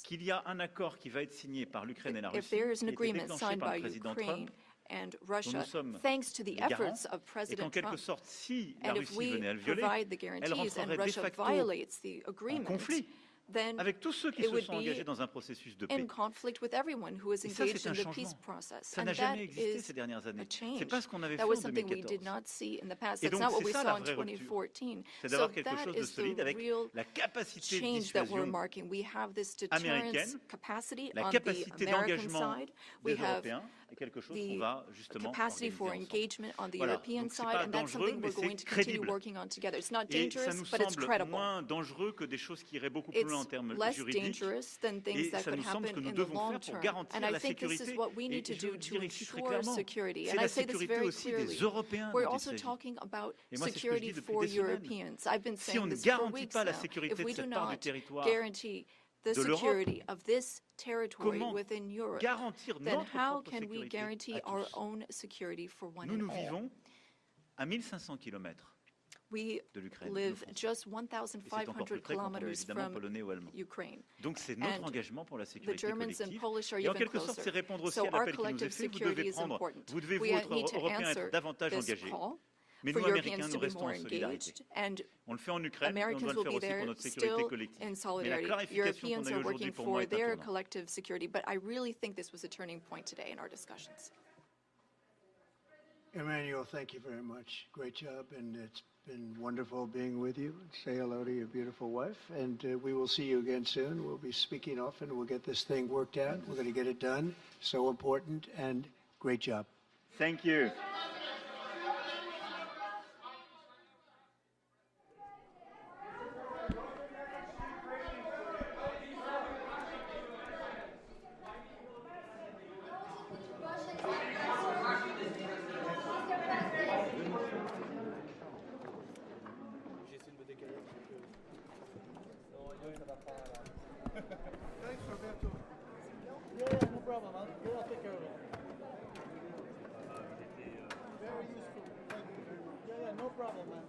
Qu'il y a un accord qui va être signé par l'Ukraine et la Russie, qui a été déclenché par le président Trump, dont nous sommes les garants, et qu'en quelque sorte, si la Russie venait à le violer, elle rentrerait de facto en conflit avec tous ceux qui se sont engagés dans un processus de paix. Et ça, c'est un changement. Ça n'a jamais existé ces dernières années. C'est pas ce qu'on avait fait en 2014. Et donc, c'est ça la vraie rupture. C'est d'avoir quelque chose de solide avec la capacité de dissuasion américaine, la capacité d'engagement des Européens, et quelque chose qu'on va justement organiser ensemble. Voilà. Donc, c'est pas dangereux, mais c'est crédible. Et ça nous semble moins dangereux que des choses qui iraient beaucoup plus loin en termes juridiques, et ça nous semble ce que nous devons faire pour garantir la sécurité. Et je veux le dire ici très clairement, c'est la sécurité aussi des Européens dont il s'agit. Et moi, c'est ce que je dis depuis des semaines. Si on ne garantit pas la sécurité de cette part du territoire de l'Europe, comment garantir notre propre sécurité à tous? Nous vivons à 1500 km de l'Ukraine. Et c'est encore plus près quand on est évidemment polonais ou allemand. Donc c'est notre engagement pour la sécurité collective. Et en quelque sorte, c'est répondre aussi à l'appel qui nous est fait. Vous devez, vous, autres Européens, être davantage engagés. Mais nous, Américains, nous restons en solidarité. On le fait en Ukraine, mais on doit le faire aussi pour notre sécurité collective. Mais la clarification qu'on a eue aujourd'hui pour moi est un tournant. Emmanuel, thank you very much. Great job, and it's been wonderful being with you. Say hello to your beautiful wife, and we will see you again soon. We'll be speaking often. We'll get this thing worked out. We're going to get it done. So important, and great job. Thank you. Thanks, Roberto. Yeah, no problem, man. I'll take care of it. Very useful. Thank you very much. Yeah, no problem, man.